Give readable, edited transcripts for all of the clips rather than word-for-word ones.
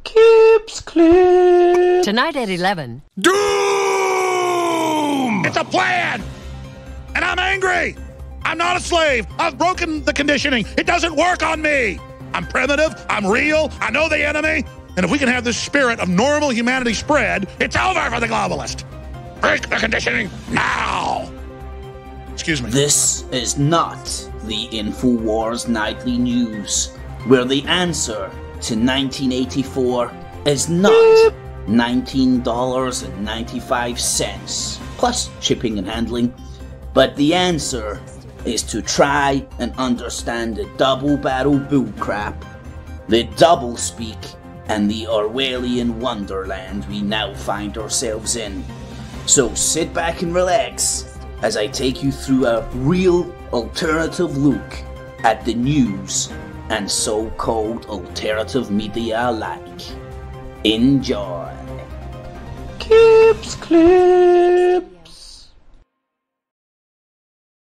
Cips clip. Tonight at 11. Doom! It's a plan! And I'm angry! I'm not a slave! I've broken the conditioning! It doesn't work on me! I'm primitive, I'm real, I know the enemy, and if we can have this spirit of normal humanity spread, it's over for the globalist! Break the conditioning now! Excuse me. This is not the InfoWars Nightly News, where the answer to 1984 is not $19.95 plus shipping and handling, but the answer is to try and understand the double-barrel bullcrap, the double-speak, and the Orwellian wonderland we now find ourselves in. So sit back and relax as I take you through a real alternative look at the news and so-called alternative media alike. Enjoy. Cips clips.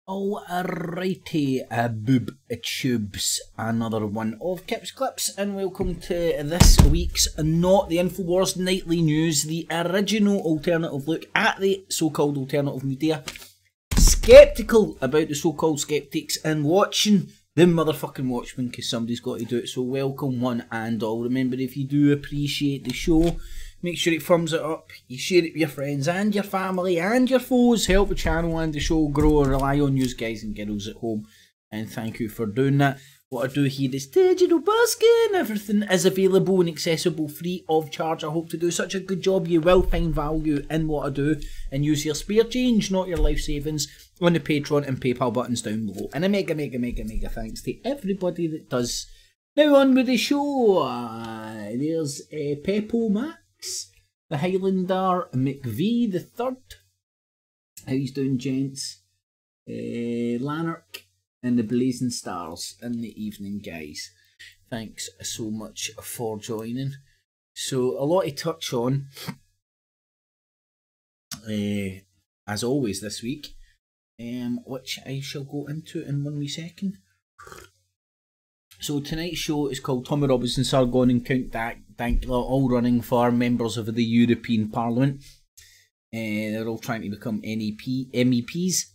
Alrighty, boob tubes, another one of Kips Clips, and welcome to this week's Not the InfoWars Nightly News, the original alternative look at the so-called alternative media. Skeptical about the so-called skeptics and watching the motherfucking Watchmen, because somebody's got to do it. So welcome one and all. Remember, if you do appreciate the show, make sure you thumbs it up, you share it with your friends and your family and your foes. Help the channel and the show grow. I rely on you guys and girls at home, and thank you for doing that. What I do here is digital busking. Everything is available and accessible free of charge. I hope to do such a good job you will find value in what I do and use your spare change, not your life savings, on the Patreon and PayPal buttons down below. And a mega thanks to everybody that does. Now on with the show. There's Peppo Max, the Highlander McVie the Third. How he's doing, gents? Lanark and the Blazing Stars in the evening, guys. Thanks so much for joining. So a lot to touch on, as always this week, which I shall go into in 1 wee second. So tonight's show is called Tommy Robinson, Sargon and Count Dankula, all running for members of the European Parliament. They're all trying to become MEPs.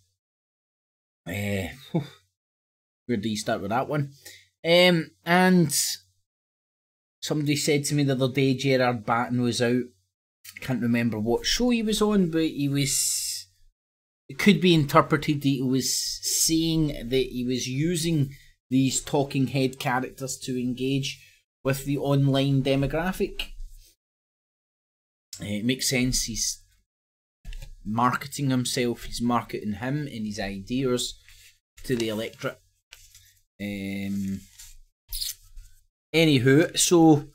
Where do you start with that one? And somebody said to me the other day Gerard Batten was out. I can't remember what show he was on, but he was... It could be interpreted that he was saying that he was using these talking head characters to engage with the online demographic. It makes sense. He's marketing himself. He's marketing him and his ideas to the electorate. Anywho, so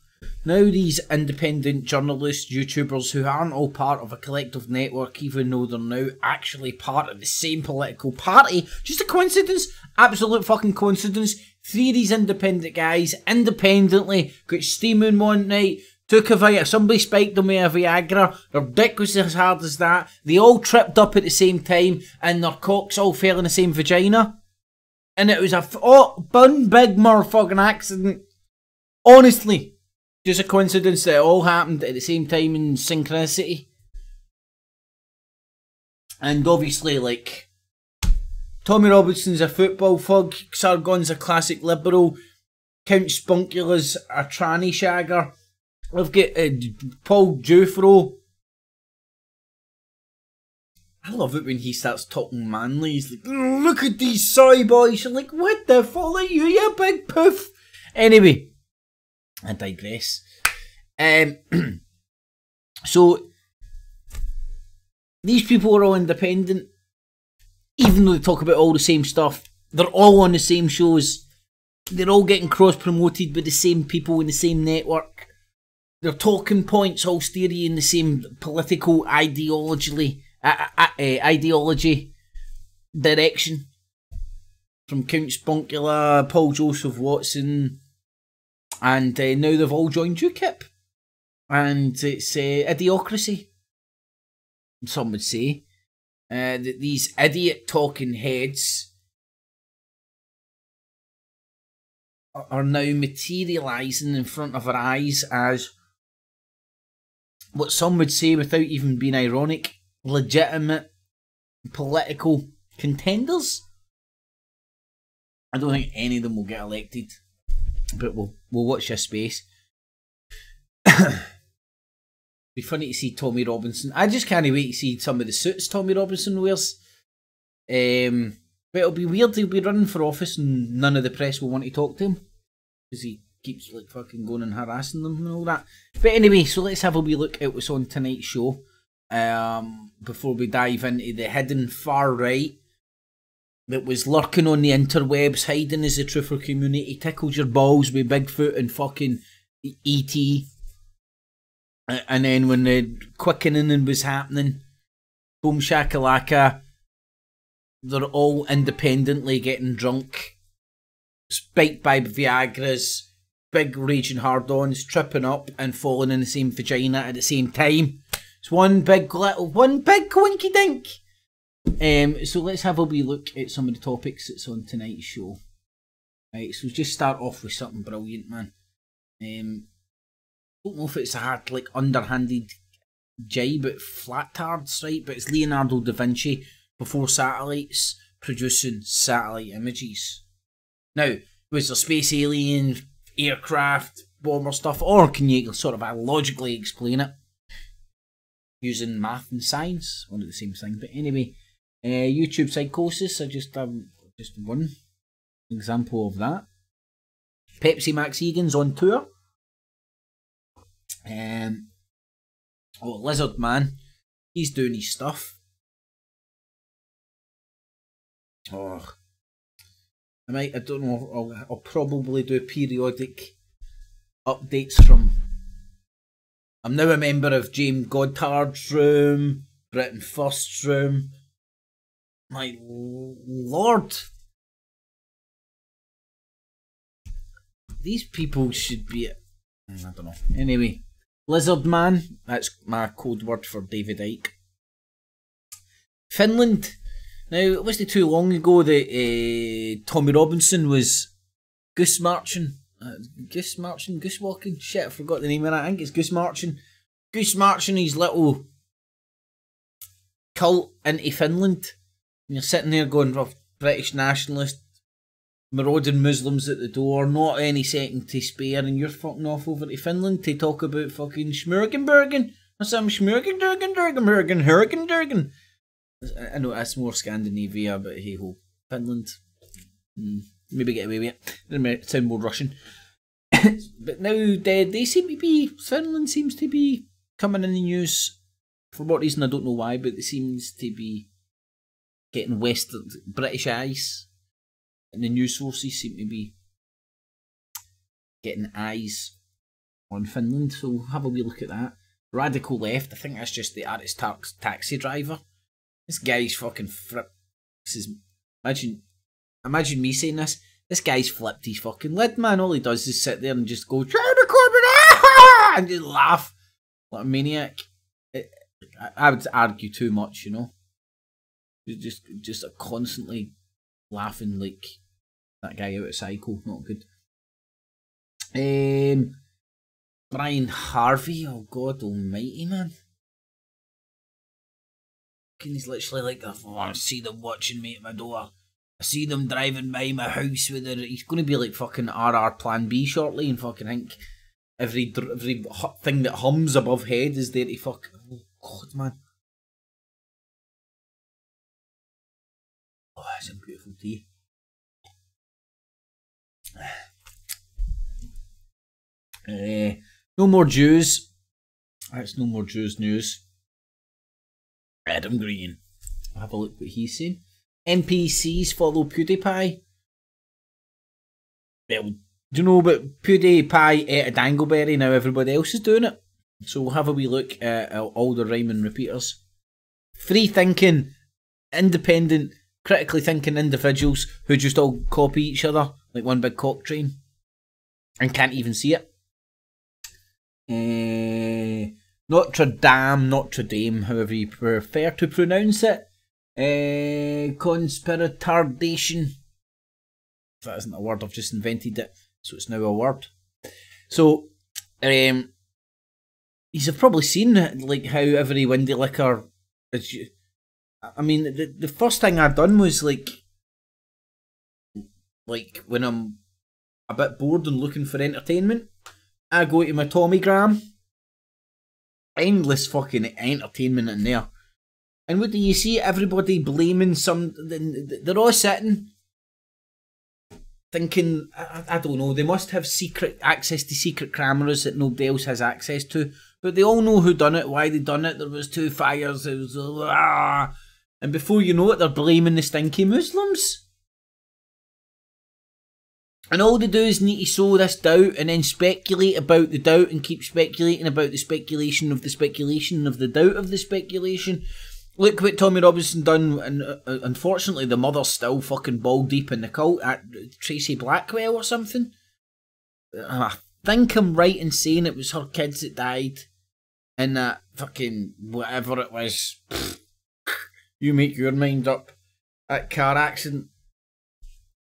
now these independent journalists, YouTubers who aren't all part of a collective network, even though they're now actually part of the same political party, just a coincidence, absolute fucking coincidence. 3 of these independent guys independently got steaming one night, took a Viagra, somebody spiked them with a Viagra, their dick was as hard as that, they all tripped up at the same time, and their cocks all fell in the same vagina. And it was a big motherfucking accident. Honestly, just a coincidence that it all happened at the same time in synchronicity. And obviously, like, Tommy Robinson's a football thug, Sargon's a classic liberal, Count Spunkula's a tranny shagger. We've got Paul Jufro. I love it when he starts talking manly. He's like, look at these soy boys. You're like, what the fuck are you, you big poof? Anyway, I digress. So, these people are all independent. Even though they talk about all the same stuff, they're all on the same shows. They're all getting cross-promoted with the same people in the same network. Their talking points all steer you in the same political ideology direction. From Count Spunkula, Paul Joseph Watson, and now they've all joined UKIP. And it's idiocracy, some would say. That these idiot talking heads are now materialising in front of our eyes as what some would say, without even being ironic, legitimate political contenders. I don't think any of them will get elected, but we'll watch this space. Be funny to see Tommy Robinson. I just can't wait to see some of the suits Tommy Robinson wears. But it'll be weird. He'll be running for office and none of the press will want to talk to him because he keeps like fucking going and harassing them and all that. But anyway, so let's have a wee look at what's on tonight's show. Before we dive into the hidden far right that was lurking on the interwebs, hiding as the truther community, tickled your balls with Bigfoot and fucking E.T. And then when the quickening was happening, boom shakalaka, they're all independently getting drunk, spiked by Viagras, big raging hard-ons, tripping up and falling in the same vagina at the same time. It's one big winky dink. So let's have a wee look at some of the topics that's on tonight's show. Right, so just start off with something brilliant, man. Don't know if it's a hard, like, underhanded jibe at flat-tards, right? But it's Leonardo da Vinci before satellites producing satellite images. Now, was there space alien, aircraft, bomber stuff, or can you sort of logically explain it using math and science? One of the same thing. But anyway, YouTube psychosis. I just one example of that. Pepsi Max Egan's on tour. Lizard Man, he's doing his stuff. I don't know, I'll probably do periodic updates from... I'm now a member of James Goddard's room, Britain First's room. My lord. These people should be... I don't know. Anyway, Lizard Man, that's my code word for David Icke. Finland. Now, it wasn't too long ago that Tommy Robinson was goose marching. Goose walking? Shit, I forgot the name of that. I think it's goose marching. Goose marching his little cult into Finland. And you're sitting there going, rough British nationalist, marauding Muslims at the door, not any second to spare, and you're fucking off over to Finland to talk about fucking Schmurgenbergen or some Schmurgenbergen. I know that's more Scandinavia, but hey ho, Finland. Maybe get away with it. Doesn't sound more Russian. But now they seem to be, Finland seems to be coming in the news. For what reason, I don't know why, but it seems to be getting Western British eyes. And the news sources seem to be getting eyes on Finland. So have a wee look at that. Radical left, I think that's just the artist taxi driver. This guy's fucking imagine me saying this. This guy's flipped his fucking lid, man. All he does is sit there and just go, and just laugh like a maniac. I would argue too much, you know. Just constantly laughing like that guy out of Psycho. Not good. Brian Harvey, oh God almighty, man. He's literally like, oh, I see them watching me at my door. I see them driving by my house with their... He's going to be like fucking RR Plan B shortly and fucking think every thing that hums above head is there to fuck... Oh God, man. Oh, that's a beautiful tea. No more Jews. That's no more Jews news. Adam Green. I'll have a look what he's saying. NPCs follow PewDiePie. Well, do you know about PewDiePie ate a dangleberry, now everybody else is doing it? So we'll have a wee look at all the rhyming repeaters. Free thinking, independent, critically thinking individuals who just all copy each other like one big cock train and can't even see it. Notre Dame, however you prefer to pronounce it. Conspiratardation. If that isn't a word, I've just invented it, so it's now a word. So, you've probably seen like how every windy liquor. I mean, the first thing I've done was like when I'm a bit bored and looking for entertainment, I go to my Tommygram. Endless fucking entertainment in there. And what do you see? Everybody blaming some. They're all sitting thinking, I don't know, they must have secret access to secret cameras that nobody else has access to. But they all know who done it, why they done it. There was 2 fires. It was and before you know it, they're blaming the stinky Muslims. And all they do is need to sow this doubt and then speculate about the doubt and keep speculating about the speculation of the speculation of the doubt of the speculation. Look what Tommy Robinson done, and unfortunately the mother's still fucking ball deep in the cult at Tracy Blackwell or something. I think I'm right in saying it was her kids that died in that fucking whatever it was. You make your mind up. That car accident.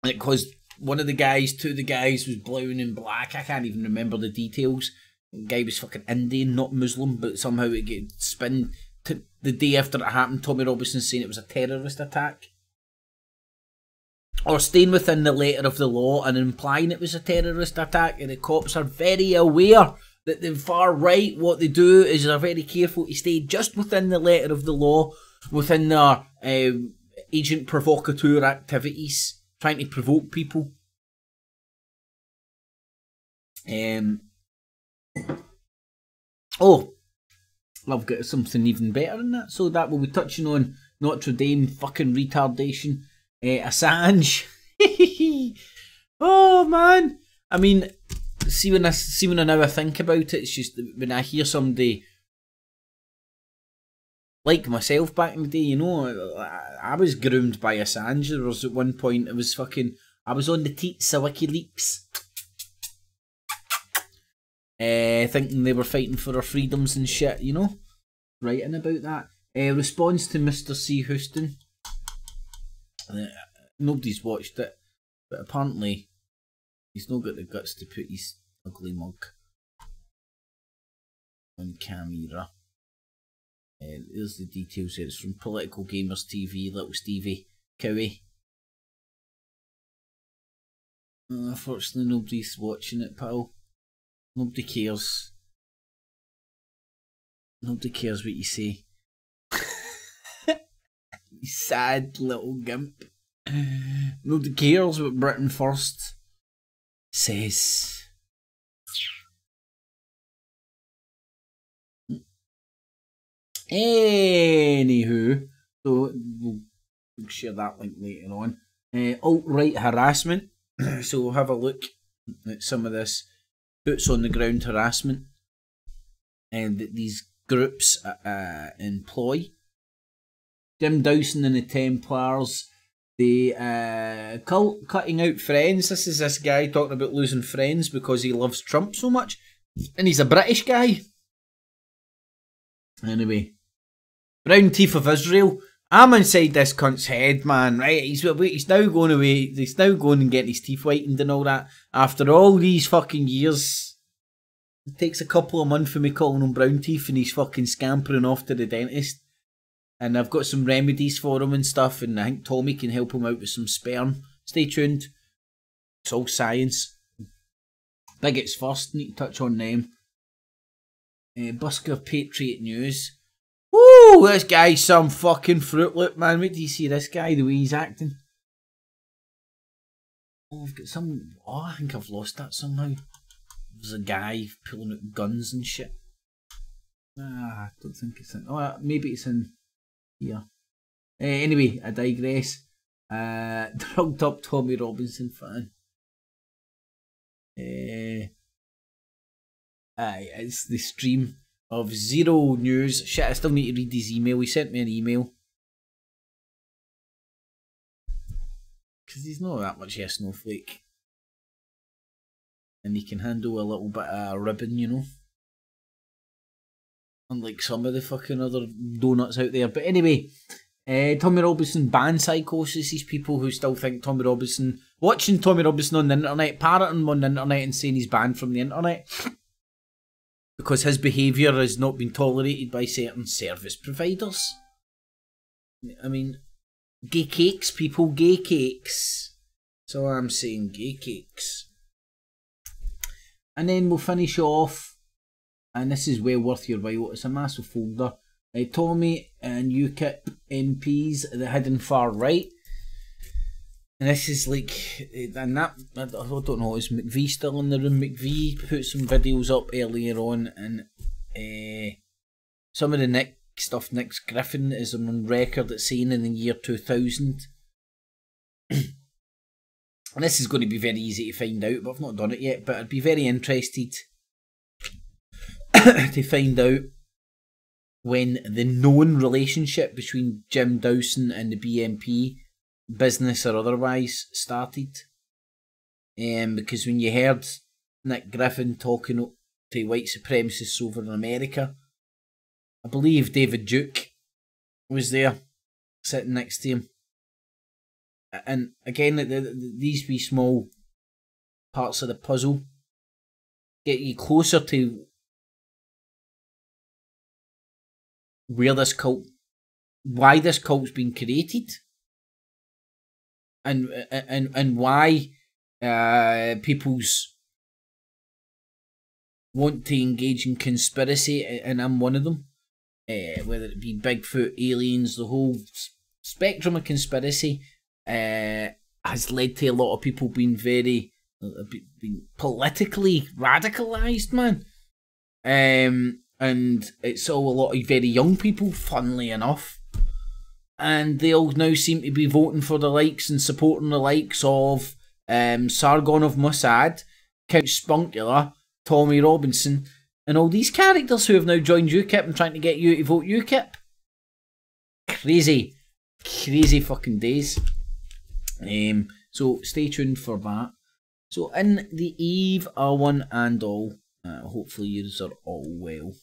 It caused one of the guys, 2 of the guys was brown and black. I can't even remember the details. The guy was fucking Indian, not Muslim, but somehow it get spun. The day after it happened, Tommy Robinson saying it was a terrorist attack. Or staying within the letter of the law and implying it was a terrorist attack, and the cops are very aware that the far right, what they do is they're very careful to stay just within the letter of the law, within their agent provocateur activities, trying to provoke people. I've got something even better than that. So that we'll be touching on Notre Dame fucking retardation. Assange. Oh man. I mean, see when I now think about it, it's just when I hear somebody like myself back in the day, you know, I was groomed by Assange. There was at one point I was on the teats of WikiLeaks. Thinking they were fighting for our freedoms and shit, you know? Writing about that. Response to Mr. C. Houston. Nobody's watched it, but apparently he's not got the guts to put his ugly mug on camera. There's the details here. It's from Political Gamers TV, Little Stevie Cowie. Unfortunately, nobody's watching it, pal. Nobody cares. Nobody cares what you say. You sad little gimp. Nobody cares what Britain First says. Anywho, so we'll share that link later on. Alt-right harassment. So we'll have a look at some of this boots on the ground harassment and that these groups employ. Jim Dawson and the Templars, the cult cutting out friends. This is this guy talking about losing friends because he loves Trump so much, and he's a British guy. Anyway, Brown Teeth of Israel. I'm inside this cunt's head, man. Right? He's now going away. He's now going and getting his teeth whitened and all that. After all these fucking years, it takes a couple of months for me calling him brown teeth, and he's fucking scampering off to the dentist. And I've got some remedies for him and stuff, and I think Tommy can help him out with some sperm. Stay tuned. It's all science. Bigots first. Need to touch on them. Busker of Patriot News. Woo! This guy's some fucking Fruit Loop, man. Wait till you see this guy, the way he's acting. Oh, I've got some... Oh, I think I've lost that somehow. There's a guy pulling out guns and shit. I don't think it's in... Oh, maybe it's in here. Anyway, I digress. Drugged up Tommy Robinson fan. It's the stream of Zero News. Shit, I still need to read his email. He sent me an email. Because he's not that much of a snowflake. And he can handle a little bit of ribbon, you know. Unlike some of the fucking other donuts out there. But anyway, Tommy Robinson ban psychosis. These people who still think Tommy Robinson... Watching Tommy Robinson on the internet, parroting him on the internet and saying he's banned from the internet. because his behaviour has not been tolerated by certain service providers. I mean, gay cakes, people, gay cakes. That's all I'm saying, gay cakes. And then we'll finish off, and this is well worth your while, it's a massive folder. Tommy and UKIP MPs, the hidden far right. And this is like, and that, I don't know, is McVie still in the room? McVie put some videos up earlier on, and some of the Nick stuff, Nick's Griffin is on record at saying in the year 2000. And this is going to be very easy to find out, but I've not done it yet, but I'd be very interested to find out when the known relationship between Jim Dawson and the BNP, business or otherwise, started. Because when you heard Nick Griffin talking to white supremacists over in America, I believe David Duke was there, sitting next to him. And again, these wee small parts of the puzzle get you closer to where this cult, why this cult's been created, and why people's want to engage in conspiracy, and I'm one of them. Whether it be Bigfoot, aliens, the whole spectrum of conspiracy has led to a lot of people being very being politically radicalised, man. And it's all a lot of very young people, funnily enough. And they all now seem to be voting for the likes and supporting the likes of Sargon of Mossad, Count Spunkula, Tommy Robinson, and all these characters who have now joined UKIP and trying to get you to vote UKIP. Crazy. Crazy fucking days. So stay tuned for that. So in the eve of one and all, hopefully you are all well.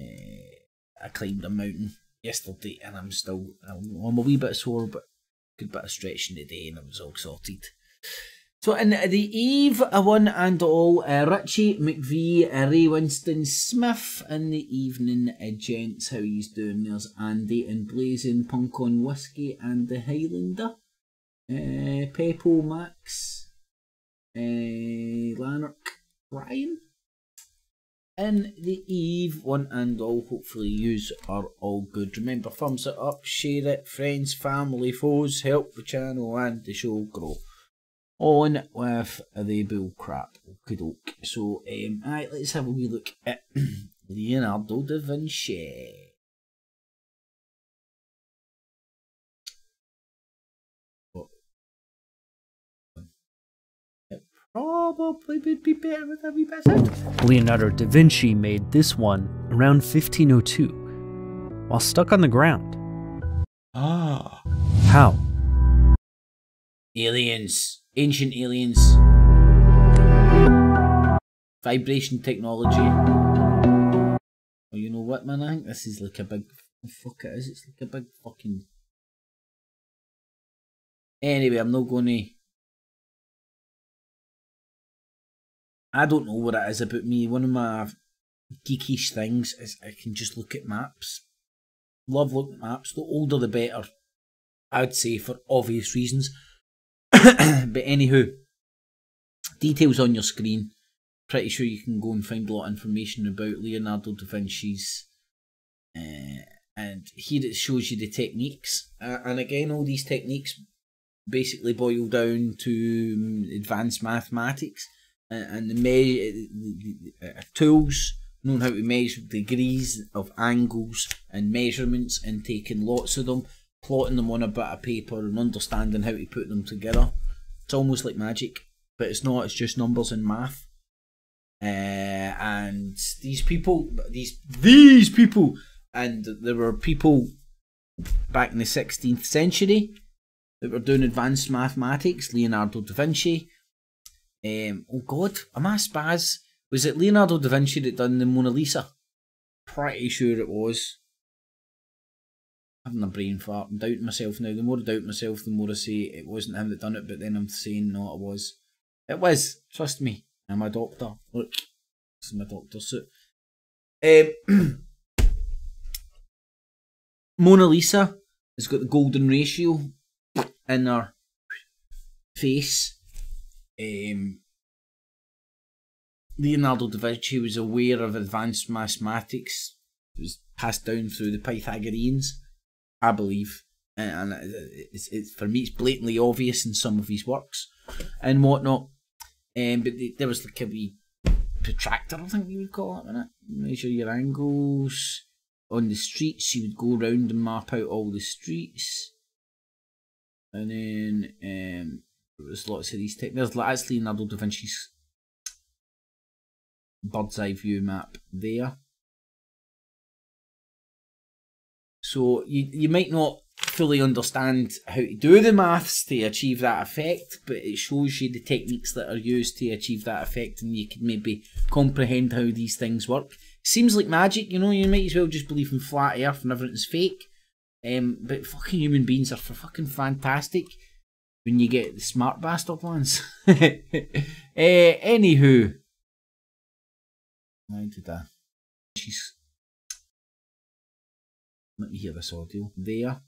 I climbed a mountain yesterday and I'm a wee bit sore, but good bit of stretching today and I was all sorted. So in the eve of one and all, Richie McVie, Ray Winston Smith in the evening, gents, how he's doing? There's Andy and Blazing Punk on Whiskey and the Highlander, Peppo Max, Lanark, Ryan. In the eve, one and all, hopefully yous are all good. Remember, thumbs it up, share it, friends, family, foes, help the channel and the show grow. On with the bull crap. Okie doke. So, alright, let's have a wee look at Leonardo da Vinci. It probably would be better with a wee bit of sound. Leonardo da Vinci made this one around 1502, while stuck on the ground. Ah. How? Aliens. Ancient aliens. Vibration technology. Oh, you know what, man? I think this is like a big... Fuck it is. It's like a big fucking... Anyway, I'm not going to... I don't know what it is about me. One of my geekish things is I can just look at maps. Love looking at maps. The older the better, I'd say, for obvious reasons. But anywho, details on your screen. Pretty sure you can go and find a lot of information about Leonardo da Vinci's. And here it shows you the techniques. And again, all these techniques basically boil down to advanced mathematics and the tools, knowing how to measure degrees of angles and measurements and taking lots of them, plotting them on a bit of paper and understanding how to put them together. It's almost like magic, but it's not, it's just numbers and math. And these people, and there were people back in the 16th century that were doing advanced mathematics. Leonardo da Vinci. Oh God, am I spaz? Was it Leonardo da Vinci that done the Mona Lisa? Pretty sure it was. Having a brain fart. I'm doubting myself now. The more I doubt myself, the more I say it wasn't him that done it, but then I'm saying no, it was. It was. Trust me. I'm a doctor. Look. This is my doctor suit. Mona Lisa has got the golden ratio in her face. Leonardo da Vinci was aware of advanced mathematics. It was passed down through the Pythagoreans, I believe. And it's for me, it's blatantly obvious in some of his works and whatnot. But there was like a wee protractor, I think you would call it, innit? Measure your angles on the streets. You would go around and map out all the streets, and then there was lots of these techniques. That's Leonardo da Vinci's bird's eye view map there. So you might not fully understand how to do the maths to achieve that effect, but it shows you the techniques that are used to achieve that effect, and you can maybe comprehend how these things work. Seems like magic, you know. You might as well just believe in flat earth and everything's fake. But fucking human beings are fucking fantastic when you get the smart bastard ones. Anywho, why did I? Let me hear this audio there.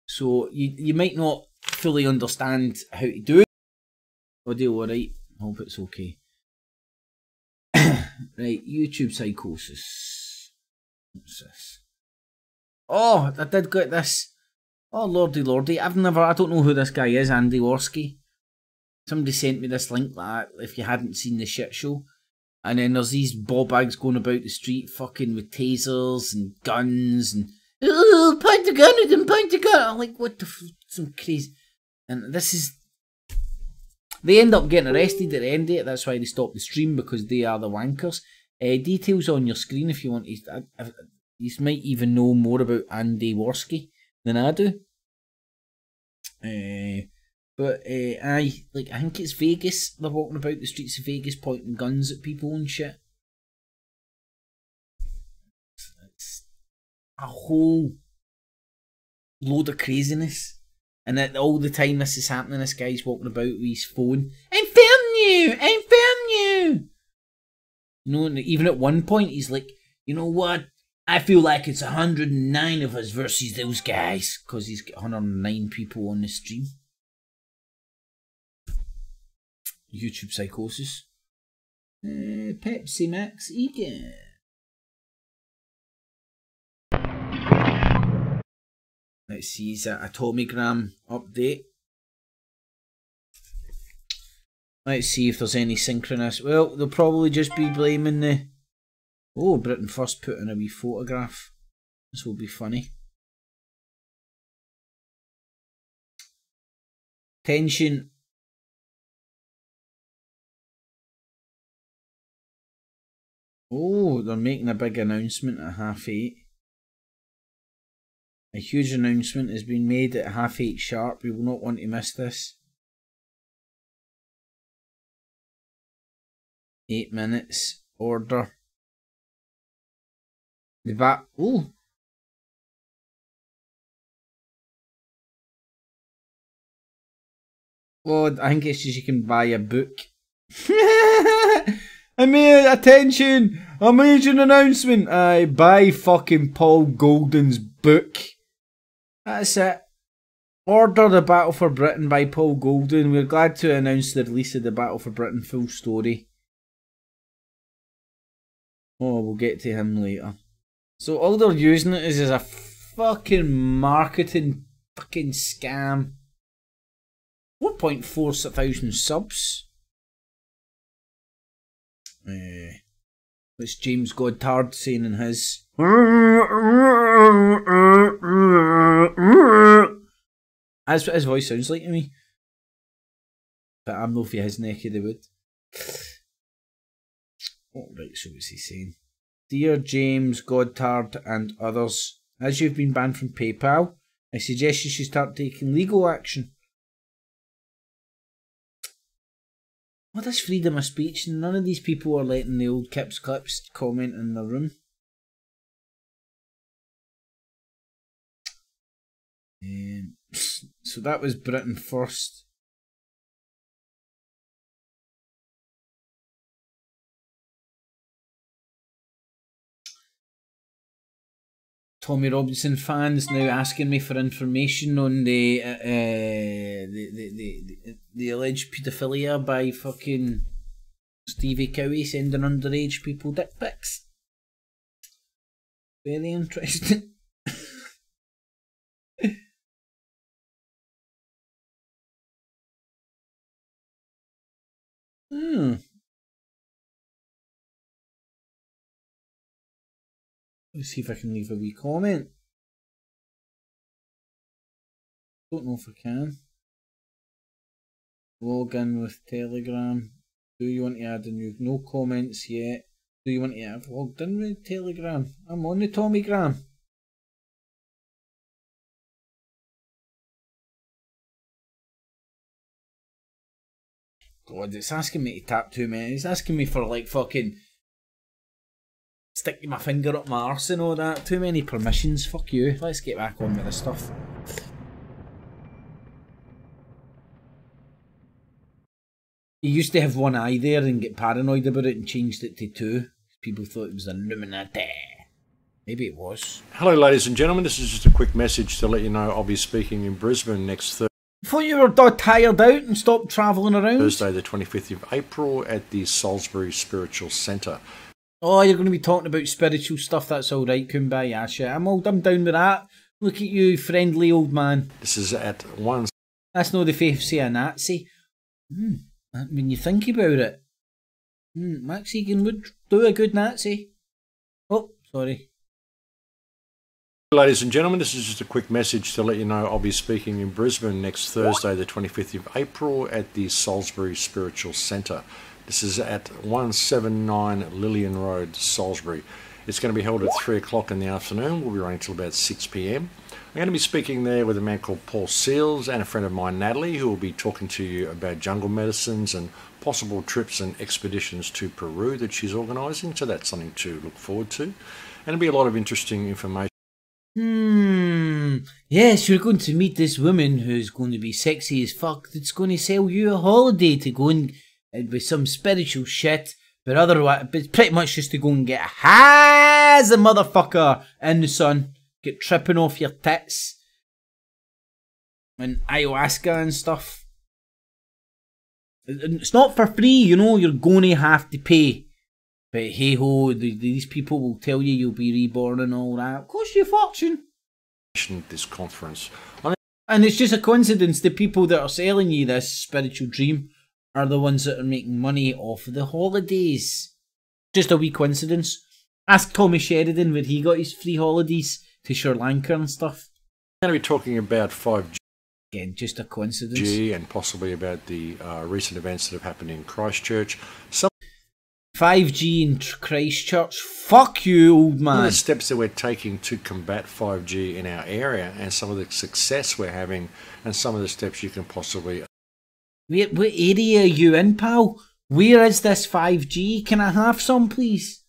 So you might not fully understand how to do it. Audio, alright. Hope it's okay. Right, YouTube psychosis. What's this? Oh, I did get this. Oh lordy. I don't know who this guy is, Andy Worski. Somebody sent me this link like that, if you hadn't seen the shit show. And then there's these ballbags going about the street fucking with tasers and guns and oh, point the gun at them, point the gun. I'm like, what the some crazy. And this is, they end up getting arrested at the end of it. That's why they stop the stream, because they are the wankers. Details on your screen if you want to. You might even know more about Andy Worski than I do. But I think it's Vegas. They're walking about the streets of Vegas pointing guns at people and shit. It's a whole load of craziness. And all the time this is happening, this guy's walking about with his phone. I'm filming you! I'm filming you! You know, and even at one point he's like, you know what? I feel like it's 109 of us versus those guys. Because he's got 109 people on the stream. YouTube psychosis. Pepsi Max Egan. Let's see, is that Atomigram update? Let's see if there's any synchronous. Well, they'll probably just be blaming the. Oh, Britain First put in a wee photograph. This will be funny. Tension. Oh, they're making a big announcement at 8:30. A huge announcement has been made at 8:30 sharp. You will not want to miss this. 8 minutes. Order. The bat. Oh. Well, I think it's just you can buy a book. I made attention! A major announcement! I buy fucking Paul Golden's book. That's it. Order The Battle for Britain by Paul Golden. We're glad to announce the release of The Battle for Britain full story. Oh, we'll get to him later. So all they're using it is as a fucking marketing fucking scam. 4.4 thousand subs. What's James Godtard saying in his? That's what his voice sounds like to me. But I'm no for his neck of the wood. Oh, right, so what's he saying? Dear James Godtard and others, as you've been banned from PayPal, I suggest you should start taking legal action. What is freedom of speech? None of these people are letting the old Kips Clips comment in the room. So that was Britain First. Tommy Robinson fans now asking me for information on the alleged paedophilia by fucking Stevie Cowie sending underage people dick pics. Very interesting. Let's see if I can leave a wee comment. Don't know if I can. Log in with Telegram. Do you want to add a new? No comments yet. Do you want to have logged in with Telegram? I'm on the Tommygram. God, it's asking me to tap too many. It's asking me for like fucking sticking my finger up my arse and all that. Too many permissions. Fuck you. Let's get back on with this stuff. You used to have one eye there and get paranoid about it and changed it to two. People thought it was a Illuminati. Maybe it was. Hello ladies and gentlemen, this is just a quick message to let you know I'll be speaking in Brisbane next Thursday. I thought you were tired out and stopped travelling around. Thursday the 25th of April at the Salisbury Spiritual Centre. Oh, you're going to be talking about spiritual stuff. That's all right, Kumbaya shit. I'm down with that. Look at you, friendly old man. This is at 1... That's not the face of a Nazi. When you think about it. Max Egan would do a good Nazi. Oh, sorry. Ladies and gentlemen, this is just a quick message to let you know I'll be speaking in Brisbane next Thursday the 25th of April at the Salisbury Spiritual Centre. This is at 179 Lillian Road, Salisbury. It's going to be held at 3 o'clock in the afternoon. We'll be running till about 6 p.m. I'm going to be speaking there with a man called Paul Seals and a friend of mine, Natalie, who will be talking to you about jungle medicines and possible trips and expeditions to Peru that she's organising. So that's something to look forward to. And it'll be a lot of interesting information. Yes, you're going to meet this woman who's going to be sexy as fuck that's going to sell you a holiday to go and with some spiritual shit, but otherwise, but pretty much just to go and get high as a motherfucker in the sun, get tripping off your tits and ayahuasca and stuff. It's not for free, you know, you're going to have to pay. But hey ho, these people will tell you you'll be reborn and all that. Cost you a fortune. This conference. And it's just a coincidence the people that are selling you this spiritual dream are the ones that are making money off of the holidays. Just a wee coincidence. Ask Tommy Sheridan where he got his free holidays to Sri Lanka and stuff. I'm going to be talking about 5G. Again, just a coincidence. And possibly about the recent events that have happened in Christchurch. 5G in Christchurch. Fuck you, old man. Some of the steps that we're taking to combat 5G in our area and some of the success we're having and some of the steps you can possibly... What area are you in, pal? Where is this 5G? Can I have some, please?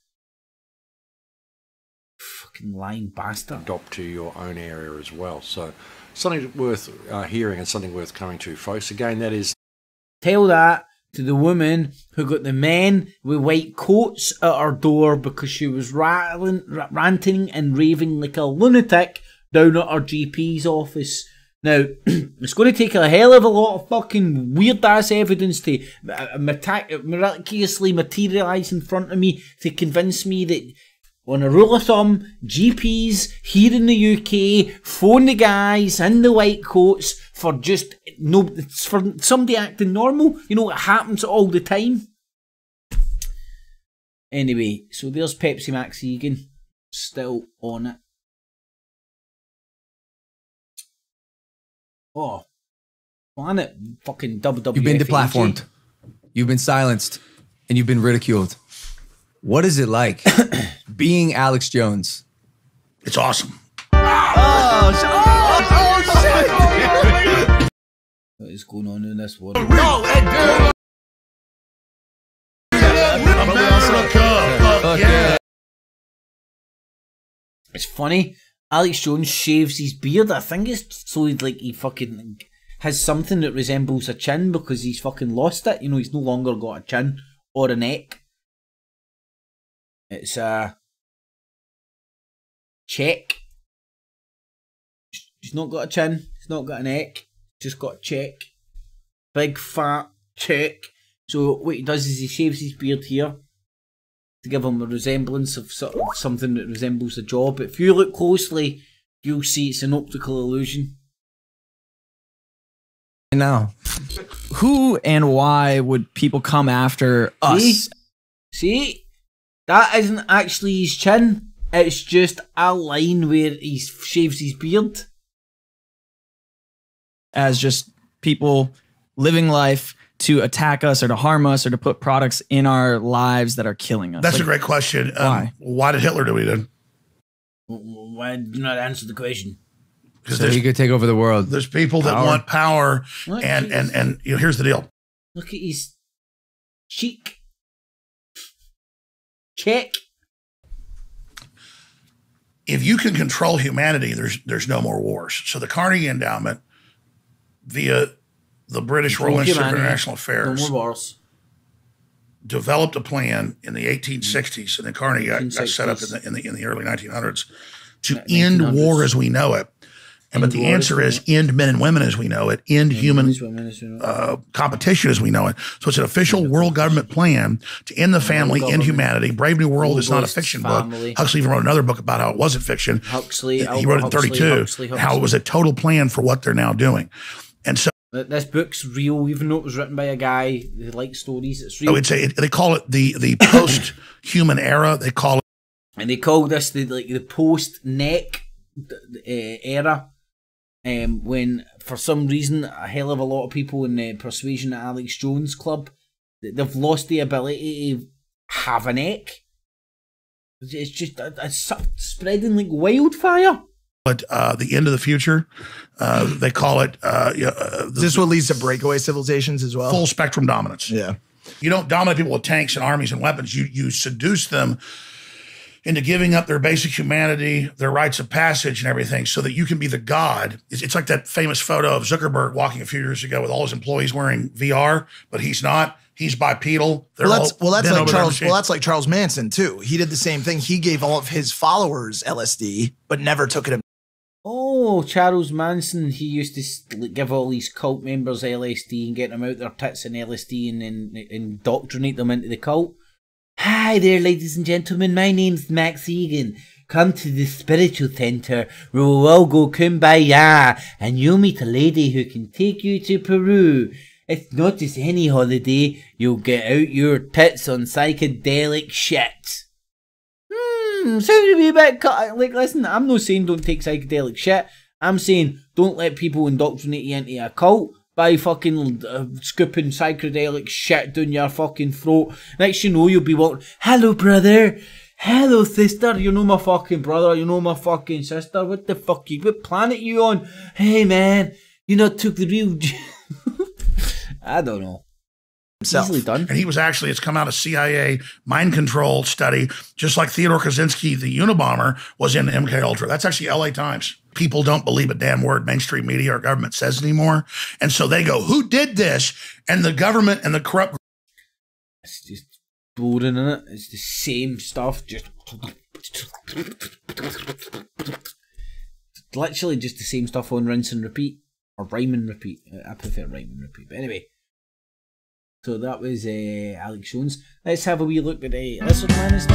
Fucking lying bastard. Adopt to your own area as well. So something worth hearing and something worth coming to, folks. Again, that is... Tell that to the woman who got the men with white coats at her door because she was ranting and raving like a lunatic down at her GP's office. Now, it's going to take a hell of a lot of fucking weird-ass evidence to miraculously materialise in front of me to convince me that, on a rule of thumb, GPs here in the UK phone the guys in the white coats for just for somebody acting normal. You know, it happens all the time. Anyway, so there's Pepsi Max Egan, still on it. Oh, Planet fucking WWF. You've been deplatformed. You've been silenced. And you've been ridiculed. What is it like being Alex Jones? It's awesome. Oh shit! What is going on in this world? It's funny. Alex Jones shaves his beard. I think it's so he fucking has something that resembles a chin because he's fucking lost it. You know, he's no longer got a chin or a neck. It's check. He's not got a chin. He's not got a neck. Just got a check. Big fat check. So what he does is he shaves his beard here to give him a resemblance of sort of something that resembles a jaw. But if you look closely, you'll see it's an optical illusion. Now, who and why would people come after us? See? That isn't actually his chin. It's just a line where he shaves his beard. As just people living life to attack us or to harm us or to put products in our lives that are killing us. That's a great question. Why did Hitler do what he did? Why did you not answer the question? So he could take over the world. There's people that want power, and you know, here's the deal. Look at his cheek. Check. If you can control humanity, there's no more wars. So the Carnegie Endowment, via the British Royal Institute of International Affairs, no more wars, developed a plan in the 1860s, and then Carnegie got set up in the early 1900s to end war as we know it. But the answer is end men and women as we know it, end human competition as we know it. So it's an official world government plan to end the family, end humanity. Brave New World is not a fiction book. Huxley even wrote another book about how it wasn't fiction. He wrote it in 32, how it was a total plan for what they're now doing. And so this book's real, even though it was written by a guy who likes stories. It's real. They call it the post-human era. They call it, and they call this the post-neck era. When for some reason a hell of a lot of people in the Persuasion at Alex Jones Club, they've lost the ability to have a neck. It's just it's spreading like wildfire. But the end of the future, they call it. Is this what leads to breakaway civilizations as well? Full spectrum dominance. Yeah. You don't dominate people with tanks and armies and weapons. You seduce them into giving up their basic humanity, their rites of passage and everything so that you can be the god. It's like that famous photo of Zuckerberg walking a few years ago with all his employees wearing VR, but he's not. He's bipedal. That's like Charles Manson too. He did the same thing. He gave all of his followers LSD, but never took it. Oh, Charles Manson, he used to give all these cult members LSD and get them out their tits in LSD and then indoctrinate them into the cult. Hi there, ladies and gentlemen. My name's Max Egan. Come to the spiritual center where we'll all go kumbaya and you'll meet a lady who can take you to Peru. It's not just any holiday. You'll get out your tits on psychedelic shit. Sounds to be a bit cut. Like, listen, I'm not saying don't take psychedelic shit. I'm saying don't let people indoctrinate you into a cult by fucking scooping psychedelic shit down your fucking throat. Next you know, you'll be walking, hello brother, hello sister, you know my fucking brother, you know my fucking sister, what the fuck what planet you on? Hey man, you not took the real I don't know. Easily done. And he was actually, it's come out a CIA mind control study, just like Theodore Kaczynski, the Unabomber, was in MK Ultra. That's actually LA Times. People don't believe a damn word mainstream media or government says anymore. And so they go, who did this? And the government and the corrupt. It's just boring, isn't it? It's the same stuff. Just literally just the same stuff on rinse and repeat. Or rhyme and repeat. I prefer rhyme and repeat. But anyway. So that was Alex Jones. Let's have a wee look at this man is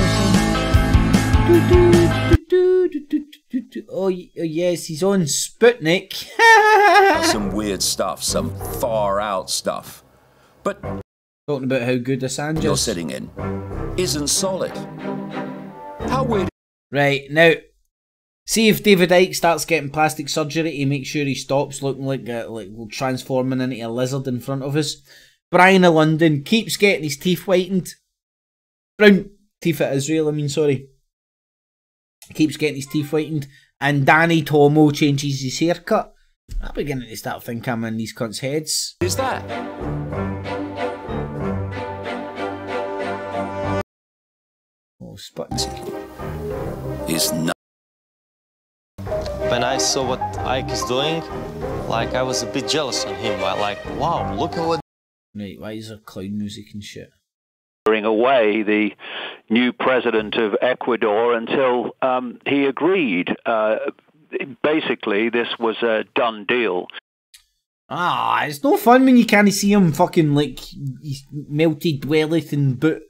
Oh yes, he's on Sputnik. Some weird stuff, some far out stuff. But talking about how good Assange you're sitting in isn't solid. How weird. Right, now, see if David Icke starts getting plastic surgery to make sure he stops looking like transforming into a lizard in front of us. Brian of London keeps getting his teeth whitened. Brown teeth at Israel, sorry. Keeps getting his teeth whitened. And Danny Tomo changes his haircut. I'm beginning to start thinking I'm in these cunts' heads. Is that? Oh, Sputnik. Is not. When I saw what Ike is doing, I was a bit jealous on him. Wow, look at what. Right, why is there clown music and shit? Away the new president of Ecuador until he agreed basically this was a done deal. Ah, it's no fun when you can't see him fucking like he's melted dwelleth and boot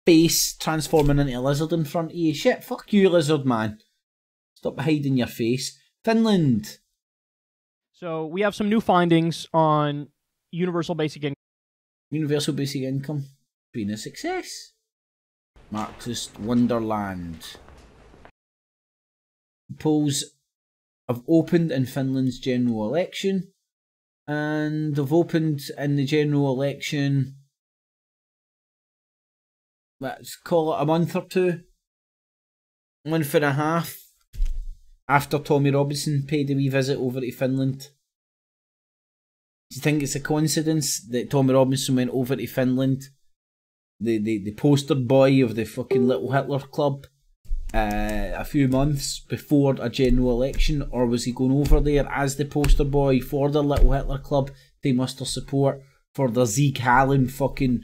face transforming into a lizard in front of you. Shit, fuck you, lizard man. Stop hiding your face. Finland. So we have some new findings on universal basic income. Universal basic income being a success. Marxist wonderland. Polls have opened in Finland's general election, and they've opened in the general election, let's call it a month or two, month and a half after Tommy Robinson paid a wee visit over to Finland. Do you think it's a coincidence that Tommy Robinson went over to Finland, the poster boy of the fucking Little Hitler Club, a few months before a general election, or was he going over there as the poster boy for the Little Hitler Club to muster support for the Sieg Hallen fucking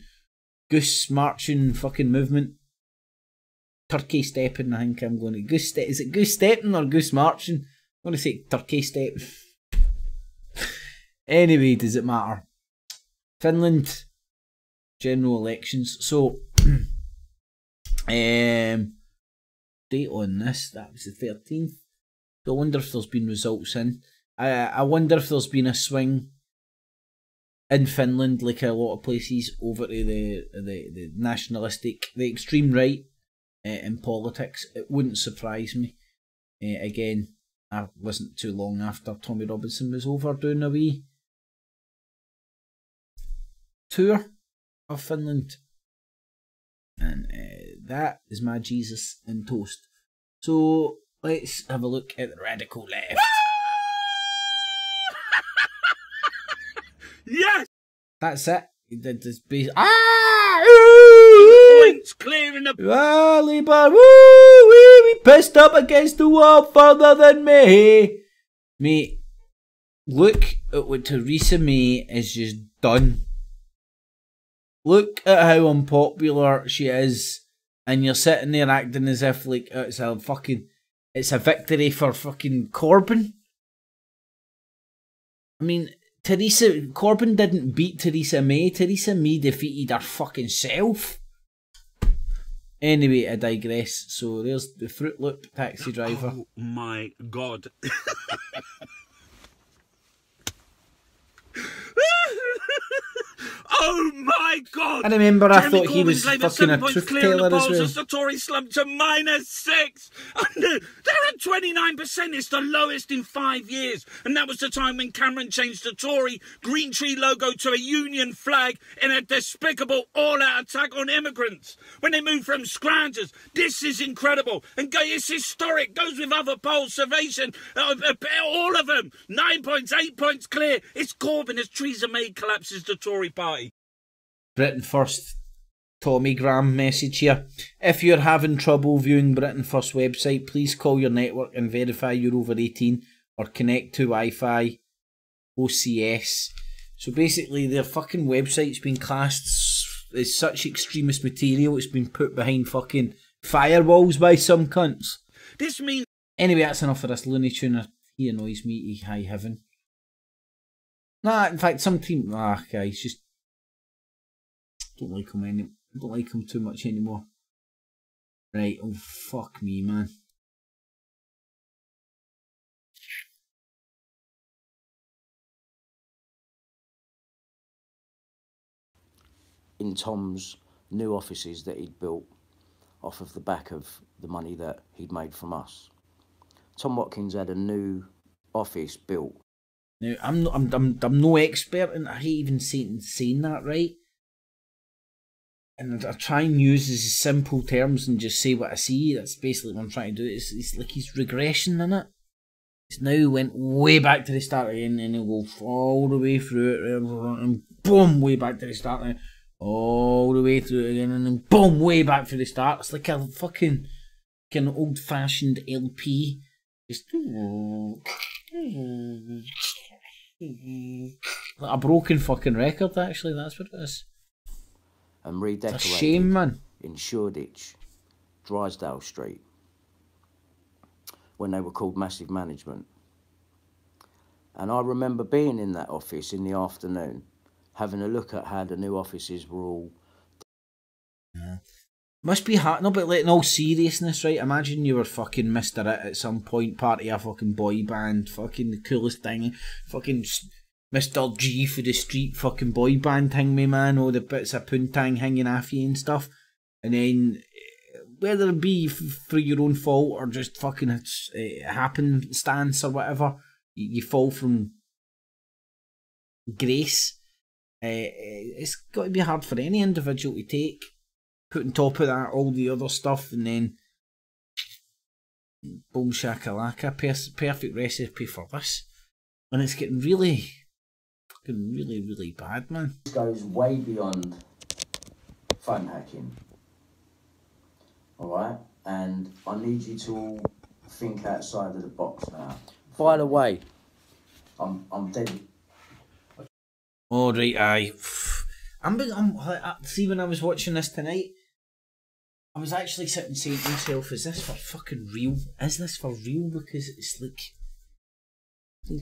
goose marching fucking movement? Turkey stepping, I think I'm going to goose step. Is it goose stepping or goose marching? I'm going to say turkey step. Anyway, does it matter? Finland general elections. So date on this, that was the 13th. So I wonder if there's been results in. I wonder if there's been a swing in Finland, like a lot of places, over to the nationalistic, the extreme right in politics. It wouldn't surprise me. Again, I wasn't too long after Tommy Robinson was over doing a wee tour of Finland. And that is my Jesus and toast. So let's have a look at the radical left. Yes! That's it. He did this base. Points clearing the Labour, we pissed up against the wall further than me. Mate, look at what Theresa May is just done. Look at how unpopular she is, and you're sitting there acting as if like it's a victory for fucking Corbyn. I mean, Corbyn didn't beat Theresa May. Theresa May defeated her fucking self. Anyway, I digress. So there's the Fruit Loop taxi driver. Oh my God. Oh my God! I remember I Jeremy thought he was Corbyn's fucking a truth teller as well. As the Tories slumped to -6. They're at 29%. It's the lowest in 5 years. And that was the time when Cameron changed the Tory green tree logo to a union flag in a despicable all-out attack on immigrants. When they moved from scroungers. This is incredible. And it's historic. Goes with other polls, Survation, all of them. 9 points, 8 points clear. It's Corbyn as Theresa May collapses the Tory party. Britain First Tommy Graham message here. If you're having trouble viewing Britain First website, please call your network and verify you're over 18 or connect to Wi-Fi OCS. So basically their fucking website's been classed as such extremist material, it's been put behind fucking firewalls by some cunts. This means... Anyway, that's enough of this Looney Tuner. He annoys me to high heaven. Nah, in fact, some team... guys, just... Don't like him too much anymore. Right, oh fuck me, man. In Tom's new offices that he'd built off of the back of the money that he'd made from us. Tom Watkins had a new office built. Now, I'm no expert, and I hate even saying that, right? And I try and use as simple terms and just say what I see. That's basically what I'm trying to do. It's like he's regression in it. He's now went way back to the start again, and he'll go all the way through it, and boom, way back to the start now. All the way through it again, and then boom, way back to the start. It's like a fucking old-fashioned LP. Just like a broken fucking record, actually. That's what it is. And redecorated. It's a shame, man. In Shoreditch, Drysdale Street. when they were called Massive Management. And I remember being in that office in the afternoon, having a look at how the new offices were all... Must be hard, no, but like in all seriousness, right? Imagine you were fucking Mr. It at some point, part of a fucking boy band, fucking the coolest thing, fucking Mr. G for the street fucking boy band thing, me man, all the bits of poontang hanging off you and stuff. And then, whether it be for your own fault or just fucking happenstance or whatever, you fall from grace. It's got to be hard for any individual to take. Put on top of that all the other stuff, and then boom shakalaka, perfect recipe for this. And it's getting really, fucking really bad, man. This goes way beyond phone hacking. Alright? And I need you to all think outside of the box now. By the way, I'm dead. Oh, right, aye. See, when I was watching this tonight, I was actually sitting saying to myself, is this for fucking real? Is this for real? Because it's like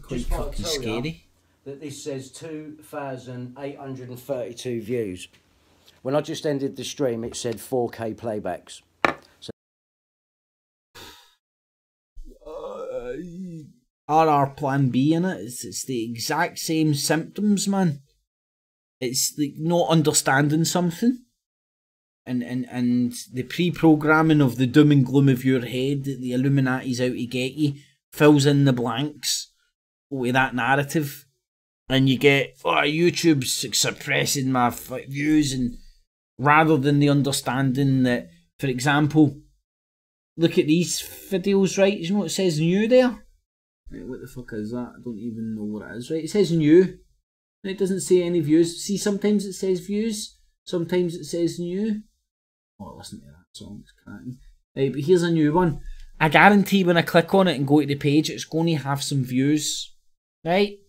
quite fucking scary. That this says 2,832 views. When I just ended the stream, it said 4K playbacks. So RR Plan B in it. It's the exact same symptoms, man. It's like not understanding something. And the pre-programming of the doom and gloom of your head that the Illuminati's out to get you fills in the blanks with that narrative, and you get, oh, YouTube's suppressing my views, and rather than the understanding that, for example, look at these videos, right? You know what it says new there? Right, what the fuck is that? I don't even know what it is, right? It says new. It doesn't say any views. See, sometimes it says views, sometimes it says new. Oh, listen to that song, it's cracking. Right, but here's a new one. I guarantee when I click on it and go to the page, it's going to have some views. Right?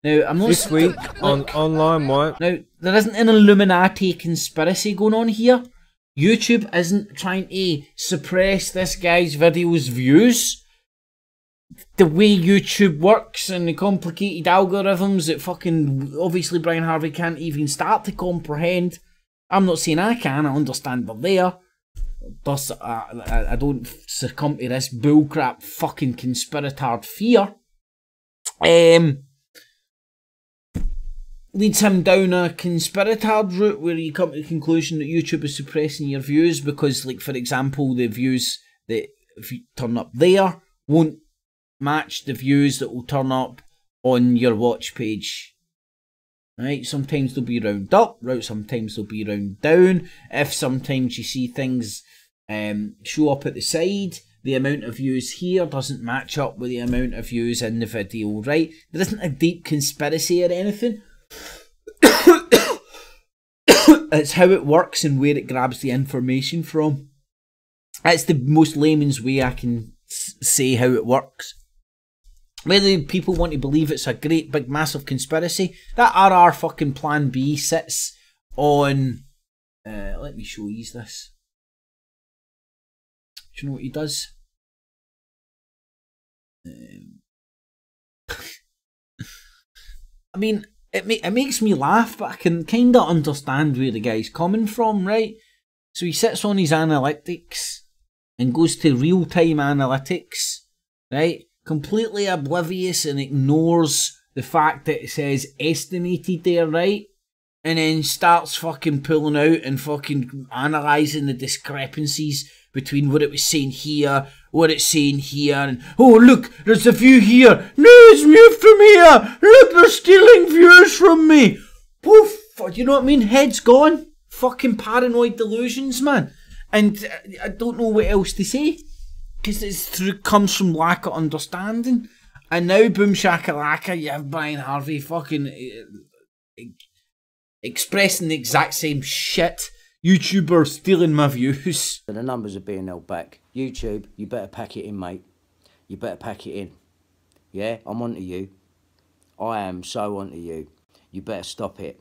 Now, I'm not... This week, on online, what? Now, there isn't an Illuminati conspiracy going on here. YouTube isn't trying to suppress this guy's video's views. The way YouTube works and the complicated algorithms that fucking obviously Brian Harvey can't even start to comprehend. I'm not saying I can, I understand they're there. Thus, I don't succumb to this bullcrap fucking conspiratard fear. Leads him down a conspiratard route where you come to the conclusion that YouTube is suppressing your views because, like, for example, the views that if you turn up there won't match the views that will turn up on your watch page. Right, sometimes they'll be round up, sometimes they'll be round down. If sometimes you see things show up at the side, the amount of views here doesn't match up with the amount of views in the video, right? There isn't a deep conspiracy or anything. It's how it works and where it grabs the information from. That's the most layman's way I can say how it works. Whether people want to believe it's a great big massive conspiracy, that RR fucking Plan B sits on... let me show you this. Do you know what he does? I mean, it makes me laugh, but I can kind of understand where the guy's coming from, right? So he sits on his analytics and goes to real-time analytics, right? Completely oblivious and ignores the fact that it says estimated there, right? And then starts fucking pulling out and fucking analysing the discrepancies between what it was saying here, what it's saying here, and oh look, there's a view here. No, it's moved from here. Look, they're stealing views from me. Poof. You know what I mean? Head's gone. Fucking paranoid delusions, man. And I don't know what else to say. Because it comes from lack of understanding. And now, boom shakalaka, you have Brian Harvey fucking expressing the exact same shit. YouTuber stealing my views. The numbers are being held back. YouTube, you better pack it in, mate. You better pack it in. Yeah, I'm onto you. I am so onto you. You better stop it.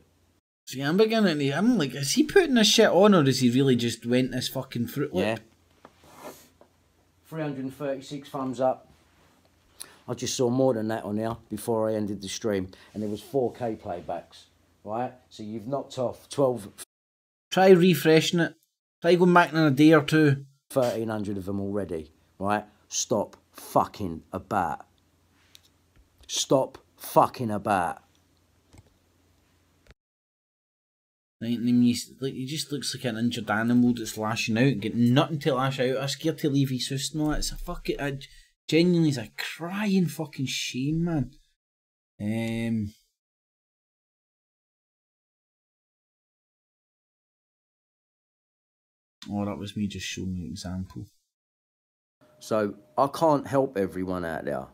See, I'm like, is he putting this shit on or is he really just went this fucking fruit lip? Yeah. 336 thumbs up. I just saw more than that on there before I ended the stream, and there was 4K playbacks, right? So you've knocked off 12... Try refreshing it. Try going back in a day or two. 1,300 of them already, right? Stop fucking about. Stop fucking about. He just looks like an injured animal that's lashing out, getting nothing to lash out. I'm scared to leave his house and all that. It's a fucking... genuinely, it's a crying fucking shame, man. Oh, that was me just showing you an example. So, I can't help everyone out there.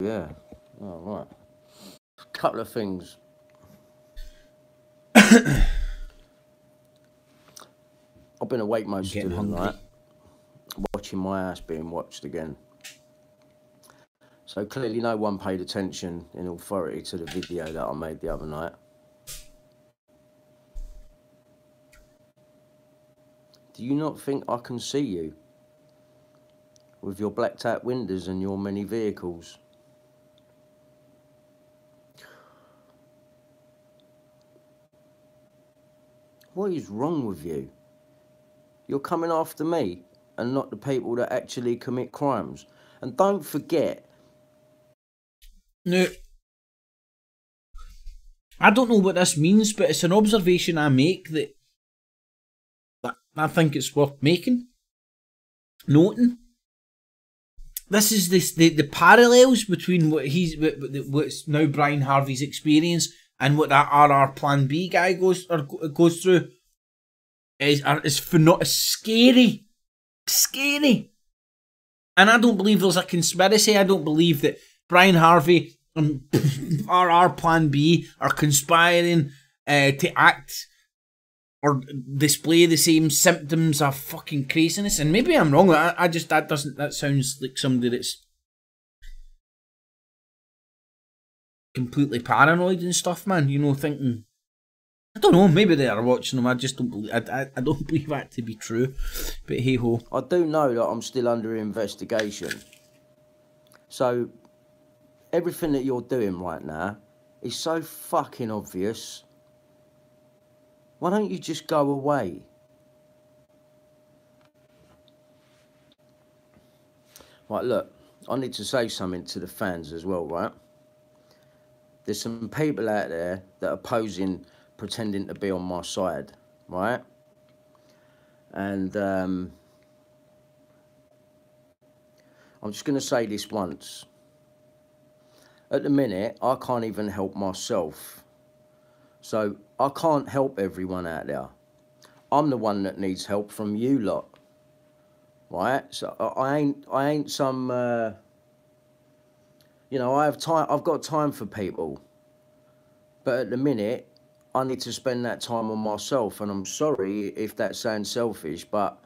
Yeah. All right. Couple of things. I've been awake most of the night, watching my ass being watched again. So clearly no one paid attention in authority to the video that I made the other night. Do you not think I can see you? With your blacked out windows and your many vehicles? What is wrong with you? You're coming after me and not the people that actually commit crimes. And don't forget... No. I don't know what this means, but it's an observation I make that I think it's worth making. Noting. This is the parallels between what's now Brian Harvey's experience and what that RR Plan B guy goes through is scary. Scary. And I don't believe there's a conspiracy. I don't believe that Brian Harvey and RR Plan B are conspiring to act or display the same symptoms of fucking craziness. And maybe I'm wrong. That sounds like somebody that's completely paranoid and stuff, man. You know, thinking, I don't know, maybe they are watching them. I just don't believe. I don't believe that to be true. But hey ho. I do know that I'm still under investigation. So everything that you're doing right now is so fucking obvious. Why don't you just go away? Right, look, I need to say something to the fans as well, right? There's some people out there that are posing, pretending to be on my side, right? And I'm just going to say this once. At the minute, I can't even help myself. So I can't help everyone out there. I'm the one that needs help from you lot, right? So I ain't some, you know, I've got time for people. But at the minute, I need to spend that time on myself. And I'm sorry if that sounds selfish, but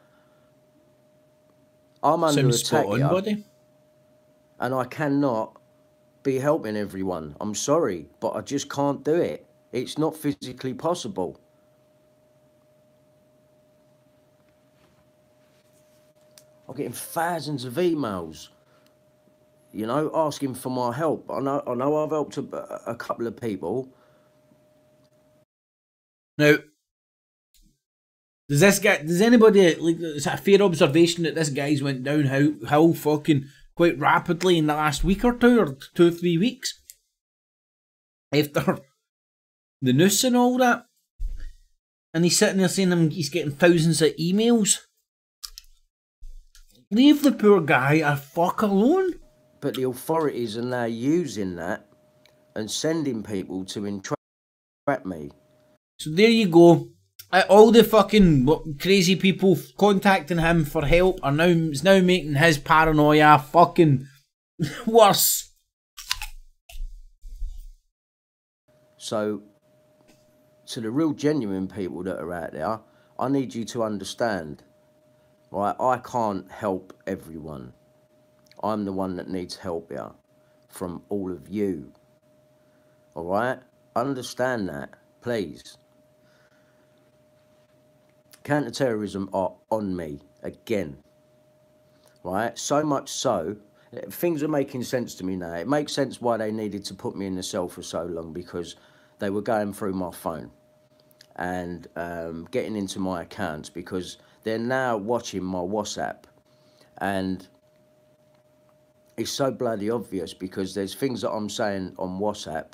I'm under attack here, and I cannot be helping everyone. I'm sorry, but I just can't do it. It's not physically possible. I'm getting thousands of emails, you know, asking for my help. I know I've helped a couple of people. Now, does anybody, like, is it a fair observation that this guy's went downhill fucking quite rapidly in the last week or two, or 2 or 3 weeks? After the noose and all that. And he's sitting there saying he's getting thousands of emails. Leave the poor guy a fuck alone. But the authorities are now using that and sending people to entrap me. So there you go. All the fucking crazy people contacting him for help is now making his paranoia fucking worse. So, to the real genuine people that are out there, I need you to understand, right? I can't help everyone. I'm the one that needs help here from all of you. All right? Understand that, please. Counter-terrorism are on me again. Right? So much so, things are making sense to me now. It makes sense why they needed to put me in the cell for so long, because they were going through my phone and getting into my accounts, because they're now watching my WhatsApp. And it's so bloody obvious, because there's things that I'm saying on WhatsApp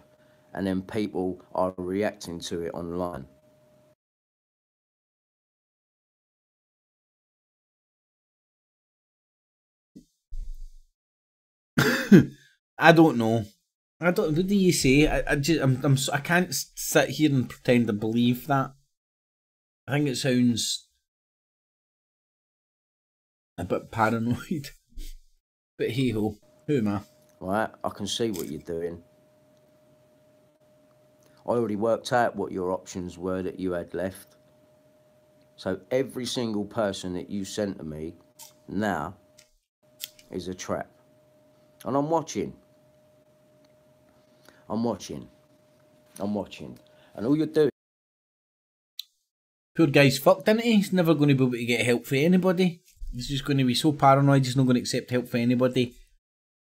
and then people are reacting to it online. I don't know. What do you say? I can't sit here and pretend to believe that. I think it sounds a bit paranoid. But hey ho, who am I? Right, I can see what you're doing. I already worked out what your options were that you had left. So every single person that you sent to me now is a trap. And I'm watching. I'm watching. I'm watching. And all you're doing... Poor guy's fucked, isn't he? He's never going to be able to get help for anybody. He's just going to be so paranoid, he's not going to accept help for anybody.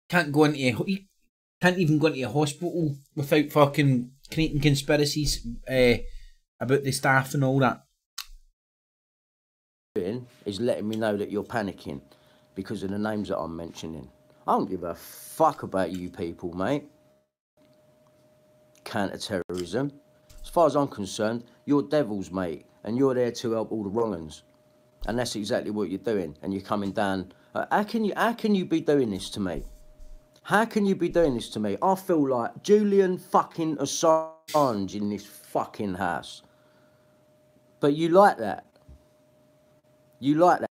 Can't even go into a hospital without fucking creating conspiracies about the staff and all that. Is letting me know that you're panicking because of the names that I'm mentioning. I don't give a fuck about you people, mate. Counter-terrorism. As far as I'm concerned, you're devils, mate, and you're there to help all the wrong uns. And that's exactly what you're doing. And you're coming down. How can you be doing this to me? How can you be doing this to me? I feel like Julian fucking Assange in this fucking house. But you like that. You like that.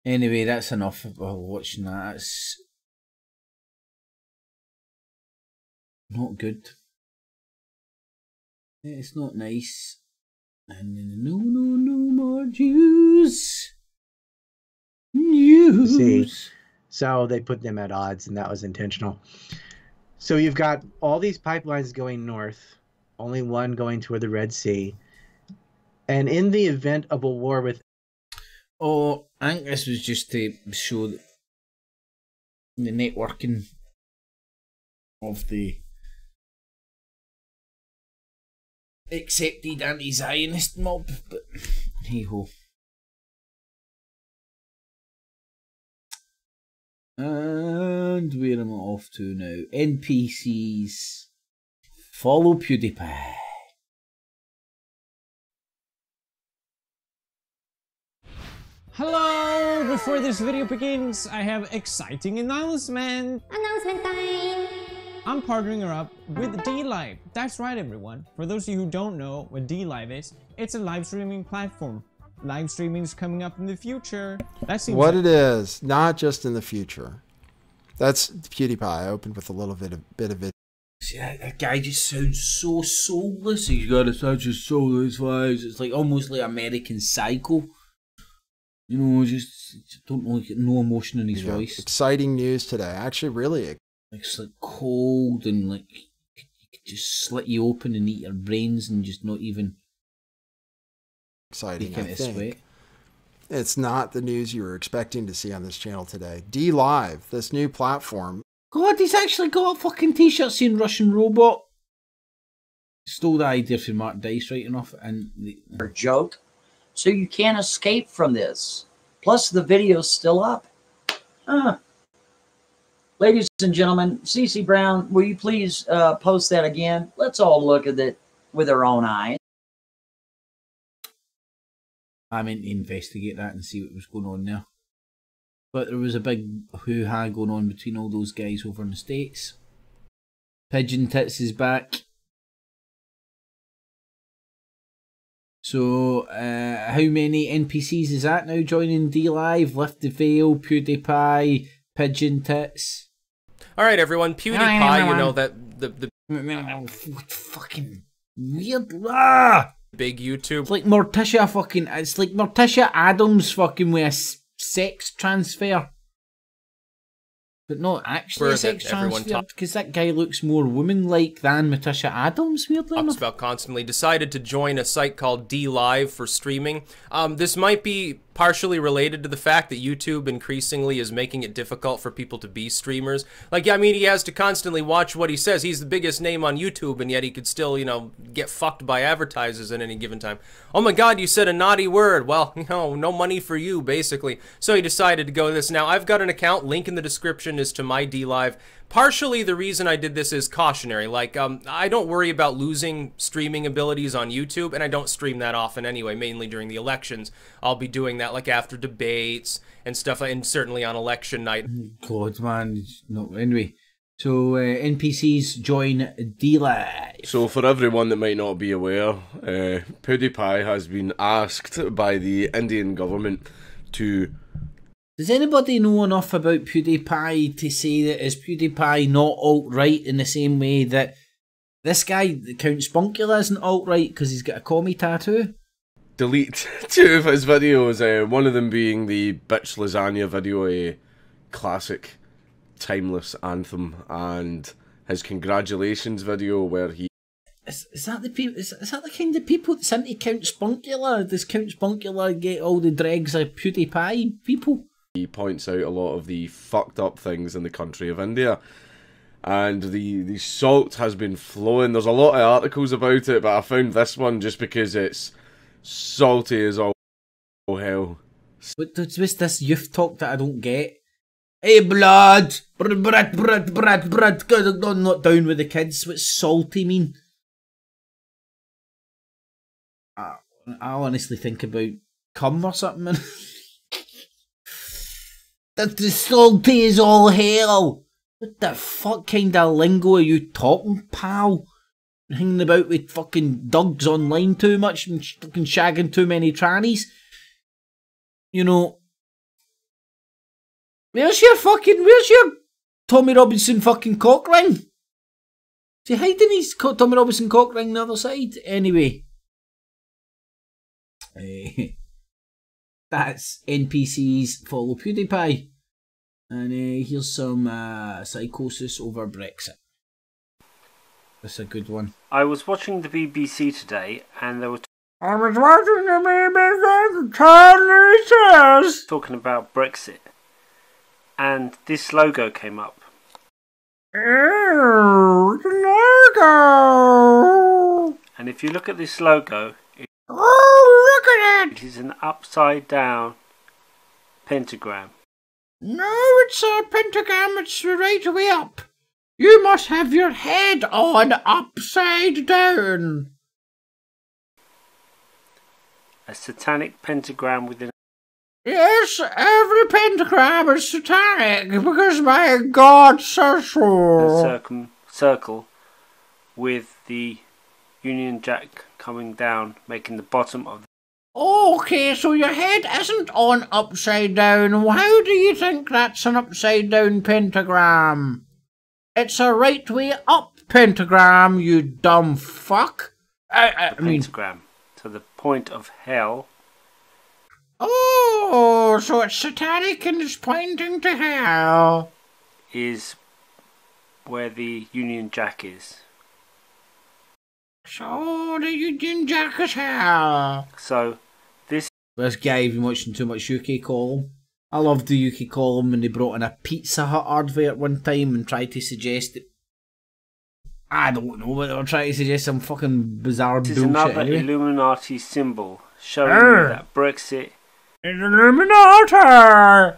Anyway, that's enough of watching that. It's not good. It's not nice. And no more Jews. See, so they put them at odds, and that was intentional. So you've got all these pipelines going north, only one going toward the Red Sea. And in the event of a war with... Oh, I think this was just to show the networking of the accepted anti-Zionist mob, but hey-ho. And where am I off to now? NPCs. Follow PewDiePie. Hello! Before this video begins, I have exciting announcement! Announcement time! I'm partnering up with DLive. That's right, everyone. For those of you who don't know what DLive is, it's a live streaming platform. Live streaming is coming up in the future. That seems what it is, not just in the future. That's PewDiePie. I opened with a little bit of it. See, that guy just sounds so soulless. He's got such a soulless voice. It's like almost like American Psycho. You know, just don't know, no emotion in his voice. Exciting news today. Actually, really. It's like cold and like you could just slit you open and eat your brains and just not even exciting. I think it's not the news you were expecting to see on this channel today. DLive, this new platform. God, he's actually got a fucking t-shirt saying Russian robot. Stole the idea from Mark Dice right enough, and joke. So you can't escape from this. Plus, the video's still up. Ladies and gentlemen, CC Brown, will you please post that again? Let's all look at it with our own eyes. I meant to investigate that and see what was going on there. But there was a big hoo-ha going on between all those guys over in the States. Pigeon Tits is back. So, how many NPCs is that now joining DLive? Lift the Veil, PewDiePie, Pigeon Tits. Alright everyone, PewDiePie, you know that the fucking weird big YouTube. It's like Morticia Adams fucking with a sex transfer. But not actually a sex everyone transfer, because that guy looks more woman-like than Matisha Adams, weirdly enough. Talks about constantly. Decided to join a site called DLive for streaming. This might be partially related to the fact that YouTube increasingly is making it difficult for people to be streamers. Like, I mean, he has to constantly watch what he says. He's the biggest name on YouTube, and yet he could still, you know, get fucked by advertisers at any given time. Oh my God, you said a naughty word. Well, you know, no money for you, basically. So he decided to go with this. Now, I've got an account. Link in the description is to my DLive. Partially, the reason I did this is cautionary. Like, I don't worry about losing streaming abilities on YouTube, and I don't stream that often anyway, mainly during the elections. I'll be doing that, like, after debates and stuff, and certainly on election night. God, man. No, anyway. So, NPCs join DLive. So, for everyone that might not be aware, PewDiePie has been asked by the Indian government to... Does anybody know enough about PewDiePie to say that is PewDiePie not alt-right in the same way that this guy, Count Spunkula, isn't alt-right because he's got a commie tattoo? Delete 2 of his videos, one of them being the Bitch Lasagna video, a classic, timeless anthem, and his congratulations video where he... Is that the people? Is that the kind of people that's into Count Spunkula? Does Count Spunkula get all the dregs of PewDiePie people? He points out a lot of the fucked up things in the country of India. And the salt has been flowing. There's a lot of articles about it, but I found this one just because it's salty as all hell. What's this youth talk that I don't get? Hey, blood! Brad, I'm not down with the kids. What's salty mean? I honestly think about cum or something. That the salty is all hell. What the fuck kind of lingo are you talking, pal? Hanging about with fucking dogs online too much and fucking shagging too many trannies? You know, where's your Tommy Robinson fucking cock ring? Is he hiding his Tommy Robinson cock ring on the other side? Anyway. That's NPCs follow PewDiePie. And here's some psychosis over Brexit. That's a good one. I was watching the BBC today and there were... I was watching the BBC talking about Brexit. And this logo came up. Oh, the logo! And if you look at this logo... Oh, look at it! It is an upside down pentagram. No, it's a pentagram, it's right way up. You must have your head on upside down. A satanic pentagram within... Yes, every pentagram is satanic because my God says so. A circle with the Union Jack coming down, making the bottom of the... Okay, so your head isn't on upside down. How do you think that's an upside down pentagram? It's a right way up pentagram, you dumb fuck. I mean... Pentagram to the point of hell. Oh, so it's satanic and it's pointing to hell. Is where the Union Jack is. So the Union Jack is hell. So this guy been watching too much UK column. I loved the UK column when they brought in a Pizza Hut advert one time and tried to suggest that... I don't know, but they were trying to suggest some fucking bizarre bullshit. This is another anyway. Illuminati symbol showing you that Brexit Illuminati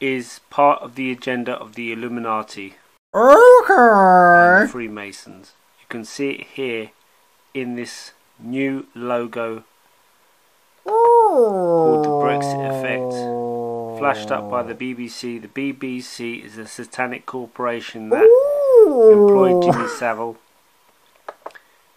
is part of the agenda of the Illuminati. Okay. And the Freemasons. You can see it here in this new logo called the Brexit Effect, flashed up by the BBC. The BBC is a satanic corporation that employed Jimmy Savile.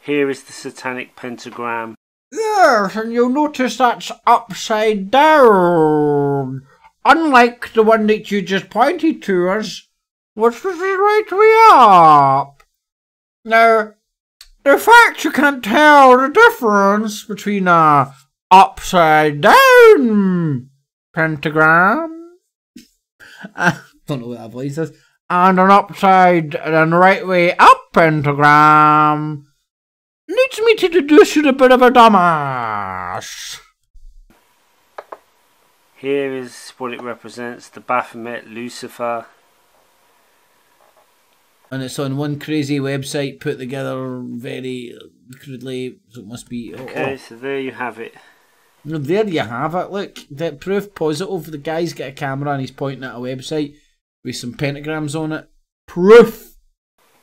Here is the satanic pentagram. Yes, and you'll notice that's upside down. Unlike the one that you just pointed to us, which was right way up. Now, the fact you can't tell the difference between a upside down pentagram. I don't know what that voice is. and an upside and right way up pentagram leads me to deduce you're a bit of a dumbass. Here is what it represents, the Baphomet, Lucifer. And it's on one crazy website put together very crudely, so it must be... Okay, so there you have it. Well, there you have it. Look, that proof positive. The guy's got a camera and he's pointing at a website with some pentagrams on it. Proof!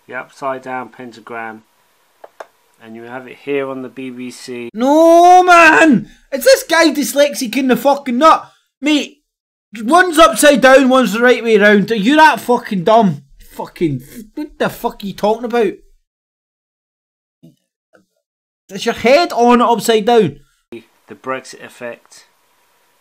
The upside down pentagram. And you have it here on the BBC. No, man! Is this guy dyslexic in the fucking nut? Mate, one's upside down, one's the right way round. Are you that fucking dumb? Fucking, what the fuck are you talking about? Is your head on or upside down? The Brexit effect.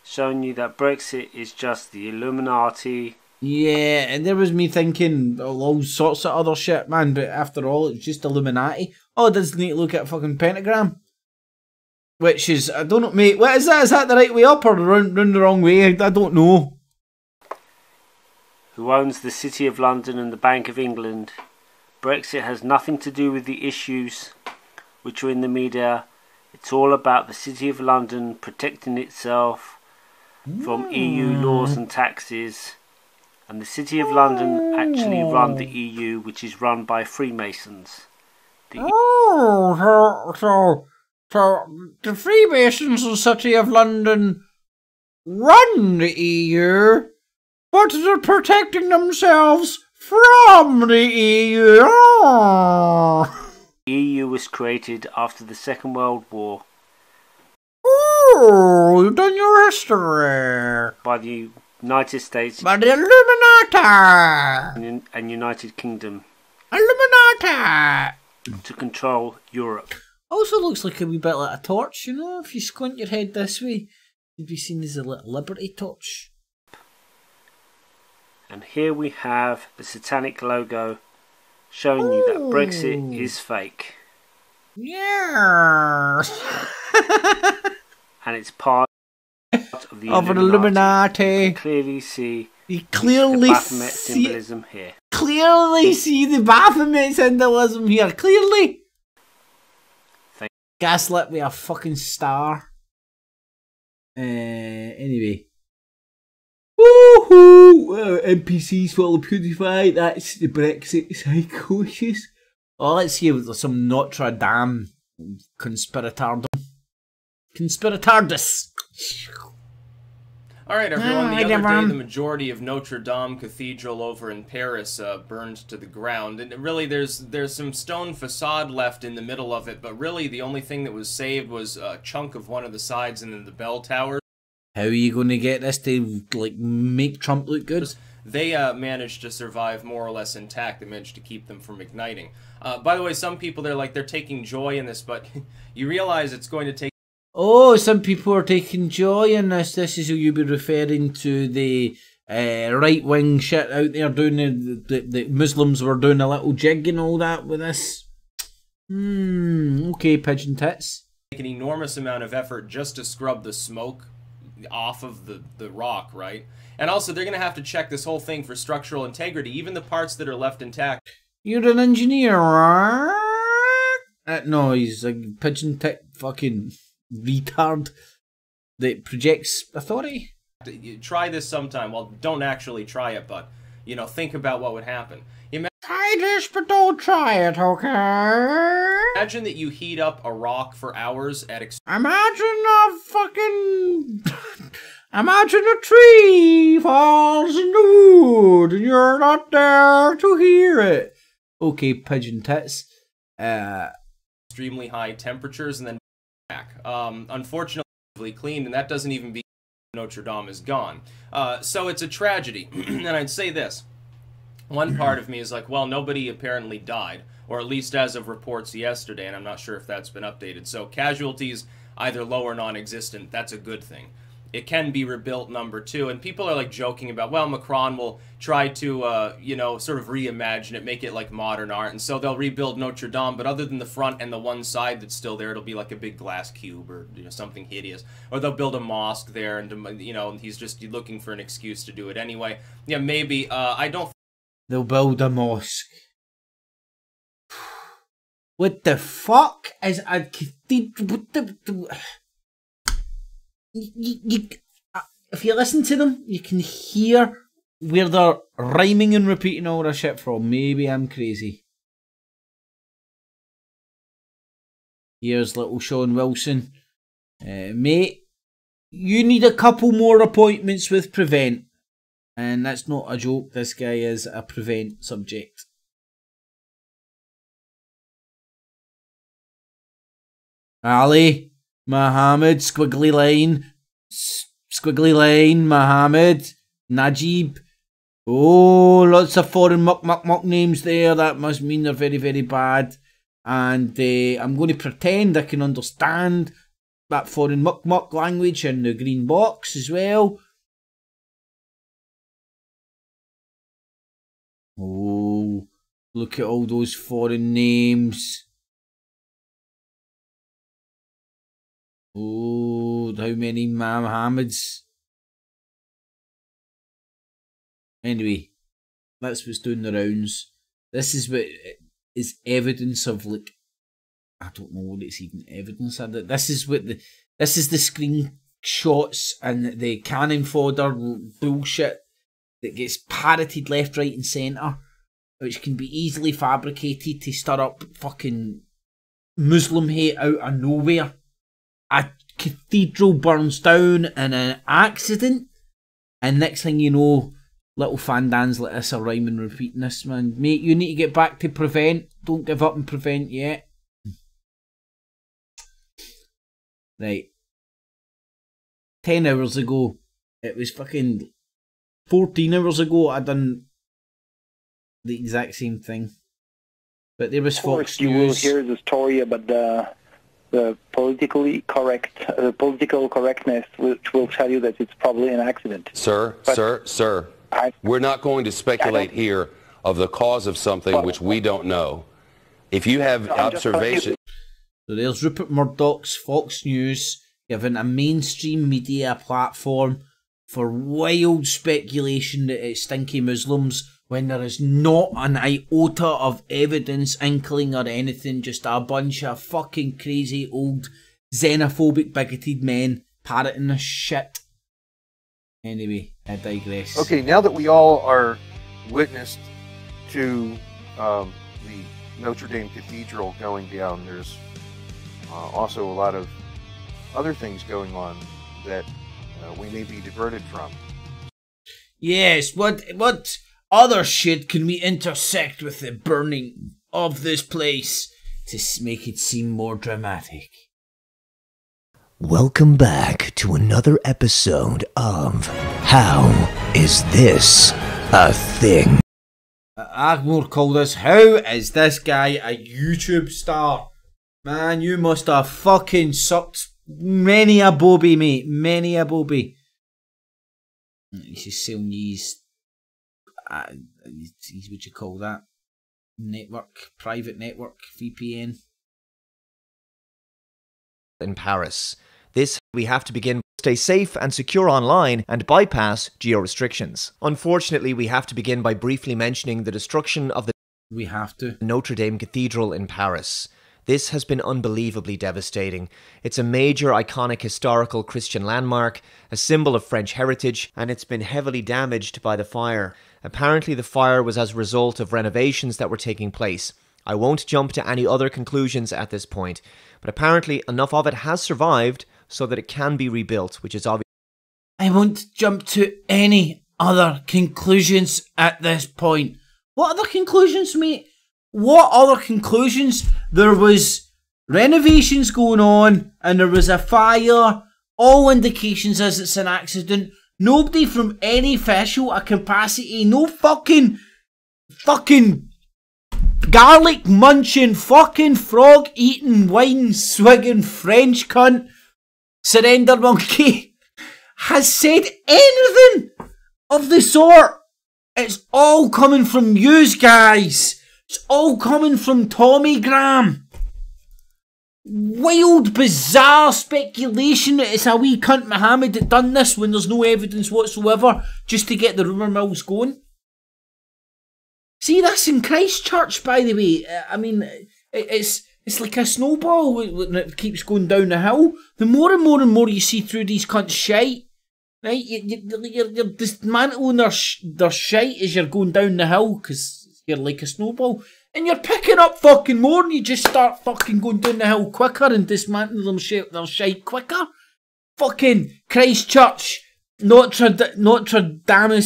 Showing you that Brexit is just the Illuminati. Yeah, and there was me thinking all sorts of other shit, man, but after all, it's just Illuminati. Oh, doesn't need to look at fucking pentagram. Which is, I don't know, mate, what is that? Is that the right way up or round the wrong way? I don't know. Who owns the City of London and the Bank of England. Brexit has nothing to do with the issues which are in the media. It's all about the City of London protecting itself from EU laws and taxes. And the City of London actually run the EU, which is run by Freemasons. So the Freemasons of the City of London run the EU, but they're protecting themselves from the EU. The EU was created after the Second World War. Oh, you've done your history. By the United States. By the Illuminati. And United Kingdom. Illuminati. To control Europe. Also looks like a wee bit like a torch, you know? If you squint your head this way, you'd be seen as a little Liberty torch. And here we have the satanic logo showing you that Brexit is fake. Yeah. And it's part of the of an Illuminati. You can clearly see the Baphomet symbolism here. Clearly see the Baphomet symbolism here. Clearly. Gaslit with a fucking star. Anyway. Woohoo! NPCs will beautify. That's the Brexit psychosis. Oh, let's see if there's some Notre Dame conspiratardum. Conspiratardus. Alright everyone, the other day the majority of Notre Dame Cathedral over in Paris burned to the ground. And really there's some stone facade left in the middle of it, but really the only thing that was saved was a chunk of one of the sides and then the bell tower. How are you going to get this to like make Trump look good? They managed to survive more or less intact. They managed to keep them from igniting. By the way, some people, they're taking joy in this, but you realize it's going to take... Oh, some people are taking joy in this. This is who you'll be referring to the right-wing shit out there doing the Muslims were doing a little jig and all that with this. Okay, pigeon tits. An enormous amount of effort just to scrub the smoke off of the rock, right? And also, they're going to have to check this whole thing for structural integrity, even the parts that are left intact. You're an engineer, right? No, he's a pigeon tit fucking retard that projects authority. Try this sometime. Well, don't actually try it, but, you know, think about what would happen. Try this, but don't try it, okay? Imagine that you heat up a rock for hours at... Imagine a tree falls in the wood and you're not there to hear it. Okay, pigeon tits. Extremely high temperatures and then back. Unfortunately cleaned, and that doesn't even be Notre Dame is gone. So it's a tragedy. And I'd say this. One part of me is like, well, nobody apparently died, or at least as of reports yesterday, and I'm not sure if that's been updated. So casualties, either low or non-existent, that's a good thing. It can be rebuilt, number two, and people are like joking about, well, Macron will try to, you know, sort of reimagine it, make it like modern art, and so they'll rebuild Notre Dame, but other than the front and the one side that's still there, it'll be like a big glass cube or, you know, something hideous. Or they'll build a mosque there, and, you know, he's just looking for an excuse to do it anyway. Yeah, maybe. I don't they'll build a mosque. What the fuck is a cathedral? If you listen to them, you can hear where they're rhyming and repeating all their shit from. Maybe I'm crazy. Here's little Sean Wilson. Mate, you need a couple more appointments with Prevent. And that's not a joke, this guy is a Prevent subject. Ali, Mohammed, squiggly line, Mohammed, Najib. Oh, lots of foreign muck names there. That must mean they're very, very bad. And I'm going to pretend I can understand that foreign muck language in the green box as well. Oh, look at all those foreign names. Oh, how many Mohammeds? Anyway, that's what's doing the rounds. This is what is evidence of, like, I don't know what it's even evidence of. This is what this is the screenshots and the cannon fodder bullshit that gets parroted left, right, and centre, which can be easily fabricated to stir up fucking Muslim hate out of nowhere. A cathedral burns down in an accident, and next thing you know, little fandans like this are rhyming and repeating this, man. Mate, you need to get back to Prevent. Don't give up on Prevent yet. Right. 10 hours ago. It was fucking 14 hours ago I done the exact same thing. But there was Fox News. You will hear the story about the politically correct, political correctness, which will tell you that it's probably an accident. Sir, we're not going to speculate here of the cause of something which we don't know. If you have observation... So there's Rupert Murdoch's Fox News giving a mainstream media platform for wild speculation that it's stinky Muslims when there is not an iota of evidence, inkling or anything, just a bunch of fucking crazy old xenophobic bigoted men parroting this shit. Anyway, I digress. Okay, now that we all are witness to the Notre Dame Cathedral going down, there's also a lot of other things going on that we may be diverted from. Yes, what other shit can we intersect with the burning of this place to make it seem more dramatic? Welcome back to another episode of How Is This a Thing? Agmore called us, how is this guy a YouTube star? Man, you must have fucking sucked many a bobby, mate. Many a bobby. He's just selling these, what you call that? Network, private network, VPN. In Paris. This, we have to begin stay safe and secure online and bypass geo-restrictions. Unfortunately, we have to begin by briefly mentioning the destruction of the Notre Dame Cathedral in Paris. This has been unbelievably devastating. It's a major iconic historical Christian landmark, a symbol of French heritage, and it's been heavily damaged by the fire. Apparently the fire was as a result of renovations that were taking place. I won't jump to any other conclusions at this point, but apparently enough of it has survived so that it can be rebuilt, which is obvious. I won't jump to any other conclusions at this point. What other conclusions, mate? What other conclusions? There was renovations going on and there was a fire. All indications is it's an accident. Nobody from any official capacity, no fucking garlic munching, fucking frog eating, wine swigging French cunt, surrender monkey, has said anything of the sort. It's all coming from yous guys. It's all coming from Tommy Graham. Wild, bizarre speculation that it's a wee cunt Mohammed that done this when there's no evidence whatsoever, just to get the rumour mills going. See this in Christchurch, by the way. I mean, it's like a snowball when it keeps going down the hill. The more and more and more you see through these cunts' shite, right? You're dismantling their shite as you're going down the hill because you're like a snowball. And you're picking up fucking more and you just start fucking going down the hill quicker and dismantling their shite quicker. Fucking Christchurch, Notre Dame,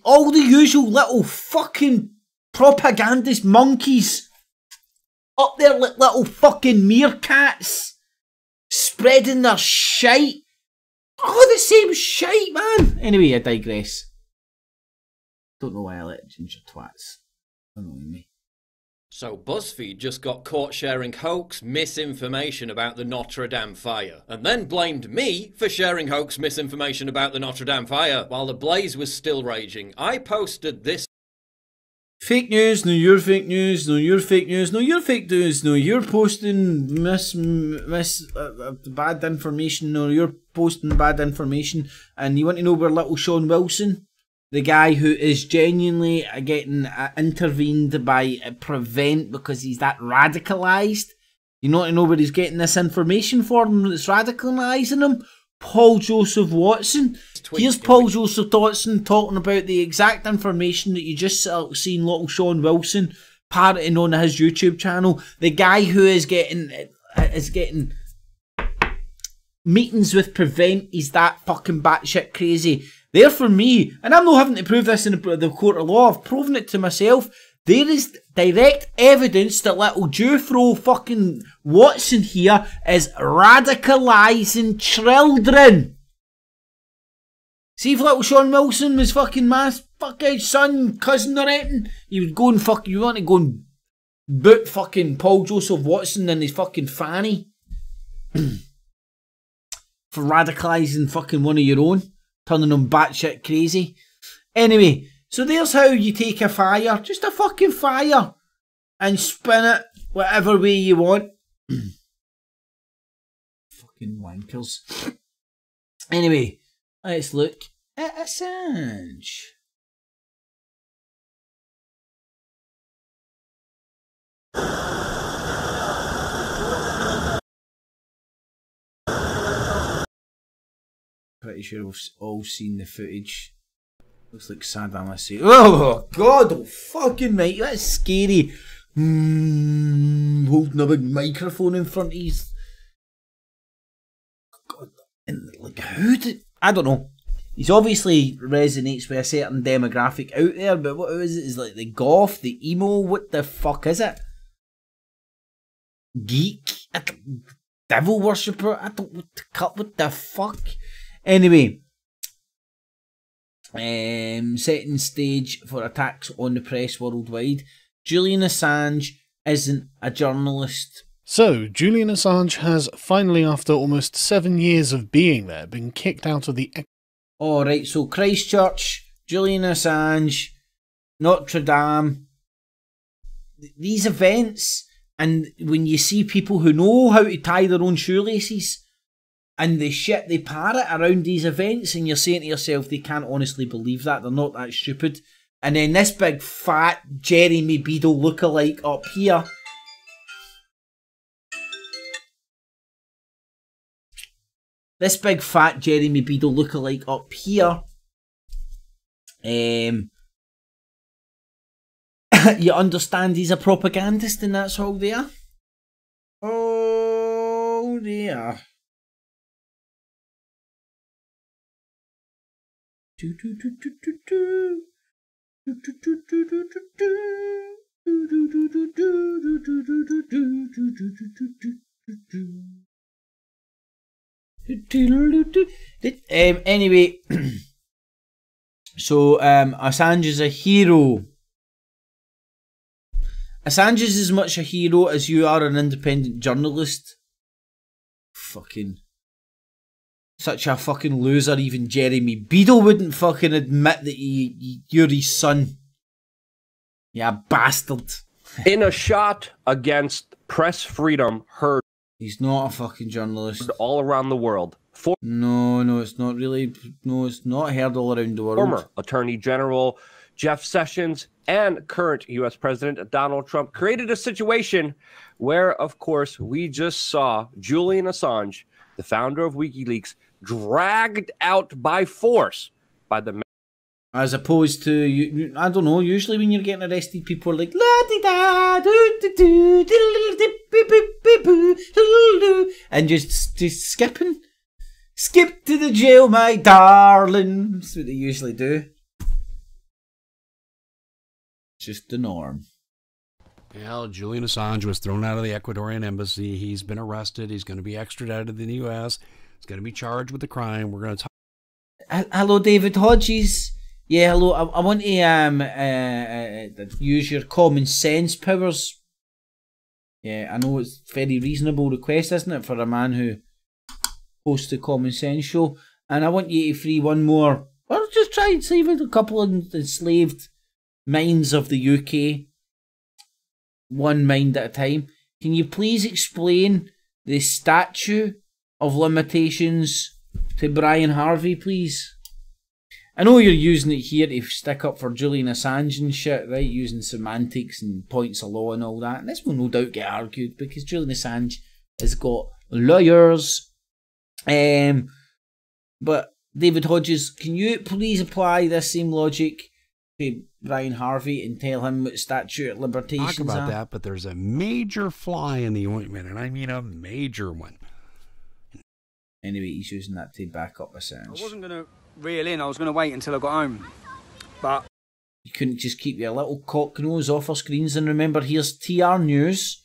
all the usual little fucking propagandist monkeys up there like little fucking meerkats spreading their shite. Oh, the same shite, man. Anyway, I digress. Don't know why I let ginger twats annoy me. So BuzzFeed just got caught sharing hoax misinformation about the Notre Dame fire, and then blamed me for sharing hoax misinformation about the Notre Dame fire while the blaze was still raging. I posted this. Fake news, no, you're fake news, no, you're fake news, no, you're fake news, no, you're posting bad information, no, you're posting bad information, and you want to know where little Sean Wilson, the guy who is genuinely getting intervened by Prevent because he's that radicalised. You want to know where he's getting this information from that's radicalising him? Paul Joseph Watson. Here's Paul Joseph Watson talking about the exact information that you just seen little Sean Wilson parroting on his YouTube channel. The guy who is getting meetings with Prevent is that fucking batshit crazy. There for me, and I'm not having to prove this in the court of law, I've proven it to myself. There is direct evidence that little Jewfro fucking Watson here is radicalising children. See if little Sean Wilson was fucking my fucking son, cousin or anything, you would go and you want to go and boot fucking Paul Joseph Watson and his fucking fanny for radicalising fucking one of your own. Turning them batshit crazy. Anyway, so there's how you take a fire, just a fucking fire, and spin it whatever way you want. Fucking wankers. Anyway, let's look at Assange. Pretty sure we've all seen the footage. Looks like Saddam Hussein. Oh god, oh fucking mate, that's scary. Holding a big microphone in front of his. God, and like who did? I don't know. He's obviously resonates with a certain demographic out there, but what is it? Is like the goth, the emo? What the fuck is it? Geek, devil worshipper? I don't cut. What the fuck? Anyway, setting stage for attacks on the press worldwide. Julian Assange isn't a journalist. So, Julian Assange has finally, after almost 7 years of being there, been kicked out of the... Alright, so Christchurch, Julian Assange, Notre Dame, these events, and when you see people who know how to tie their own shoelaces, and the shit they parrot around these events, and you're saying to yourself, they can't honestly believe that, they're not that stupid. And then this big fat Jeremy Beadle lookalike up here. This big fat Jeremy Beadle lookalike up here. You understand he's a propagandist and that's all they are? Oh dear. Anyway, so Assange is a hero. Assange is as much a hero as you are an independent journalist. Fucking such a fucking loser. Even Jeremy Beadle wouldn't fucking admit that you're his son. Yeah, bastard. In a shot against press freedom heard. He's not a fucking journalist. All around the world. No, it's not really. No, it's not heard all around the world. Former Attorney General Jeff Sessions and current U.S. President Donald Trump created a situation where, of course, we just saw Julian Assange, the founder of WikiLeaks, dragged out by force by the... As opposed to, I don't know, usually when you're getting arrested, people are like, la-di-da, do-do-do, diddle-diddle-dip-boo-boo, and just skipping. Skip to the jail, my darling. That's what they usually do. Just the norm. Well, Julian Assange was thrown out of the Ecuadorian embassy. He's been arrested. He's going to be extradited to the U.S. He's going to be charged with the crime. We're going to talk. Hello, David Hodges. Yeah, hello. I want to use your common sense powers. Yeah, I know it's a very reasonable request, isn't it, for a man who hosts the Common Sense show. And I want you to free one more. Or just try and save a couple of enslaved minds of the UK. One mind at a time. Can you please explain the statute of limitations to Brian Harvey, please? I know you're using it here to stick up for Julian Assange and shit, right? Using semantics and points of law and all that. And this will no doubt get argued because Julian Assange has got lawyers. But David Hodges, can you please apply this same logic to Brian Harvey and tell him what statute of limitations talk about that, but there's a major fly in the ointment, and I mean a major one. Anyway, he's using that to back up Assange. I wasn't going to reel in, I was going to wait until I got home. But you couldn't just keep your little cock nose off our screens. And remember, here's TR News.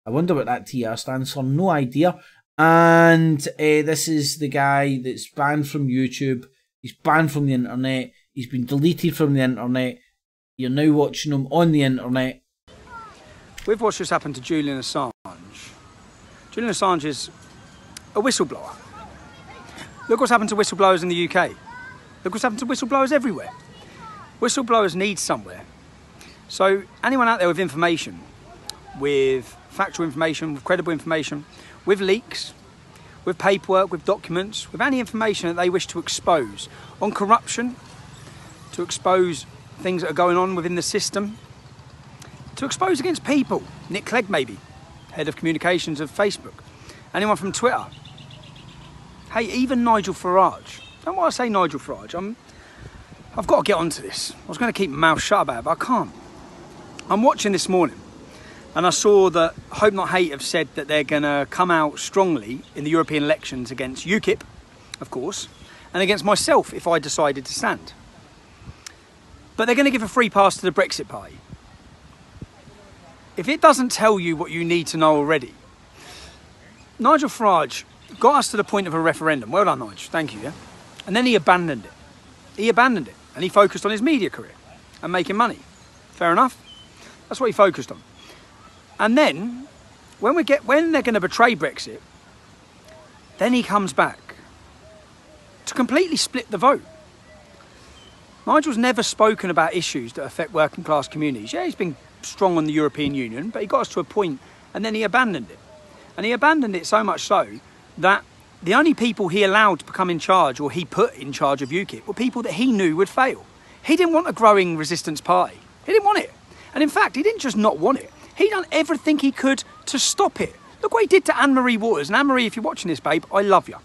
I wonder what that TR stands for. No idea. And this is the guy that's banned from YouTube. He's banned from the internet. He's been deleted from the internet. You're now watching him on the internet. We've watched this happen to Julian Assange. Julian Assange is a whistleblower. Look what's happened to whistleblowers in the UK. Look what's happened to whistleblowers everywhere. Whistleblowers need somewhere. So anyone out there with information, with factual information, with credible information, with leaks, with paperwork, with documents, with any information that they wish to expose on corruption, to expose things that are going on within the system, to expose against people. Nick Clegg, maybe, head of communications of Facebook. Anyone from Twitter. Hey, even Nigel Farage. Don't want to say Nigel Farage. I've got to get onto this. I was going to keep my mouth shut about it, but I can't. I'm watching this morning, and I saw that Hope Not Hate have said that they're going to come out strongly in the European elections against UKIP, of course, and against myself if I decided to stand. But they're going to give a free pass to the Brexit party. If it doesn't tell you what you need to know already, Nigel Farage got us to the point of a referendum. Well done, Nigel. Thank you, yeah? And then he abandoned it. He abandoned it. And he focused on his media career and making money. Fair enough. That's what he focused on. And then, when they're going to betray Brexit, then he comes back to completely split the vote. Nigel's never spoken about issues that affect working class communities. Yeah, he's been strong on the European Union, but he got us to a point and then he abandoned it. And he abandoned it so much so that the only people he allowed to become in charge, or he put in charge of UKIP, were people that he knew would fail. He didn't want a growing resistance party. He didn't want it. And in fact, he didn't just not want it. He done everything he could to stop it. Look what he did to Anne-Marie Waters. And Anne-Marie, if you're watching this, babe, I love you.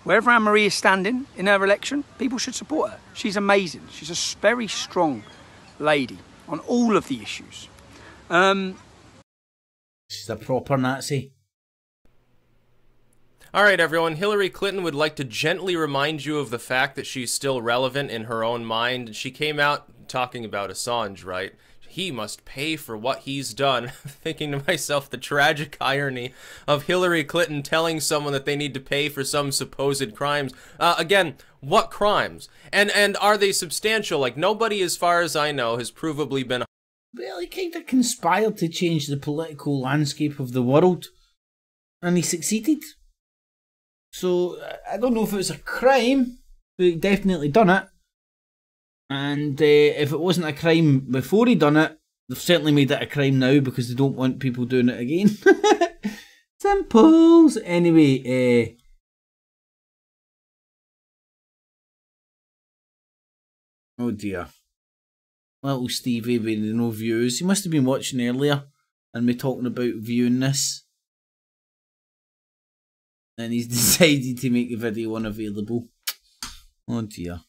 Wherever Anne-Marie is standing in her election, people should support her. She's amazing. She's a very strong lady on all of the issues. She's a proper Nazi. All right, everyone. Hillary Clinton would like to gently remind you of the fact that she's still relevant in her own mind. She came out talking about Assange, right? He must pay for what he's done. Thinking to myself, the tragic irony of Hillary Clinton telling someone that they need to pay for some supposed crimes. Again, what crimes? And are they substantial? Like, nobody, as far as I know, has provably been... Well, he kind of conspired to change the political landscape of the world. And he succeeded. So, I don't know if it was a crime, but he definitely done it. And if it wasn't a crime before he done it, they've certainly made it a crime now because they don't want people doing it again. Simples. Anyway, Oh dear. Little Stevie with no views. He must have been watching earlier and me talking about viewing this. And he's decided to make the video unavailable. Oh dear.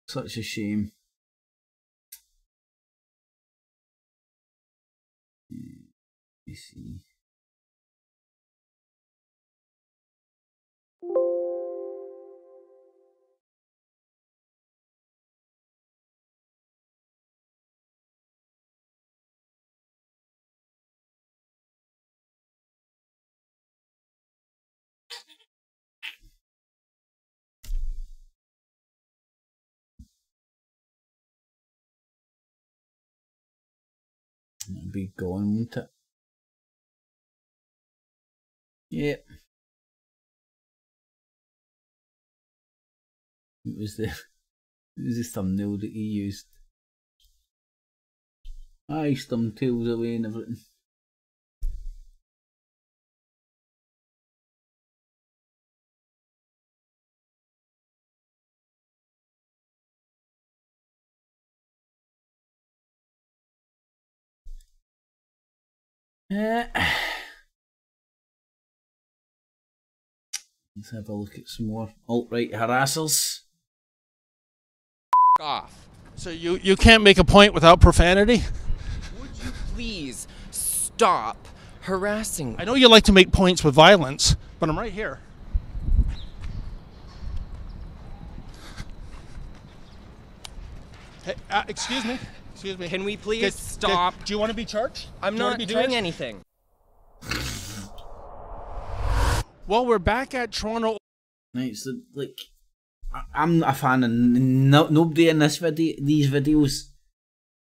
Such a shame. Let me see. It'll be gone, won't it? Yep. It was the thumbnail that he used. Aye, thumbtails away and everything. Let's have a look at some more alt-right harassers. Off. So you can't make a point without profanity? Would you please stop harassing? I know you like to make points with violence, but I'm right here. Hey, excuse me. Excuse me. Can we please stop? Do you want to be charged? I'm not doing anything. Well, we're back at Toronto. Right, so like, I'm not a fan of nobody in this these videos.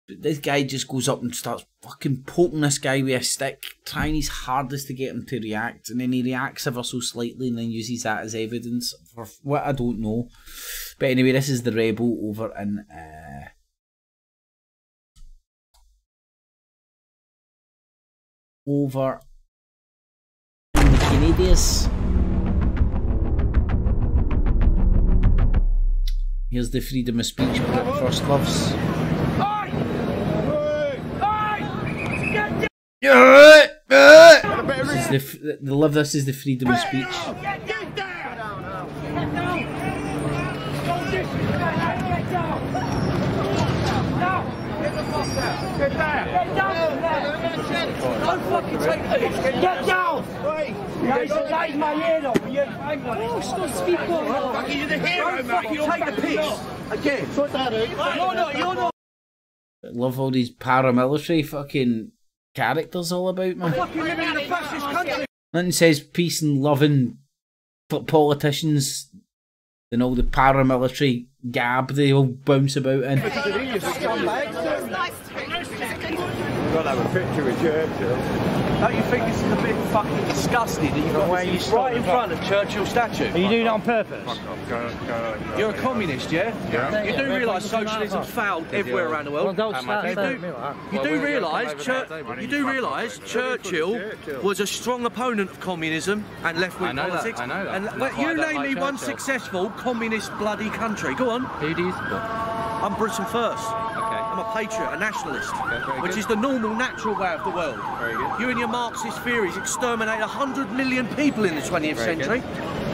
But this guy just goes up and starts fucking poking this guy with a stick, trying his hardest to get him to react, and then he reacts ever so slightly and then uses that as evidence for what I don't know. But anyway, this is the rebel over in the Canadians. Here's the freedom of speech that Frost loves. They love this is the freedom of speech. Don't fucking take this! Get down! That is my head off! Oh, stop speaking! You're the hero, mate! You'll take the piss! Again! You're not! I love all these paramilitary fucking characters all about, man. Fucking living in a fascist country! Nothing says peace and loving politicians than all the paramilitary gab they all bounce about in. We'll have a picture with Churchill. Don't you think this is a bit fucking disgusting that you've got this right in front of Churchill's statue? Are you doing it on purpose? You're a communist, yeah? Yeah. You do realise socialism failed everywhere around the world? Well, you do realise Churchill was a strong opponent of communism and left-wing politics? I know that. And you name me one successful communist bloody country. Go on. Who do you support? I'm Britain first. I'm a patriot, a nationalist, which is the normal, natural way of the world. Very good. You and your Marxist theories exterminate 100 million people in the 20th century.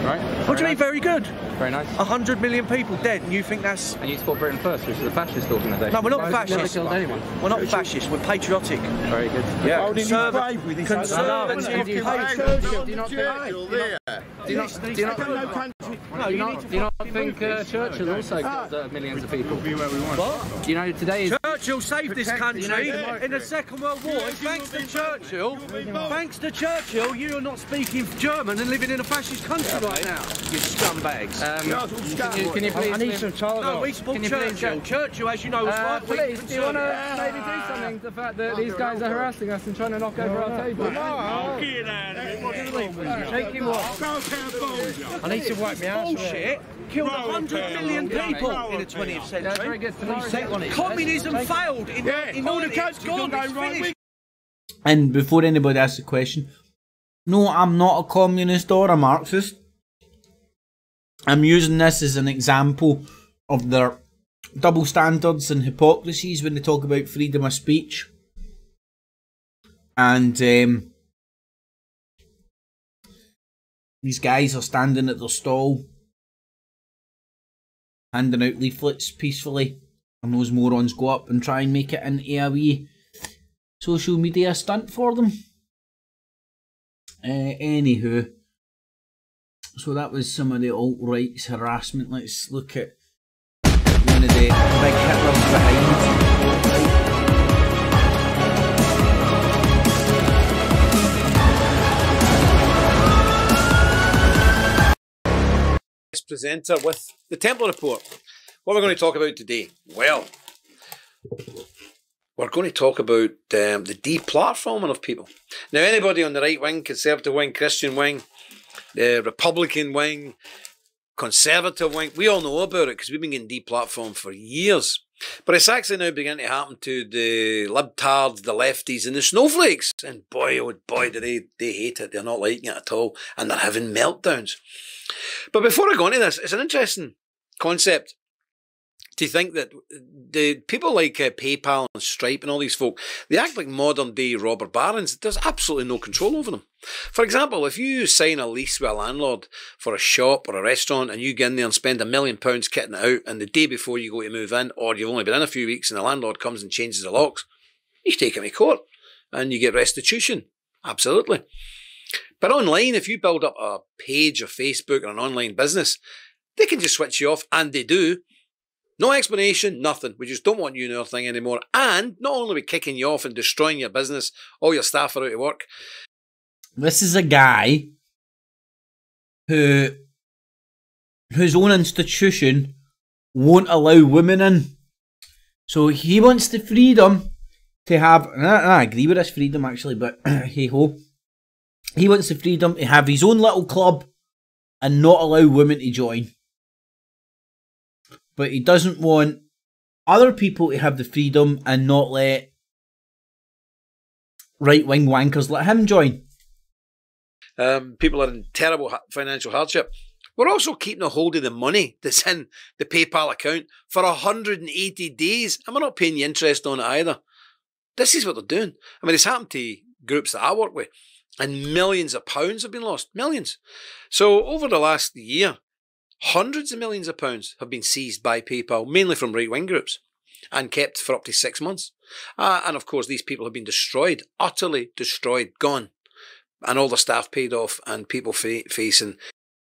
Right. What do you mean, very good? Very nice. 100 million people dead, and you think that's... And you support Britain First, which is a fascist organisation. No, we're not fascist. Never killed anyone. We're not fascist, we're patriotic. Very good. Yeah. Conservative patriotic. Do you not think Churchill also killed millions of people? What? Do you know today is... Churchill saved this country in the Second World War. Thanks to Churchill, you are not speaking German and living in a fascist country right now. You scumbags. Can you please... I need some child. No, we support Churchill. Churchill, as you know, was right. Please, do you want to maybe do something to the fact that these guys are harassing us and trying to knock over our table? No, take him off. I need to wipe my ass. Bullshit. Killed 100 million people in the 20th century. Communism failed in all the countries gone. It's finished. And before anybody asks the question, no, I'm not a communist or a Marxist. I'm using this as an example of their double standards and hypocrisies when they talk about freedom of speech. And these guys are standing at their stall, handing out leaflets peacefully, and those morons go up and try and make it into a wee social media stunt for them. Anywho, so that was some of the alt-right's harassment. Let's look at one of the big hitters behind. Presenter with the Templar Report. What are we going to talk about today? Well, we're going to talk about the deplatforming of people. Now, anybody on the right wing, conservative wing, Christian wing, the Republican wing, conservative wing, we all know about it because we've been getting deplatformed for years. But it's actually now beginning to happen to the libtards, the lefties, and the snowflakes. And boy, oh boy, do they hate it. They're not liking it at all, and they're having meltdowns. But before I go into this, it's an interesting concept to think that the people like PayPal and Stripe and all these folk, they act like modern day robber barons. There's absolutely no control over them. For example, if you sign a lease with a landlord for a shop or a restaurant and you get in there and spend £1 million kitting it out, and the day before you go to move in, or you've only been in a few weeks and the landlord comes and changes the locks, you take him to court and you get restitution. Absolutely. But online, if you build up a page of Facebook or an online business, they can just switch you off, and they do. No explanation, nothing. We just don't want you in our thing anymore. And not only are we kicking you off and destroying your business, all your staff are out of work. This is a guy whose own institution won't allow women in. So he wants the freedom to have, and I agree with this freedom actually, but hey ho. He wants the freedom to have his own little club and not allow women to join. But he doesn't want other people to have the freedom and not let right-wing wankers let him join. People are in terrible financial hardship. We're also keeping a hold of the money that's in the PayPal account for 180 days, and we're not paying you interest on it either. This is what they're doing. I mean, it's happened to groups that I work with, and millions of pounds have been lost. Millions. So over the last year, hundreds of millions of pounds have been seized by PayPal, mainly from right-wing groups, and kept for up to 6 months. And of course, these people have been destroyed, utterly destroyed, gone. And all the staff paid off, and people facing...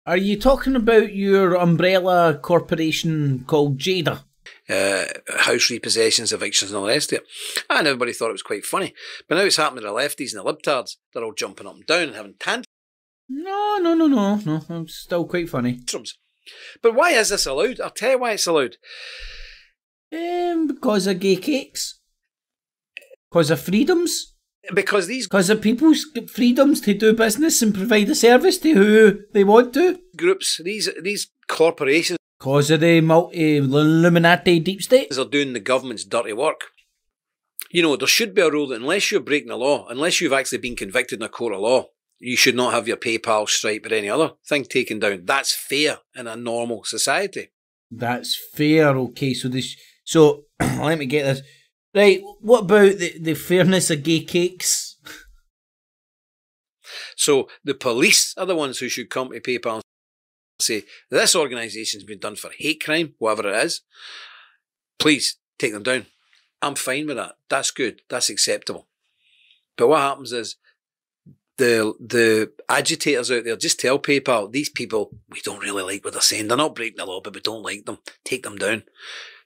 Are you talking about your umbrella corporation called Jada? House repossessions, evictions and all the rest of it. And everybody thought it was quite funny. But now it's happening to the lefties and the libtards. They're all jumping up and down and having tantrums. No. It's still quite funny. But why is this allowed? I'll tell you why it's allowed. Because of gay cakes. Because of freedoms. Because of people's freedoms to do business and provide a service to who they want to. Groups, these corporations. Because of the multi-Illuminati deep state. Are doing the government's dirty work. You know, there should be a rule that unless you're breaking the law, unless you've actually been convicted in a court of law, you should not have your PayPal, Stripe or any other thing taken down. That's fair in a normal society. That's fair, okay. So let me get this. Right, what about the fairness of gay cakes? So the police are the ones who should come to PayPal and say, this organisation's been done for hate crime, whatever it is. Please take them down. I'm fine with that. That's good. That's acceptable. But what happens is the agitators out there just tell PayPal, these people, we don't really like what they're saying. They're not breaking the law, but we don't like them. Take them down.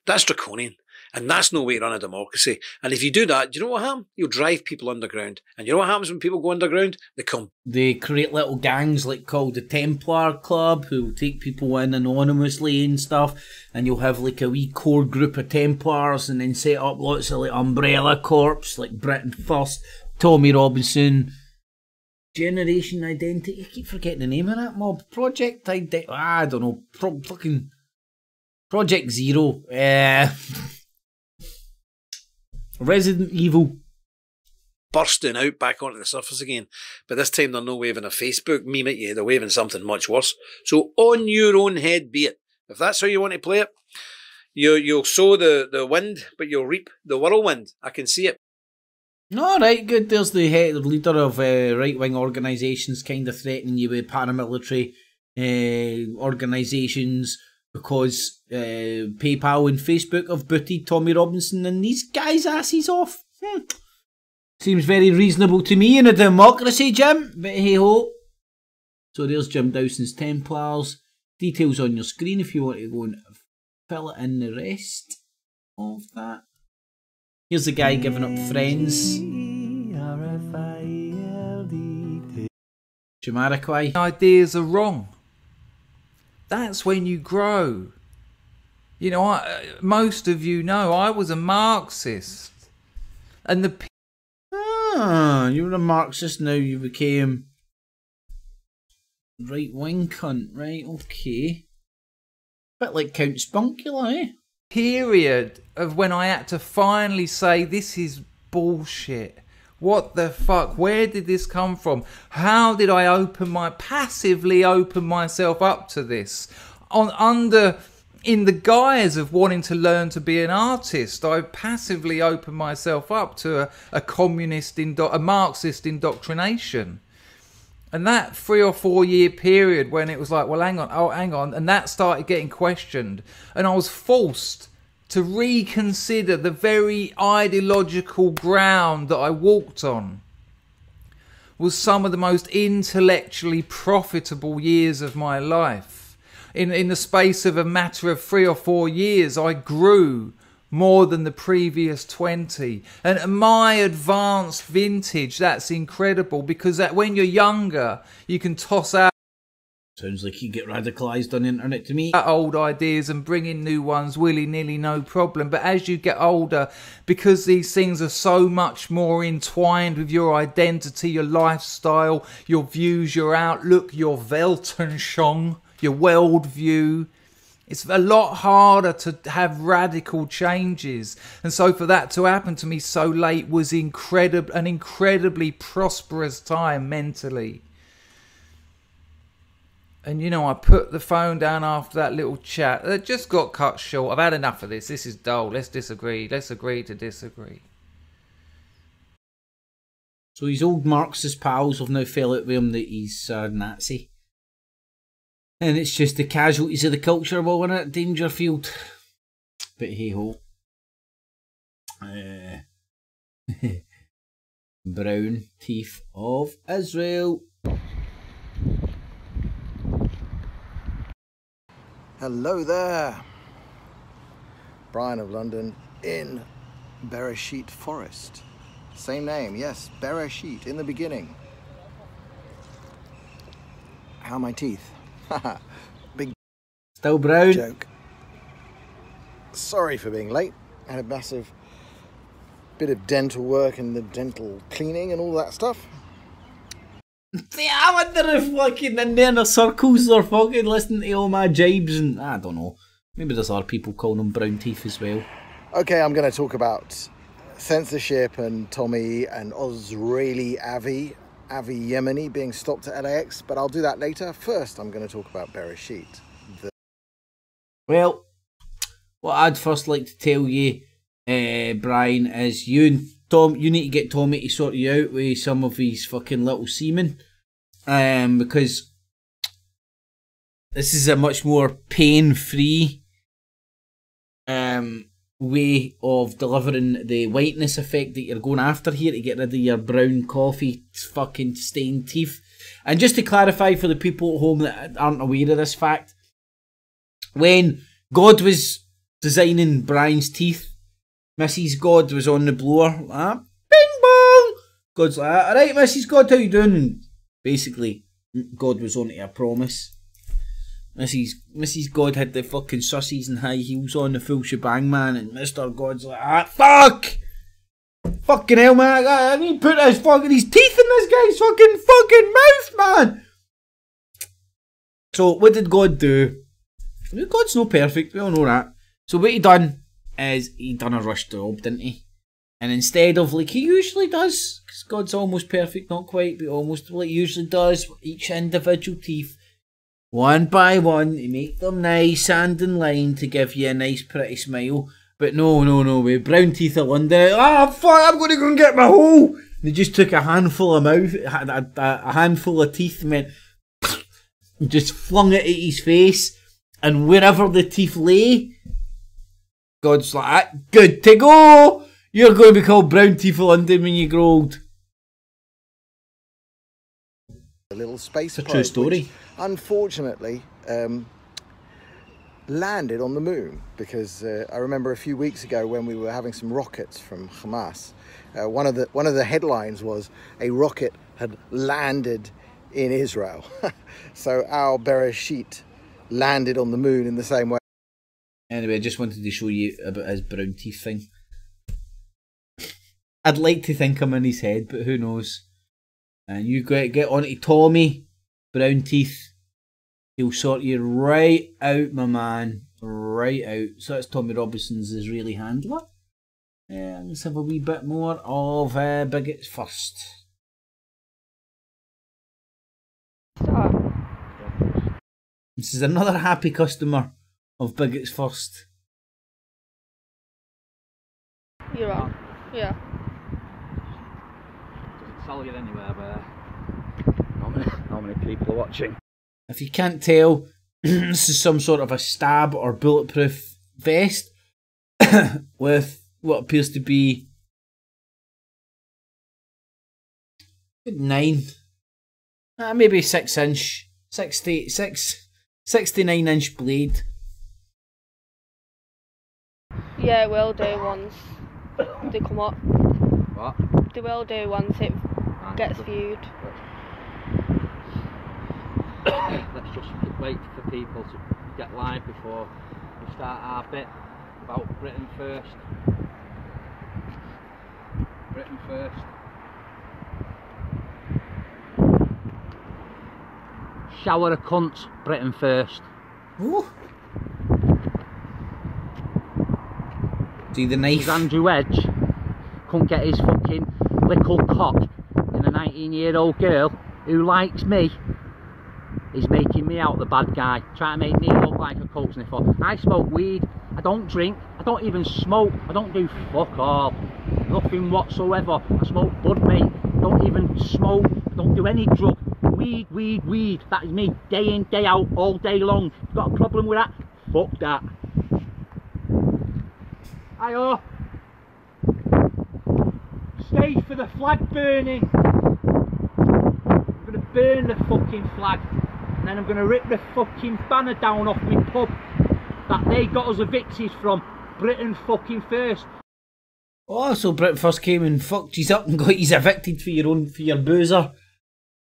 That's draconian. And that's no way to run a democracy. And if you do that, do you know what happens? You'll drive people underground. And you know what happens when people go underground? They create little gangs like called the Templar Club who will take people in anonymously and stuff. And you'll have like a wee core group of Templars and then set up lots of like umbrella corps like Britain First, Tommy Robinson, Generation Identity. I keep forgetting the name of that mob. Project Identity. I don't know. Fucking Project Zero. Resident Evil. Bursting out back onto the surface again. But this time they're not waving a Facebook meme at you. They're waving something much worse. So on your own head be it. If that's how you want to play it. You'll sow the wind, but you'll reap the whirlwind. I can see it. All right, good. There's the head leader of right-wing organisations kind of threatening you with paramilitary organisations because PayPal and Facebook have booted Tommy Robinson and these guys' asses off. Seems very reasonable to me in a democracy, Jim. But hey ho. So there's Jim Dowson's Templars. Details on your screen if you want to go and fill it in the rest of that. Here's the guy giving up friends. Jamiroquai. Ideas are wrong. That's when you grow. You know, most of you know I was a Marxist. And the... you were a Marxist, now you became right-wing cunt, right? Okay. Bit like Count Spunkula, eh? Period of when I had to finally say, this is bullshit. What the fuck? Where did this come from? How did I passively open myself up to this? In the guise of wanting to learn to be an artist, I passively opened myself up to a Marxist indoctrination. And that 3 or 4 year period when it was like, well, hang on, and that started getting questioned. And I was forced to reconsider the very ideological ground that I walked on. Was some of the most intellectually profitable years of my life. In the space of a matter of 3 or 4 years, I grew more than the previous 20. And at my advanced vintage, that's incredible, because when you're younger, you can toss out... Sounds like you get radicalised on the internet to me. Old ideas and bring in new ones willy-nilly, no problem. But as you get older, because these things are so much more entwined with your identity, your lifestyle, your views, your outlook, your Weltanschauung, your worldview, it's a lot harder to have radical changes. And so for that to happen to me so late was an incredibly prosperous time mentally. And, you know, I put the phone down after that little chat. It just got cut short. I've had enough of this. This is dull. Let's disagree. Let's agree to disagree. So his old Marxist pals have now fell out with him that he's Nazi. And it's just the casualties of the culture war in it, Dangerfield. But hey ho. Brown teeth of Israel. Hello there. Brian of London in Bereshit Forest. Same name, yes, Bereshit, in the beginning. How are my teeth? Haha, big still brown joke. Sorry for being late. I had a massive bit of dental work and the dental cleaning and all that stuff. I wonder if fucking in there in the circles they're fucking listening to all my jibes and I don't know. Maybe there's other people calling them brown teeth as well. Okay, I'm going to talk about censorship and Tommy and Ozraeli Avi Yemeni being stopped at LAX, but I'll do that later. First, I'm going to talk about Bereshit. Well, what I'd first like to tell you, Brian, is you and Tom, you need to get Tommy to sort you out with some of his fucking little semen, because this is a much more pain-free way of delivering the whiteness effect that you're going after here to get rid of your brown coffee fucking stained teeth. And just to clarify for the people at home that aren't aware of this fact, when God was designing Brian's teeth, Mrs. God was on the blower, like that. Bing bong! God's like, alright Mrs. God, how you doing? And basically, God was on to a promise. Mrs. God had the fucking sussies and high heels on, the full shebang, man, and Mr. God's like, fuck! Fucking hell, man, I need to put his teeth in this guy's fucking mouth, man! So, what did God do? God's not perfect, we all know that. So what he done is he done a rush job, didn't he? And instead of, like he usually does, because God's almost perfect, not quite, but almost like he usually does, each individual teeth, one by one to make them nice and in line to give you a nice pretty smile. But no, with brown teeth of London, fuck, I'm going to go and get my hole. They just took a handful of a handful of teeth and went, just flung it at his face, and wherever the teeth lay, God's like, good to go. You're going to be called brown teeth of London when you grow old. A little space probe, true story. Which, unfortunately, landed on the moon, because I remember a few weeks ago when we were having some rockets from Hamas. One of the headlines was a rocket had landed in Israel. So our Bereshit landed on the moon in the same way. Anyway, I just wanted to show you about his brown teeth thing. I'd like to think I'm in his head, but who knows? And you get on to Tommy, brown teeth. He'll sort you right out, my man. Right out. So that's Tommy Robinson's Israeli handler. Let's have a wee bit more of Bigots First. This is another happy customer of Bigots First. You're wrong. Yeah. Doesn't tell you anywhere where how many people are watching. If you can't tell, this is some sort of a stab or bulletproof vest with what appears to be 9, maybe 6 inch, 69 inch blade. Yeah, it will do once they come up. What? They will do once it gets viewed. Let's just wait for people to get live before we start our bit about Britain first. Britain first. Shower of cunts, Britain first. Ooh. See the knife? Andrew Edge couldn't get his fucking little cock in a 19-year-old girl who likes me. He's making me out the bad guy, trying to make me look like a coke sniffer. I smoke weed, I don't drink, I don't even smoke, I don't do fuck all. Nothing whatsoever. I smoke bud, mate. I don't even smoke, I don't do any drug. Weed, weed, weed. That is me, day in, day out, all day long. You got a problem with that? Fuck that. Ayo. Stay for the flag burning. I'm gonna burn the fucking flag. And then I'm going to rip the fucking banner down off my pub that they got us evicted from. Britain fucking first. Oh, so Britain First came and fucked you up and got you evicted for your boozer.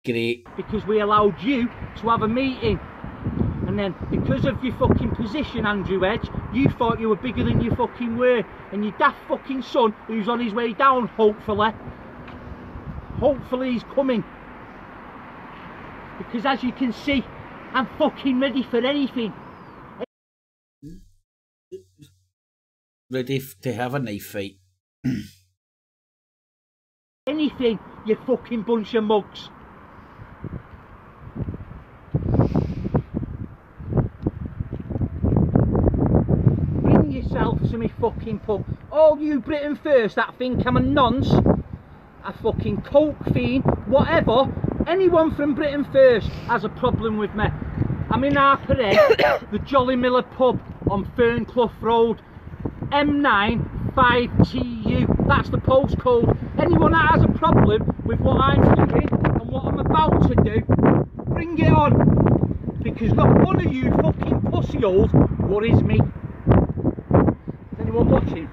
Great. Because we allowed you to have a meeting. And then, because of your fucking position, Andrew Edge, you thought you were bigger than you fucking were. And your daft fucking son, who's on his way down, hopefully he's coming. Because as you can see, I'm fucking ready for anything. Ready to have a knife fight. Anything, you fucking bunch of mugs. Bring yourself to me fucking pub. All you Britain First that think I'm a nonce, a fucking coke fiend, whatever. Anyone from Britain First has a problem with me. I'm in Harper Head, the Jolly Miller pub on Fernclough Road, M9 5TU. That's the postcode. Anyone that has a problem with what I'm doing and what I'm about to do, bring it on. Because not one of you fucking pussyholes worries me. Is anyone watching?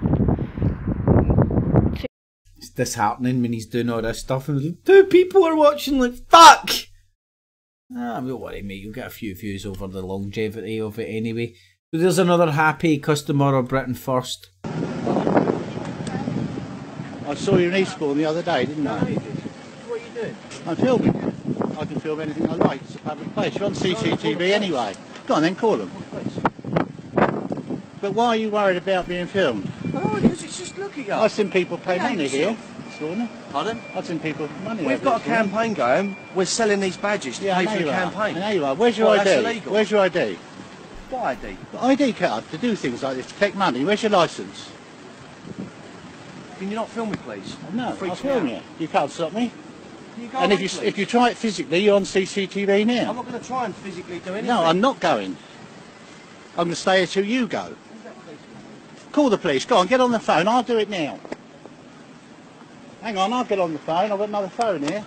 It's disheartening when he's doing all this stuff and 2 people are watching, like, fuck! Don't worry, mate, you'll get a few views over the longevity of it anyway. So there's another happy customer of Britain First. I saw you in Eastbourne the other day, didn't I? What are you doing? I'm filming. I can film anything I like. It's a public place. You're on CCTV anyway. Go on then, call them. But why are you worried about being filmed? Oh, because it's just look at you. I've seen people pay money here. drawing it. Pardon? I've seen people with money. We've got a campaign going. We're selling these badges to pay for the campaign. I know you are. Where's your ID? That's illegal. Where's your ID? What ID? The ID card to do things like this, to collect money. Where's your licence? Can you not film me, please? No, Freaks I'll film me you. You can't stop me. Can you go And away, if you try it physically, you're on CCTV now. I'm not going to try and physically do anything. No, I'm not going. I'm going to stay here till you go. Call the police. Go on, get on the phone. I'll do it now. Hang on, I'll get on the phone. I've got another phone here.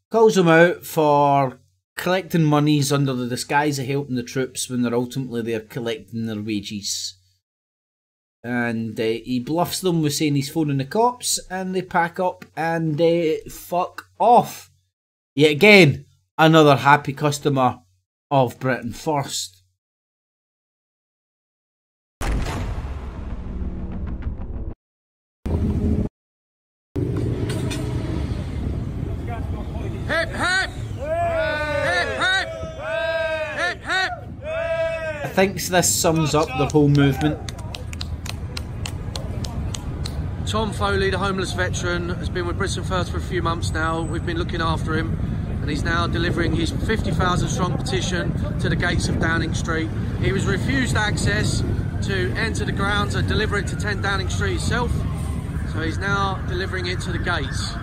Calls them out for collecting monies under the disguise of helping the troops when they're ultimately there collecting their wages. And he bluffs them with saying he's phoning the cops, and they pack up and fuck off. Yet again, another happy customer of Britain First. Hip hip! Hip hip! Hip hip! I think this sums up the whole movement. Tom Foley, the homeless veteran, has been with Britain First for a few months now. We've been looking after him, and he's now delivering his 50,000 strong petition to the gates of Downing Street. He was refused access to enter the grounds and deliver it to 10 Downing Street itself, so he's now delivering it to the gates.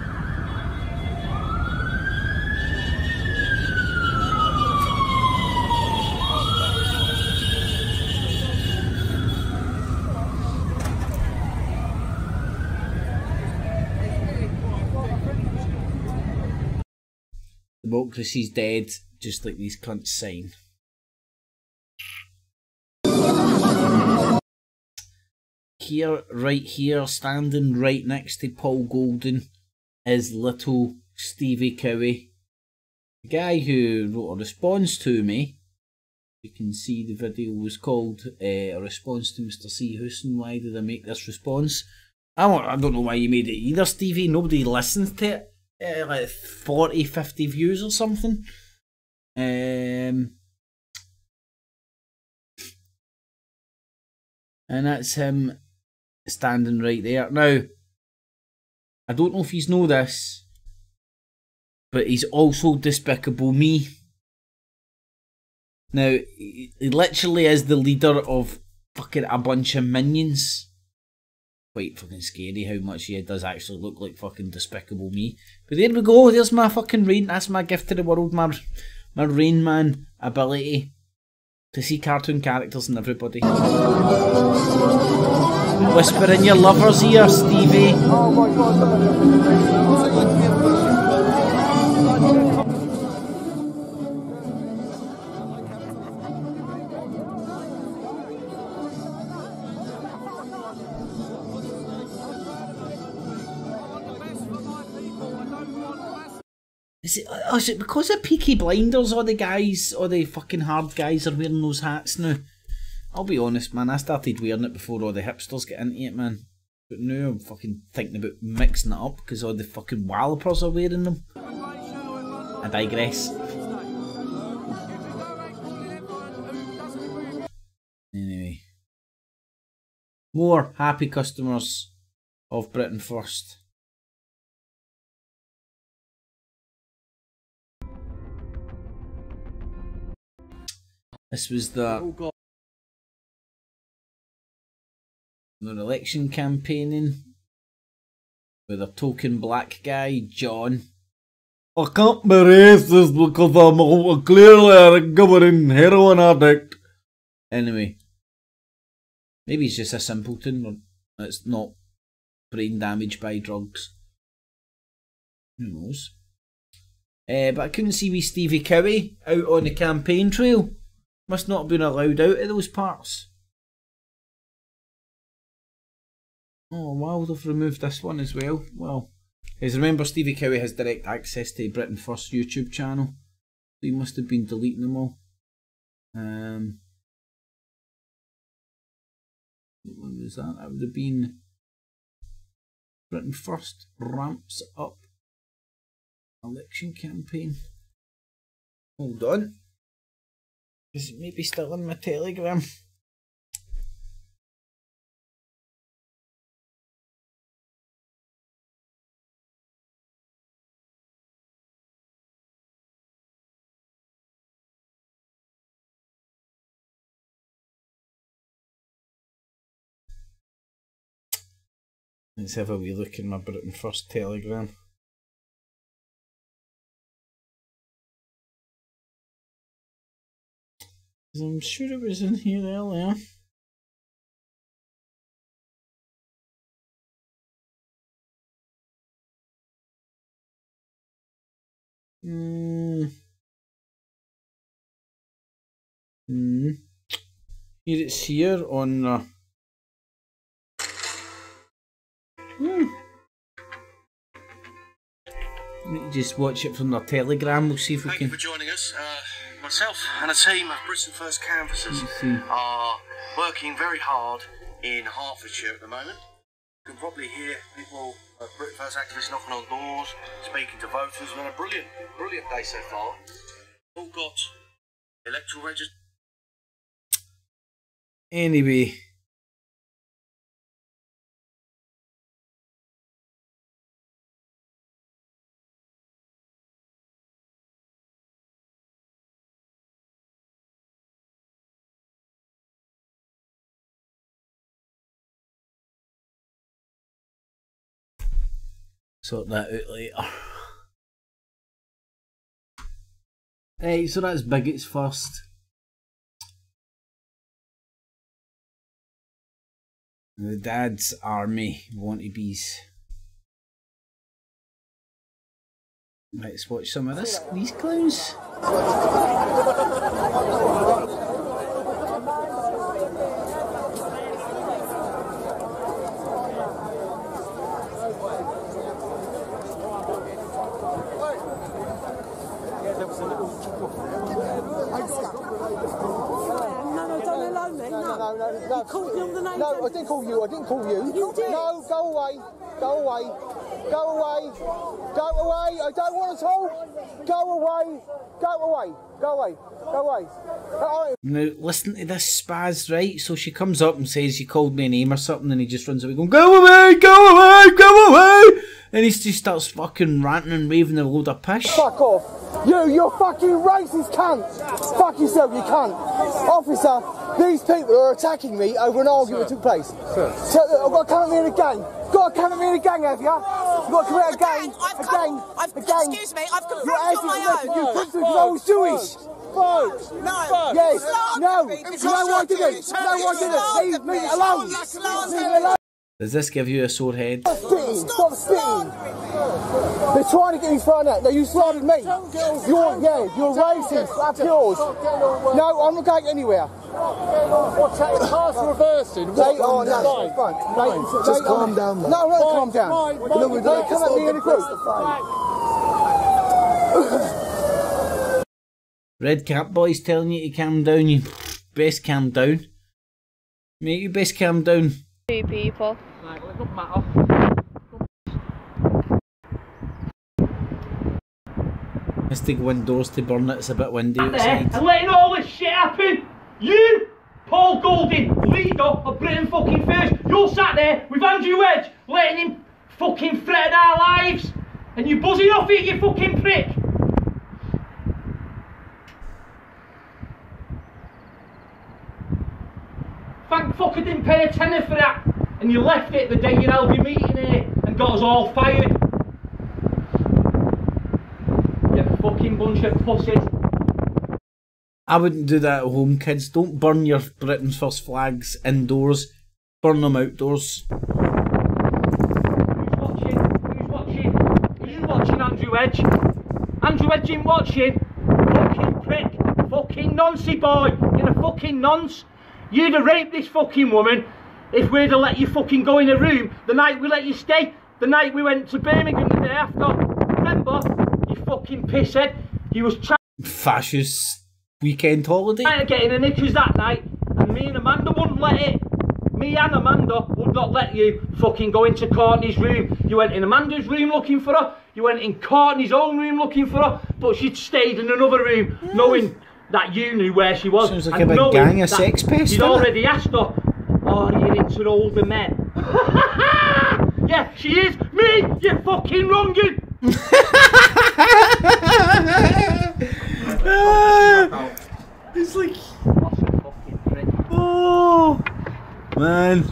Democracy's dead, just like these cunts sign. Here, right here, standing right next to Paul Golden, is little Stevie Cowie. The guy who wrote a response to me. You can see the video was called A Response to Mr. C. Hooson. Why did I make this response? I don't know why you made it either, Stevie. Nobody listens to it. Like 40, 50 views or something. And that's him standing right there. Now, I don't know if you know this, but he's also Despicable Me. Now, he literally is the leader of fucking a bunch of minions. Quite fucking scary how much he does actually look like fucking Despicable Me. But there we go, there's my fucking rain, that's my gift to the world, my Rain Man ability to see cartoon characters and everybody. Whisper in your lover's ear, Stevie. Oh my god. Is it because of Peaky Blinders all the fucking hard guys are wearing those hats now? I'll be honest, man, I started wearing it before all the hipsters get into it, man. But now I'm fucking thinking about mixing it up because all the fucking wallopers are wearing them. I digress. Anyway. More happy customers of Britain First. This was their election campaigning with a token black guy, John. I can't be racist because I'm clearly a recovering heroin addict. Anyway, maybe he's just a simpleton or it's not brain damaged by drugs. Who knows? But I couldn't see wee Stevie Cowie out on the campaign trail. Must not have been allowed out of those parts. Oh wow, they've removed this one as well. Well, as remember, Stevie Cowie has direct access to Britain First YouTube channel. So he must have been deleting them all. What one was that? That would have been Britain First ramps up election campaign. Hold on. Is it maybe still in my Telegram? Let's have a wee look in my Britain First Telegram. I'm sure it was in here earlier. Here it's here on just watch it from the Telegram. We'll see if we can. Thank you for joining us. Myself and a team of Britain First canvassers are working very hard in Hertfordshire at the moment. You can probably hear people, Britain First activists knocking on doors, speaking to voters. It's been a brilliant day so far. All got electoral register. Anyway. Sort that out later. Right, so that's bigots first. The dad's army wannabes. Let's watch some of these clowns. You called me on the name. No, I didn't call you. I didn't call you. You did. No, go away. Go away. Go away. Go away. I don't want to talk. Go away. Go away. Go away. Go away. Now, listen to this spaz, right? So she comes up and says, you called me a name or something, and he just runs away going, go away, go away, go away. And he just starts fucking ranting and raving a load of pish. Fuck off. You're fucking racist cunt. Fuck yourself, you cunt. Officer, these people are attacking me over an argument that took place. So, I've got to come at me in a gang. Got to come at me in a gang, have you? You've got to commit a gang. A gang. Excuse me, I've confronted on my own. You put because I was Jewish. Folks. No. Yes. No. No, I didn't. No, I didn't. Leave me alone. Leave me alone. Does this give you a sore head? Stop spitting! Stop spitting! They're trying to get me thrown out. No, you slandered me. You're racist. That's yours. No, I'm not going anywhere. What's that? Car's reversing. Just calm down. No, I'm not calm down. Don't come at me in a group. Red Cap Boy's telling you to calm down. You best calm down. Mate, you best calm down. Two people. Right, well, it doesn't matter. Let's take windows to burn it. It's a bit windy outside. And letting all this shit happen. You, Paul Golding, leader of Britain fucking First, you're sat there with Andrew Wedge, letting him fucking threaten our lives, and you buzzing off it, you fucking prick. Thank fuck I didn't pay a tenner for that, and you left it the day you held your meeting here and got us all fired. You fucking bunch of pussies. I wouldn't do that at home, kids. Don't burn your Britain's First flags indoors. Burn them outdoors. Who's watching? Who's watching? Are you watching, Andrew Edge? Andrew Edge ain't watching. Fucking prick. Fucking noncy boy. You're a fucking nonce. You'd have raped this fucking woman if we'd have let you fucking go in a room the night we let you stay. The night we went to Birmingham the day after. Remember? You fucking pisshead. You was trying. Fascist weekend holiday. Trying to get in the knickers that night, and me and Amanda wouldn't let it. Me and Amanda would not let you fucking go into Courtney's room. You went in Amanda's room looking for her. You went in Courtney's own room looking for her, but she'd stayed in another room, knowing that you knew where she was. Sounds like a big gang of sex pests. You'd already asked her, oh, you're into older men. Yeah, she is. Me, you're fucking wronging. It's like, oh man,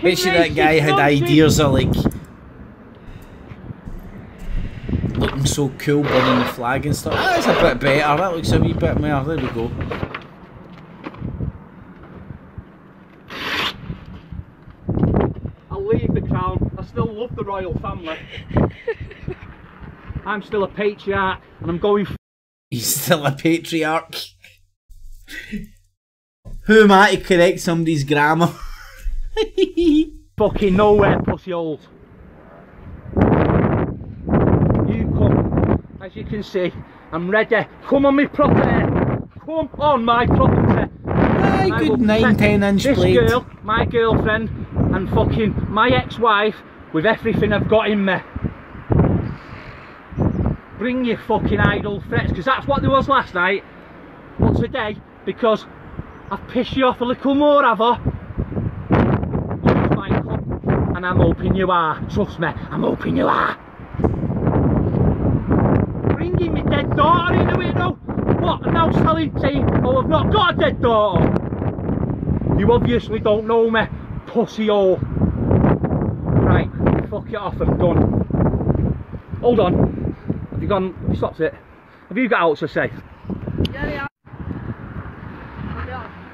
Bet you that guy had ideas of like looking so cool, burning the flag and stuff. That's a bit better. That looks a wee bit more. There we go. I'll leave the crown. I still love the royal family. I'm still a patriarch, and I'm going. He's still a patriarch. Who am I to correct somebody's grammar? Fucking nowhere, pussy holes. You come, as you can see, I'm ready. Come on my property. Come on my property. Aye, good 9-10 inch this blade. This girl, my girlfriend, and fucking my ex-wife with everything I've got in me. Bring your fucking idle threats, because that's what there was last night. But today, because I've pissed you off a little more, have I? You might come, and I'm hoping you are. Trust me, I'm hoping you are. Bringing me dead daughter in the window. What? And now saying, oh, I've not got a dead daughter. You obviously don't know me, pussy hole. Right, fuck it off, I'm done. Hold on. Have you gone? Have you stopped it? Have you got out to say? Yeah.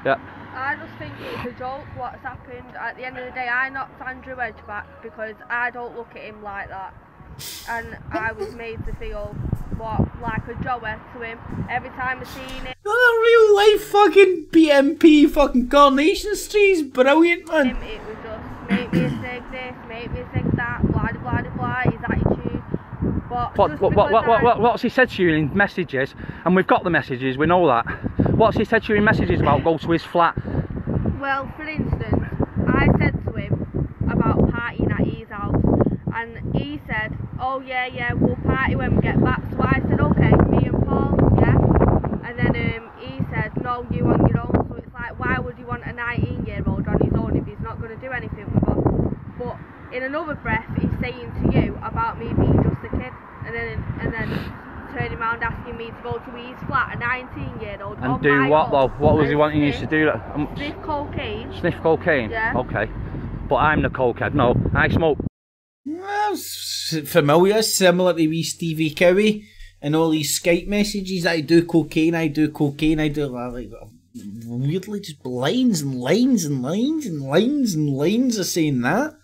Yeah. I just think it's a joke what's happened. At the end of the day, I knocked Andrew Edge back because I don't look at him like that. And I was made to feel like a Joey to him every time I seen it. Not a real life fucking BMP fucking Coronation Street's brilliant, man. It was just make me think this, make me think that, blah blah blah blah, his attitude. What's he said to you in messages? And we've got the messages, we know that. What's he said to you in messages about go to his flat? Well, for instance, I said to him about partying at his house, and he said, oh yeah, we'll party when we get back. So I said, okay, me and Paul, yeah. And then he said, no, you on your own. So it's like, why would you want a 19-year-old on his own if he's not going to do anything with her? But in another breath, he's saying to you about me being just a kid, and then turning around asking me to go to his flat, a 19-year-old. And do what though? What was he wanting you to do? Sniff cocaine. Sniff cocaine? Yeah. Okay. But I'm the cokehead. No, I smoke. Well, familiar, similar to wee Stevie Cowie and all these Skype messages. I do cocaine, I do cocaine, I do like weirdly just lines and lines and lines and lines and lines of saying that.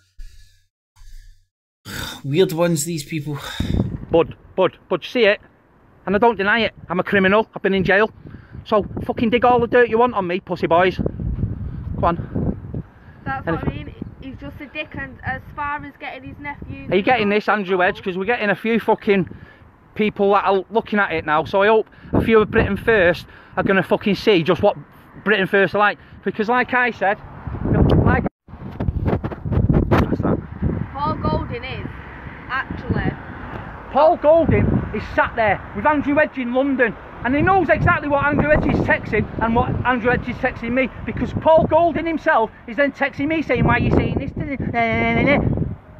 Weird ones, these people. Bud, you see it? And I don't deny it. I'm a criminal. I've been in jail. So fucking dig all the dirt you want on me, pussy boys. Come on. That's what I mean. He's just a dick, and as far as getting his nephews... Are you getting this, Andrew Edge? Because we're getting a few fucking people that are looking at it now. So I hope a few of Britain First are going to fucking see just what Britain First are like. Because like I said... What's that? Paul Golding is, actually... Paul Golding is sat there with Andrew Edge in London, and he knows exactly what Andrew Edge is texting and what Andrew Edge is texting me, because Paul Golding himself is then texting me saying, why are you saying this to me?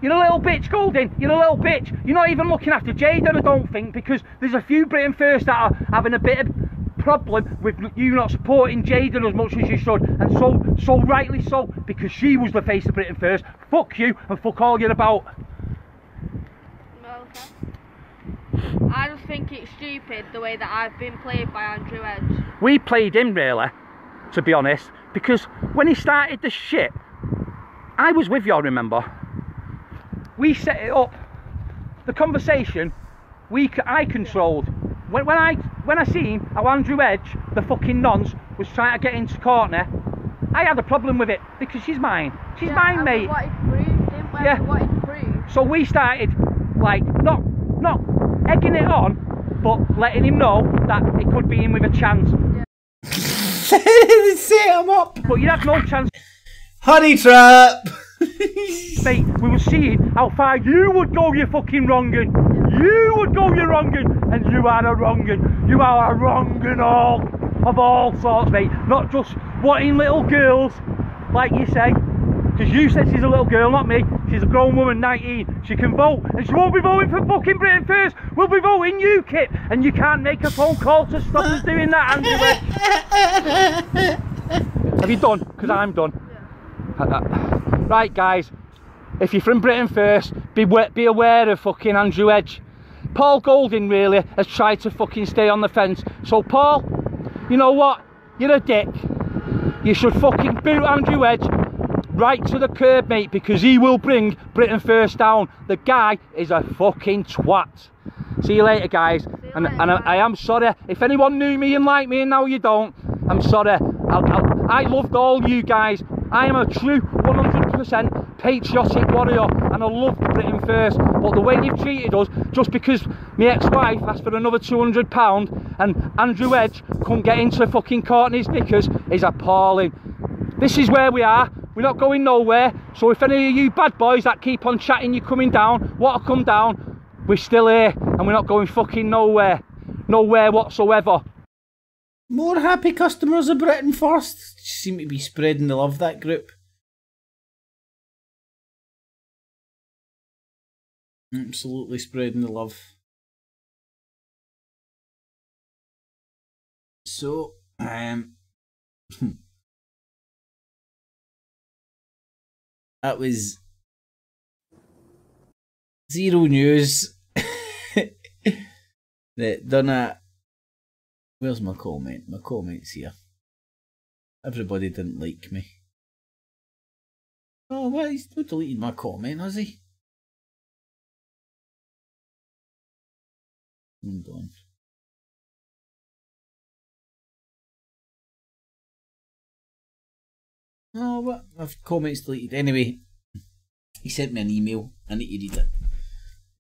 You're a little bitch, Golding, you're a little bitch. You're not even looking after Jada, I don't think, because there's a few Britain First that are having a bit of problem with you not supporting Jada as much as you should, and so rightly so, because she was the face of Britain First. Fuck you, and fuck all you're about. I just think it's stupid the way that I've been played by Andrew Edge. We played him really, to be honest, because when he started the shit, I was with you, remember? We set it up. The conversation, I controlled. When I seen how Andrew Edge, the fucking nonce, was trying to get into Courtney, I had a problem with it, because she's mine. She's mine, mate. We wanted proof, didn't we? Yeah. We wanted proof. So we started, like, not egging it on, but letting him know that it could be him with a chance. Yeah. Set him up. But you had no chance. Honey trap. Mate, we were seeing how far you would go, you fucking wronging. You would go, you wronging, and you are a wronging. You are a wronging all of all sorts, mate. Not just wanting little girls, like you say. Because you said she's a little girl, not me. She's a grown woman, 19. She can vote, and she won't be voting for fucking Britain First. We'll be voting UKIP, and you can't make a phone call to stop us doing that, Andrew. Have you done? Because I'm done. Yeah. Right, guys, if you're from Britain First, be aware of fucking Andrew Edge. Paul Golding really has tried to fucking stay on the fence. So Paul, you know what? You're a dick. You should fucking boot Andrew Edge right to the curb, mate, because he will bring Britain First down. The guy is a fucking twat. See you later, guys. And I am sorry. If anyone knew me and liked me and now you don't, I'm sorry. I loved all you guys. I am a true 100% patriotic warrior and I love Britain First. But the way they've treated us, just because my ex-wife asked for another £200 and Andrew Edge couldn't get into fucking Courtney's knickers, is appalling. This is where we are. We're not going nowhere. So if any of you bad boys that keep on chatting you're coming down, want to come down, we're still here and we're not going fucking nowhere. Nowhere whatsoever. More happy customers of Britain First. Seem to be spreading the love, that group. Absolutely spreading the love. So, that was Zero News. That done a... Where's my comment? My comment's here. Everybody didn't like me. Oh, well, he's not deleted my comment, has he? Hold on. Oh, what? My comment's deleted. Anyway, he sent me an email. I need to read it.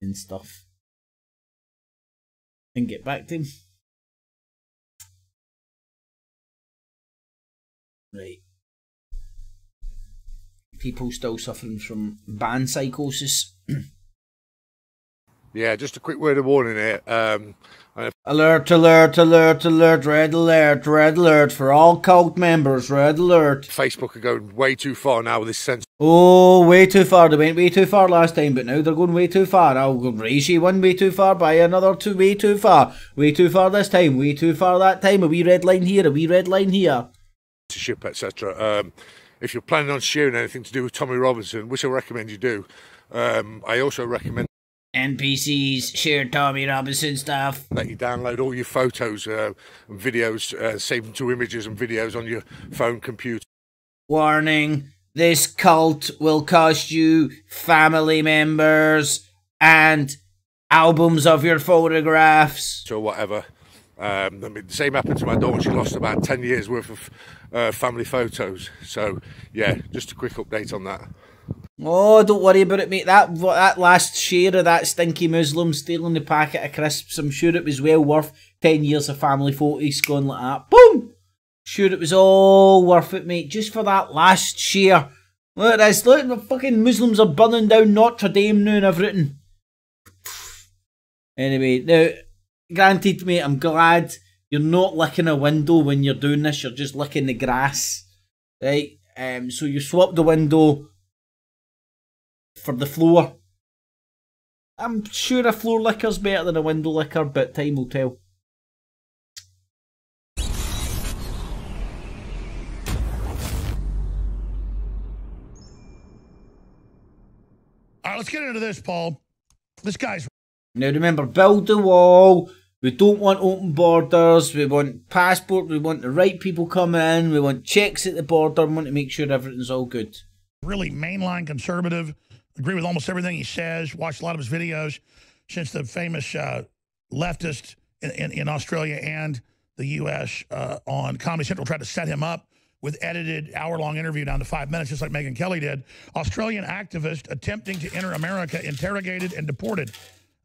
And stuff. And get back to him. Right. People still suffering from ban psychosis. Yeah, just a quick word of warning here. Alert, alert, alert, alert, red alert for all cult members, red alert. Facebook are going way too far now with this censor. Oh, way too far. They went way too far last time, but now they're going way too far. I'll raise you one way too far by another two way too far. Way too far this time, way too far that time. A wee red line here, a wee red line here. Censorship, etc. If you're planning on sharing anything to do with Tommy Robinson, which I recommend you do, I also recommend NPCs, share Tommy Robinson stuff. That you download all your photos and videos, save them to images and videos on your phone, computer. Warning, this cult will cost you family members and albums of your photographs. So whatever. I mean, the same happened to my daughter. She lost about 10 years worth of family photos. So yeah, just a quick update on that. Oh, don't worry about it, mate. That last share of that stinky Muslim stealing the packet of crisps, I'm sure it was well worth 10 years of family photos going like that. Boom! Sure it was all worth it, mate, just for that last share. Look at this, look, the fucking Muslims are burning down Notre Dame now and everything. Anyway, now, granted, mate, I'm glad you're not licking a window when you're doing this, you're just licking the grass. Right? So you swap the window for the floor. I'm sure a floor licker's better than a window licker, but time will tell. All right, let's get into this, Paul. This guy's... Now remember, build the wall. We don't want open borders. We want passport. We want the right people coming in. We want checks at the border. We want to make sure everything's all good. Really mainline conservative. Agree with almost everything he says. Watched a lot of his videos since the famous leftist in Australia and the U.S. On Comedy Central tried to set him up with edited hour-long interview down to 5 minutes, just like Megyn Kelly did. Australian activist attempting to enter America, interrogated and deported.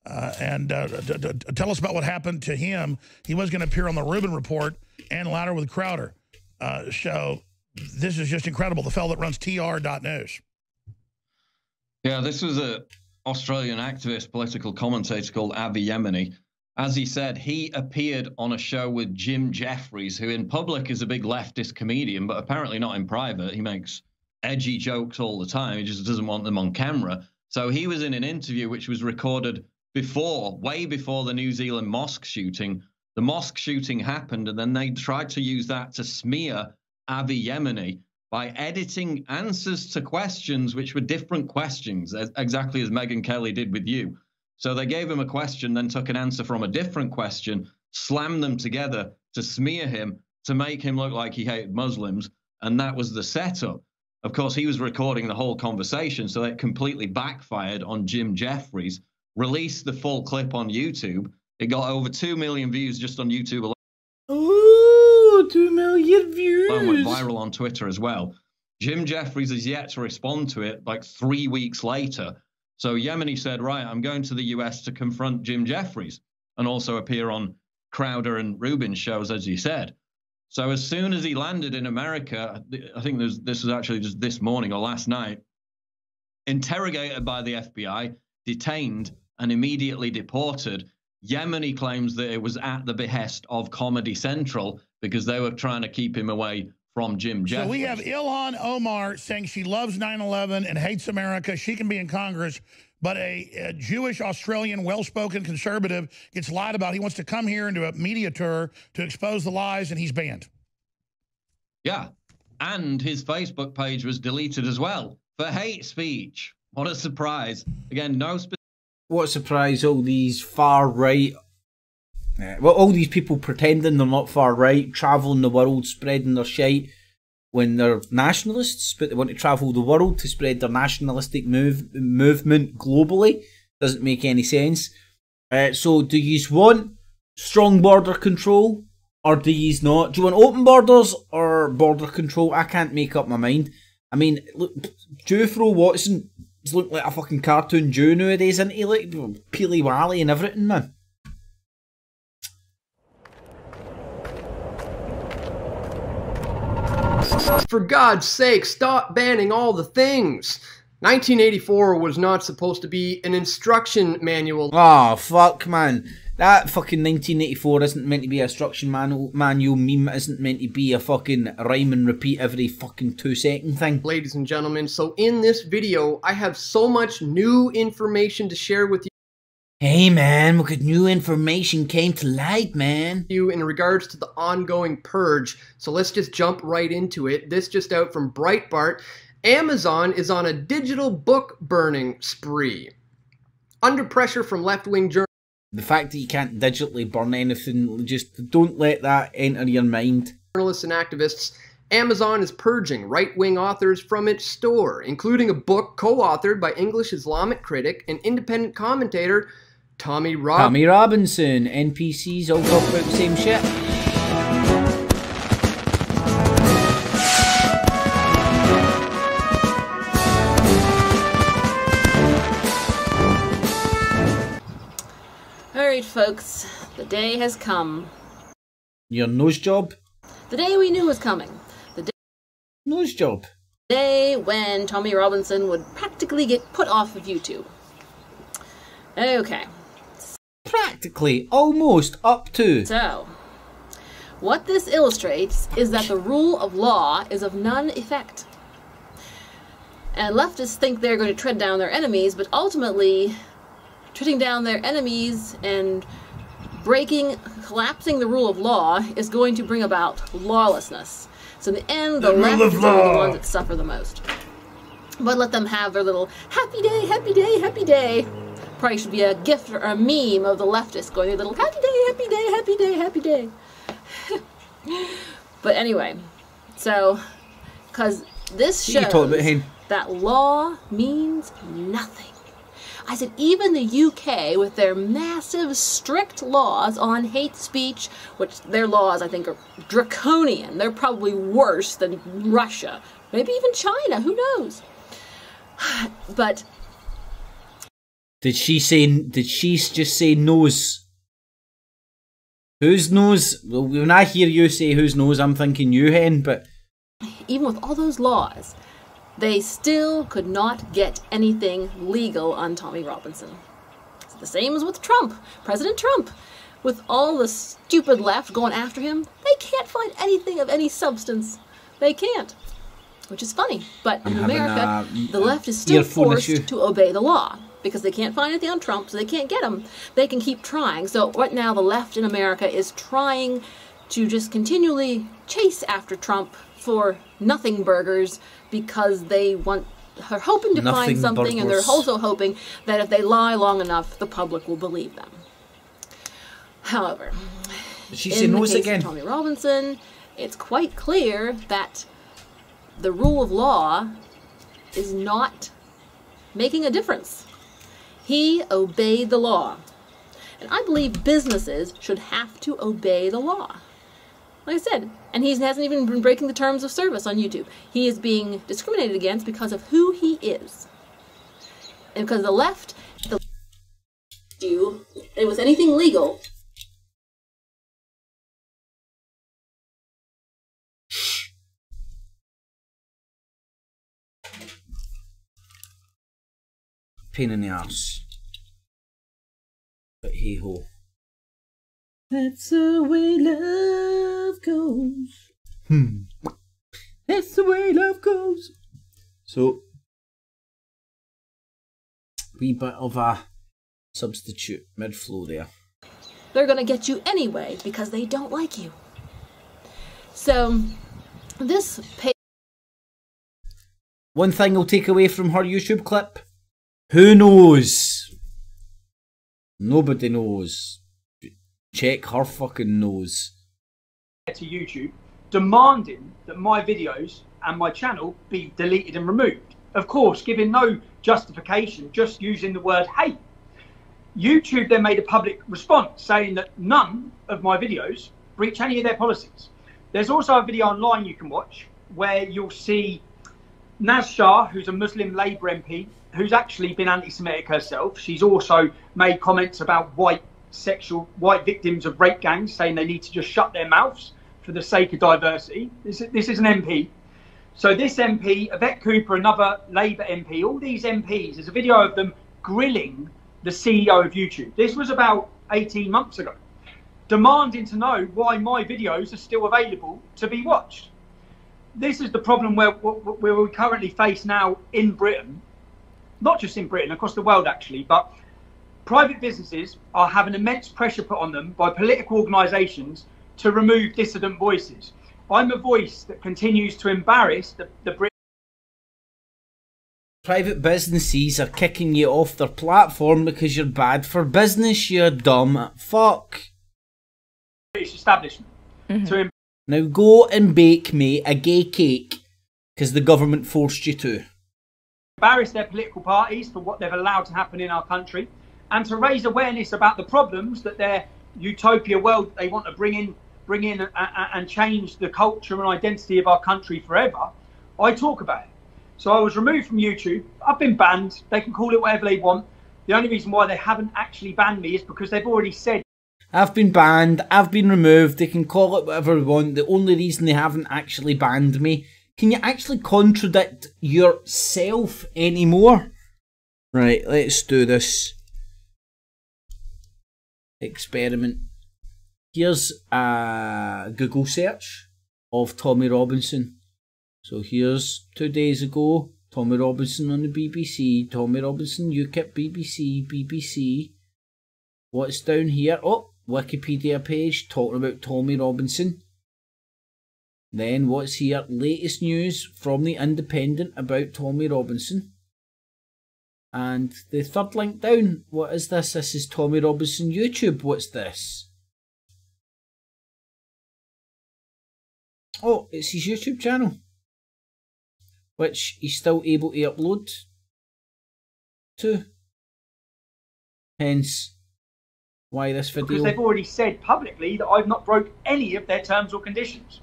Tell us about what happened to him. He was going to appear on the Rubin Report and Louder with Crowder show. This is just incredible. The fellow that runs tr.news. Yeah, this was an Australian activist, political commentator called Avi Yemeni. As he said, he appeared on a show with Jim Jeffries, who in public is a big leftist comedian, but apparently not in private. He makes edgy jokes all the time. He just doesn't want them on camera. So he was in an interview which was recorded before, way before the New Zealand mosque shooting. The mosque shooting happened, and then they tried to use that to smear Avi Yemeni by editing answers to questions which were different questions, exactly as Megyn Kelly did with you. So they gave him a question, then took an answer from a different question, slammed them together to smear him, to make him look like he hated Muslims, and that was the setup. Of course, he was recording the whole conversation, so it completely backfired on Jim Jeffries, released the full clip on YouTube. It got over 2 million views just on YouTube alone. Ooh, 2 million views. It went viral on Twitter as well. Jim Jeffries has yet to respond to it like 3 weeks later. So Yemeni said, right, I'm going to the US to confront Jim Jeffries and also appear on Crowder and Rubin's shows, as he said. So as soon as he landed in America, I think this was actually just this morning or last night, interrogated by the FBI, detained and immediately deported. Yemeni claims that it was at the behest of Comedy Central because they were trying to keep him away from Jim Jeffries. So we have Ilhan Omar saying she loves 9/11 and hates America. She can be in Congress, but a Jewish Australian well-spoken conservative gets lied about. He wants to come here and do a media tour to expose the lies, and he's banned. Yeah, and his Facebook page was deleted as well for hate speech. What a surprise. Again, no specific. What a surprise, all these far right, well, all these people pretending they're not far right, travelling the world, spreading their shite when they're nationalists, but they want to travel the world to spread their nationalistic movement globally. Doesn't make any sense. So do you want strong border control or do you not? Do you want open borders or border control? I can't make up my mind. I mean, look, Jufro Watson looking like a fucking cartoon Jew nowadays, isn't he? Like Peely Wally and everything, man. For God's sake, stop banning all the things. 1984 was not supposed to be an instruction manual. Oh, fuck, man. That fucking 1984 isn't meant to be a instruction manual meme. Isn't meant to be a fucking rhyme and repeat every fucking 2-second thing. Ladies and gentlemen, so in this video, I have so much new information to share with you. Hey man, look at new information came to light, man. In regards to the ongoing purge, so let's just jump right into it. This just out from Breitbart. Amazon is on a digital book burning spree. Under pressure from left-wing journalists. The fact that you can't digitally burn anything, just don't let that enter your mind. Journalists and activists, Amazon is purging right-wing authors from its store, including a book co-authored by English Islamic critic and independent commentator Tommy Robinson. NPCs all talk about the same shit. Alright folks, the day has come. Your nose job? The day we knew was coming. The day nose job. The day when Tommy Robinson would practically get put off of YouTube. Okay. Practically, almost, up to. So, what this illustrates is that the rule of law is of none effect. And leftists think they're going to tread down their enemies, but ultimately, treading down their enemies and collapsing the rule of law is going to bring about lawlessness. So in the end, the leftists are the ones that suffer the most. But let them have their little happy day, happy day, happy day. Probably should be a gift or a meme of the leftists going a little happy day, happy day, happy day, happy day. But anyway, so, because this shows that law means nothing. I said even the UK, with their massive, strict laws on hate speech, which their laws, I think, are draconian. They're probably worse than Russia. Maybe even China, who knows? But... Did she just say nose? Whose nose? Well, when I hear you say whose nose, I'm thinking you, Hen, but... Even with all those laws, they still could not get anything legal on Tommy Robinson. It's the same as with Trump, President Trump. With all the stupid left going after him, they can't find anything of any substance. They can't. Which is funny. But in America, the left is still forced to obey the law. Because they can't find anything on Trump, so they can't get him. They can keep trying. So right now, the left in America is trying to just continually chase after Trump for nothing burgers because they are hoping to find something, and they're also hoping that if they lie long enough, the public will believe them. However, in the case of Tommy Robinson, it's quite clear that the rule of law is not making a difference. He obeyed the law. And I believe businesses should have to obey the law. Like I said, and he hasn't even been breaking the terms of service on YouTube. He is being discriminated against because of who he is. And because the left do it with anything legal. Pain in the arse. But hey ho. That's the way love goes. That's the way love goes. So, wee bit of a substitute mid-flow there. They're going to get you anyway because they don't like you. So, this one thing I'll take away from her YouTube clip. Who knows? Nobody knows. Check her fucking nose. To YouTube, demanding that my videos and my channel be deleted and removed. Of course, giving no justification, just using the word hate. YouTube then made a public response saying that none of my videos breach any of their policies. There's also a video online you can watch where you'll see Naz Shah, who's a Muslim Labour MP, who's actually been anti-Semitic herself. She's also made comments about white victims of rape gangs, saying they need to just shut their mouths for the sake of diversity. This is an MP. So this MP, Yvette Cooper, another Labour MP, all these MPs, there's a video of them grilling the CEO of YouTube. This was about 18 months ago, demanding to know why my videos are still available to be watched. This is the problem where we currently face now in Britain, not just in Britain, across the world actually, but private businesses are having immense pressure put on them by political organisations to remove dissident voices. I'm a voice that continues to embarrass the British. Private businesses are kicking you off their platform because you're bad for business, you dumb fuck. British establishment. Now go and bake me a gay cake because the government forced you to. Embarrass their political parties for what they've allowed to happen in our country, and to raise awareness about the problems that their utopia world they want to bring in and change the culture and identity of our country forever. I talk about it. So I was removed from YouTube. I've been banned. They can call it whatever they want. The only reason why they haven't actually banned me is because they've already said I've been banned, I've been removed, they can call it whatever they want. The only reason they haven't actually banned me. Can you actually contradict yourself anymore? Right, let's do this experiment. Here's a Google search of Tommy Robinson. So here's 2 days ago, Tommy Robinson on the BBC, Tommy Robinson UKIP BBC. What's down here? Oh, Wikipedia page talking about Tommy Robinson. Then what's here? Latest news from the Independent about Tommy Robinson. And the third link down, what is this? This is Tommy Robinson YouTube. What's this? Oh, it's his YouTube channel, which he's still able to upload to. Hence why this video. Because they've already said publicly that I've not broke any of their terms or conditions.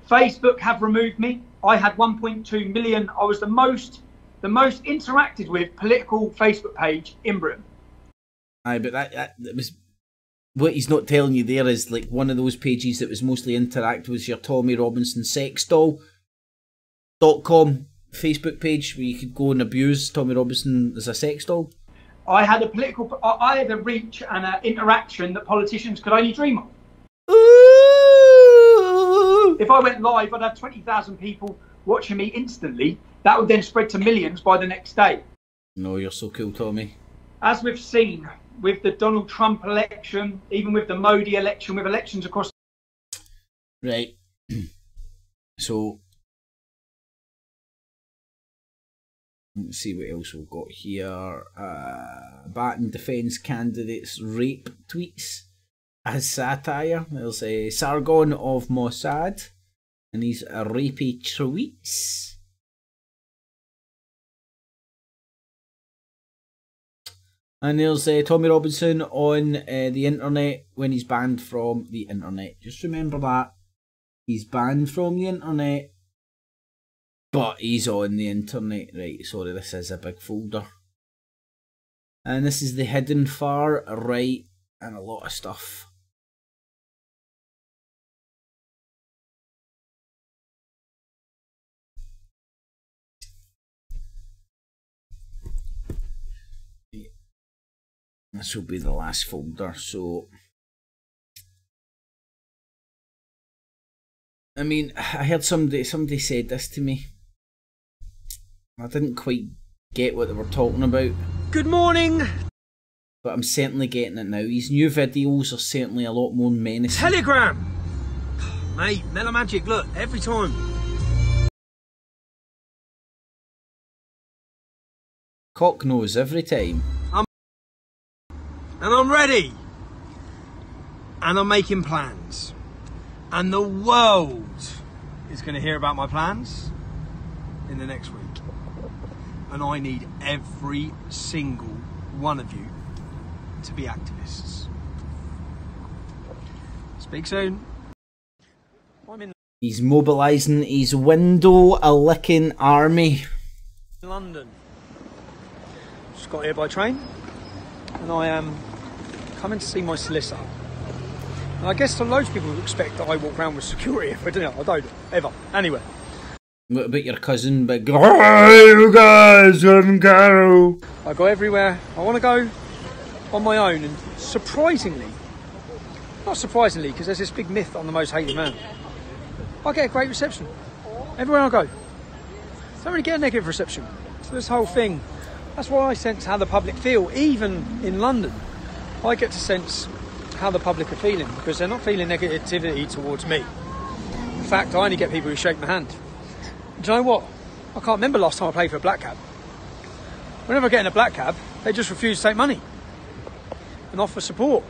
Facebook have removed me. I had 1.2 million. I was the most interacted with political Facebook page in Britain. Aye, but that was what he's not telling you there is like one of those pages that was mostly interactive was your Tommy Robinson sexdoll.com Facebook page where you could go and abuse Tommy Robinson as a sex doll. I had a reach and an interaction that politicians could only dream of. If I went live, I'd have 20,000 people watching me instantly. That would then spread to millions by the next day. No, you're so cool, Tommy. As we've seen with the Donald Trump election, even with the Modi election, with elections across... Right. So let's see what else we've got here. Batten defence candidates rape tweets as satire. There's a Sargon of Mossad and these rapey tweets. And there's Tommy Robinson on the internet when he's banned from the internet. Just remember that. He's banned from the internet, but he's on the internet. Right, sorry, this is a big folder. And this is the hidden far right and a lot of stuff. This will be the last folder, so I mean, I heard somebody said this to me. I didn't quite get what they were talking about. Good morning! But I'm certainly getting it now. His new videos are certainly a lot more menacing. Telegram! Mate, Mellow Magic, look, every time. Cock knows every time. And I'm ready. And I'm making plans. And the world is going to hear about my plans in the next week. And I need every single one of you to be activists. Speak soon. He's mobilising his window-a-licking army. London. Just got here by train. And I am coming to see my solicitor. And I guess loads of people would expect that I walk around with security, but I don't, ever. Anyway. What about your cousin, big hey, you guys, I'm Carol. I go everywhere I want to go on my own, and surprisingly, not surprisingly, because there's this big myth that I'm the most hated man, I get a great reception. Everywhere I go. I don't really get a negative reception. So this whole thing, that's why I sense how the public feel, even in London. I get to sense how the public are feeling, because they're not feeling negativity towards me. In fact, I only get people who shake my hand. Do you know what? I can't remember last time I played for a black cab. Whenever I get in a black cab, they just refuse to take money and offer support.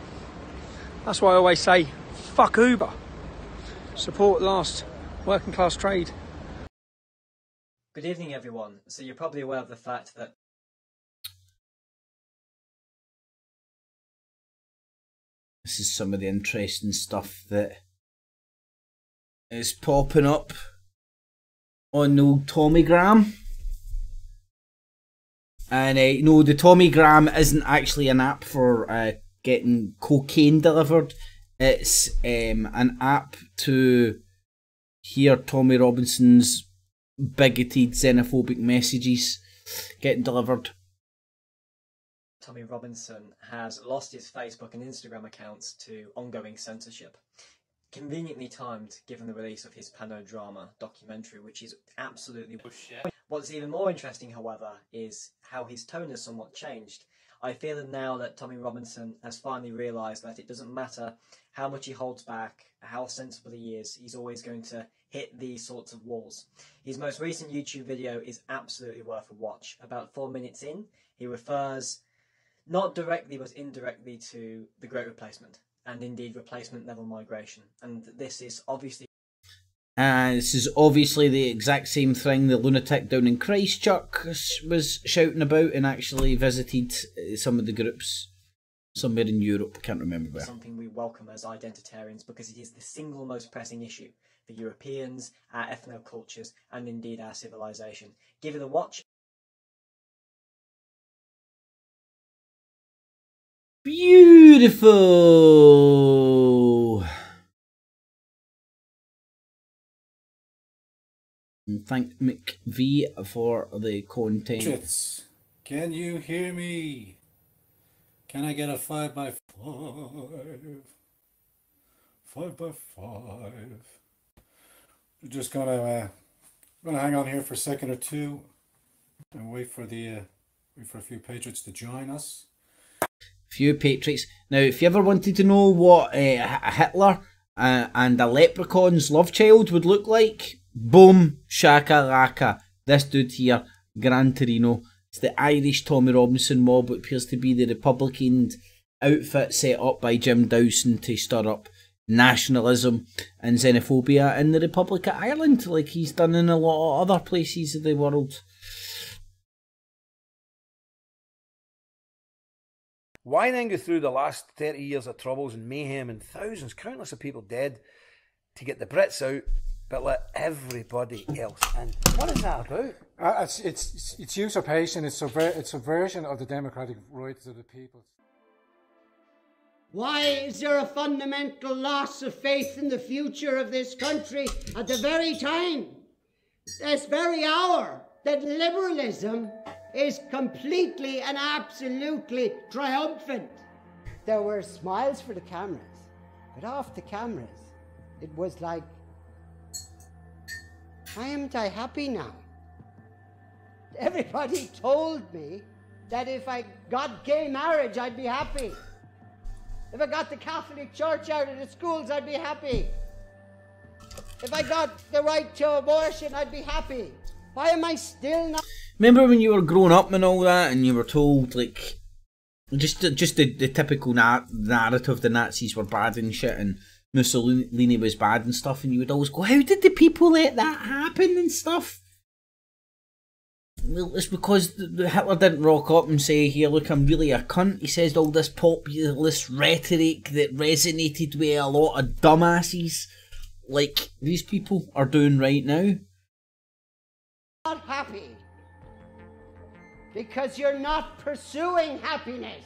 That's why I always say, fuck Uber. Support last working class trade. Good evening, everyone. So you're probably aware of the fact that this is some of the interesting stuff that is popping up on the old Tommygram. And no, the Tommygram isn't actually an app for getting cocaine delivered. It's an app to hear Tommy Robinson's bigoted, xenophobic messages getting delivered. Tommy Robinson has lost his Facebook and Instagram accounts to ongoing censorship. Conveniently timed, given the release of his Panodrama documentary, which is absolutely bullshit. What's even more interesting, however, is how his tone has somewhat changed. I feel that now that Tommy Robinson has finally realised that it doesn't matter how much he holds back, how sensible he is, he's always going to hit these sorts of walls. His most recent YouTube video is absolutely worth a watch. About 4 minutes in, he refers not directly but indirectly to the Great Replacement, and indeed replacement level migration. And this is obviously the exact same thing the lunatic down in Christchurch was shouting about, and actually visited some of the groups somewhere in Europe, can't remember where. Something we welcome as identitarians, because it is the single most pressing issue for Europeans, our ethno-cultures, and indeed our civilization. Give it a watch. Beautiful. And thank McV for the content. Can you hear me? Can I get a 5x5? 5x5. We're just gonna hang on here for a second or two and wait for a few patriots to join us. Few patriots. Now, if you ever wanted to know what Hitler and a leprechaun's love child would look like, Boom, shakalaka. This dude here, Gran Torino. It's the Irish Tommy Robinson mob, what appears to be the Republican outfit set up by Jim Dowson to stir up nationalism and xenophobia in the Republic of Ireland, like he's done in a lot of other places of the world. Why then go through the last 30 years of troubles and mayhem and thousands, countless of people dead to get the Brits out, but let everybody else in? What is that about? It's usurpation, it's subversion of the democratic rights of the people. Why is there a fundamental loss of faith in the future of this country at the very time, this very hour, that liberalism is completely and absolutely triumphant? There were smiles for the cameras, but off the cameras, it was like, why am I happy now? Everybody told me that if I got gay marriage, I'd be happy. If I got the Catholic Church out of the schools, I'd be happy. If I got the right to abortion, I'd be happy. Why am I still not? Remember when you were growing up and all that, and you were told, like, just the typical narrative, the Nazis were bad and shit, and Mussolini was bad and stuff, and you would always go, how did the people let that happen and stuff? Well, it's because Hitler didn't rock up and say, here, look, I'm really a cunt. He says all this populist rhetoric that resonated with a lot of dumbasses like these people are doing right now. Not happy because you're not pursuing happiness.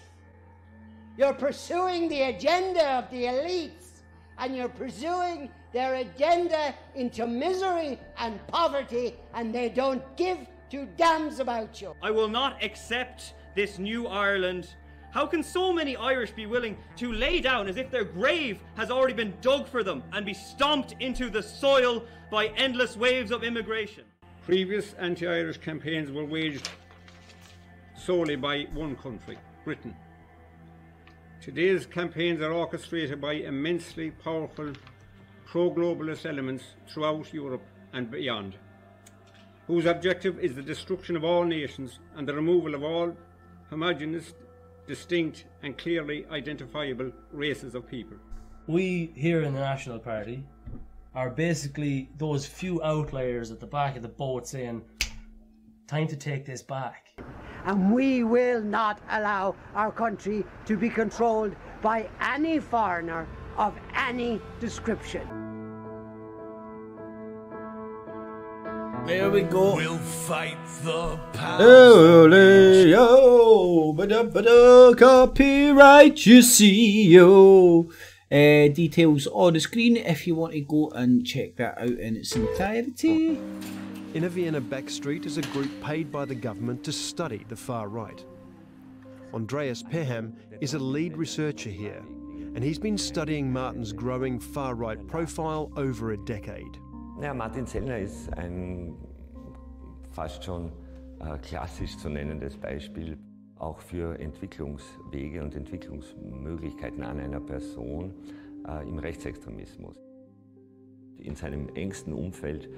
You're pursuing the agenda of the elites, and you're pursuing their agenda into misery and poverty, and they don't give two damns about you. I will not accept this new Ireland. How can so many Irish be willing to lay down as if their grave has already been dug for them and be stomped into the soil by endless waves of immigration? Previous anti-Irish campaigns were waged solely by one country, Britain. Today's campaigns are orchestrated by immensely powerful pro-globalist elements throughout Europe and beyond, whose objective is the destruction of all nations and the removal of all homogeneous, distinct and clearly identifiable races of people. We here in the National Party are basically those few outliers at the back of the boat saying, time to take this back. And we will not allow our country to be controlled by any foreigner of any description. There we go. We'll fight the powers. Copyright, you see, yo. Details on the screen if you want to go and check that out in its entirety. In a Vienna backstreet is a group paid by the government to study the far right. Andreas Peham is a lead researcher here, and he's been studying Martin's growing far right profile over a decade. Ja, Martin Sellner ist ein fast schon klassisch zu nennendes Beispiel auch für Entwicklungswege und Entwicklungsmöglichkeiten an einer Person im Rechtsextremismus. In seinem engsten Umfeld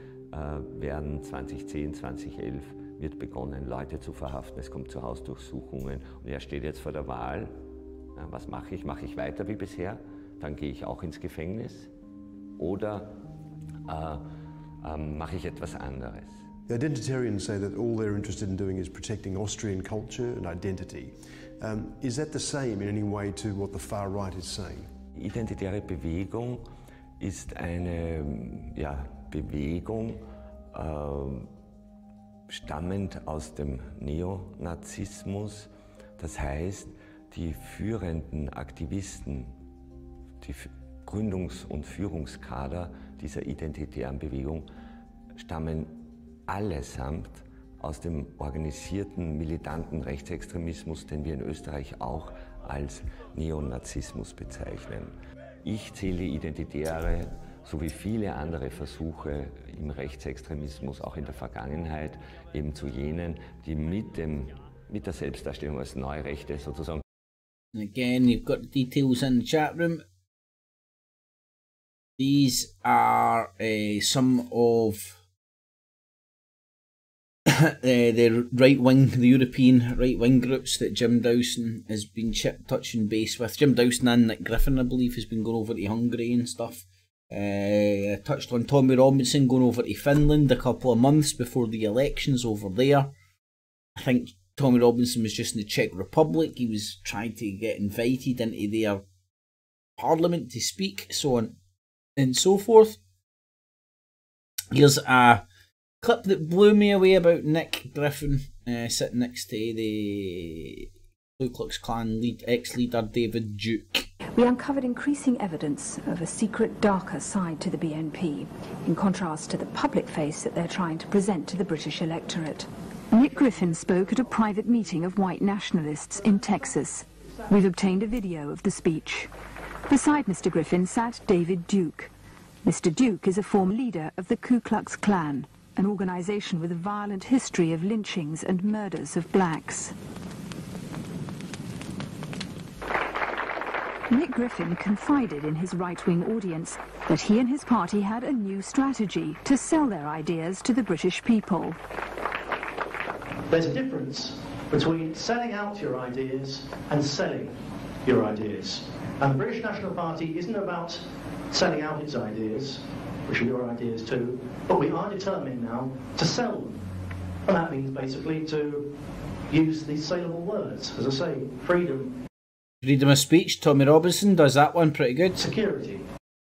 werden 2010, 2011 wird begonnen, Leute zu verhaften. Es kommt zu Hausdurchsuchungen und er steht jetzt vor der Wahl. Was mache ich? Mache ich weiter wie bisher? Dann gehe ich auch ins Gefängnis. Oder mache ich etwas anderes? The identitarians say that all they're interested in doing is protecting Austrian culture and identity. Is that the same in any way to what the far right is saying? Die identitäre Bewegung ist eine Bewegung stammend aus dem Neonazismus. Das heißt, die führenden Aktivisten, die Gründungs- und Führungskader dieser identitären Bewegung stammen allesamt aus dem organisierten, militanten Rechtsextremismus, den wir in Österreich auch als Neonazismus bezeichnen. Ich zähle Identitäre sowie viele andere Versuche im Rechtsextremismus, auch in der Vergangenheit, eben zu jenen, die mit der Selbstdarstellung als Neurechte sozusagen. Again, you've got the details in the chat room. These are some of the right-wing, the European right-wing groups that Jim Dawson has been touching base with. Jim Dawson and Nick Griffin, I believe, has been going over to Hungary and stuff. Touched on Tommy Robinson going over to Finland a couple of months before the elections over there. I think Tommy Robinson was just in the Czech Republic. He was trying to get invited into their parliament to speak, so on and so forth. Here's a clip that blew me away about Nick Griffin sitting next to the Ku Klux Klan ex-leader David Duke. We uncovered increasing evidence of a secret, darker side to the BNP, in contrast to the public face that they're trying to present to the British electorate. Nick Griffin spoke at a private meeting of white nationalists in Texas. We've obtained a video of the speech. Beside Mr. Griffin sat David Duke. Mr. Duke is a former leader of the Ku Klux Klan, an organisation with a violent history of lynchings and murders of blacks. Nick Griffin confided in his right-wing audience that he and his party had a new strategy to sell their ideas to the British people. There's a difference between selling out your ideas and selling your ideas. And the British National Party isn't about selling out its ideas, which are your ideas too, but we are determined now to sell them. And that means basically to use these saleable words. As I say, freedom. Freedom of speech, Tommy Robinson does that one pretty good. Security.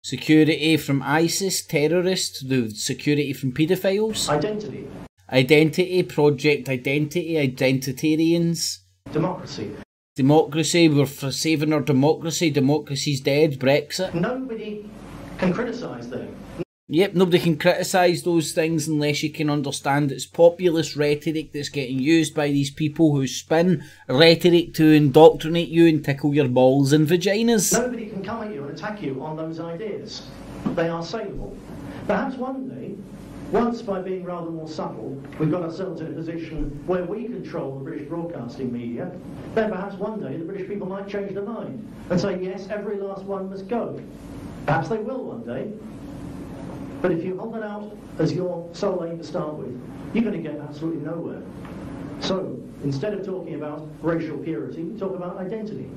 Security from ISIS, terrorists, the security from paedophiles. Identity. Identity, Project Identity, Identitarians. Democracy. Democracy, we're for saving our democracy, democracy's dead, Brexit. Nobody can criticise them. Yep, nobody can criticise those things unless you can understand it's populist rhetoric that's getting used by these people who spin rhetoric to indoctrinate you and tickle your balls and vaginas. Nobody can come at you and attack you on those ideas. They are saleable. Perhaps one day, once by being rather more subtle, we've got ourselves in a position where we control the British broadcasting media, then perhaps one day the British people might change their mind and say, yes, every last one must go. Perhaps they will one day. But if you hold that out as your sole aim to start with, you're going to get absolutely nowhere. So, instead of talking about racial purity, we talk about identity.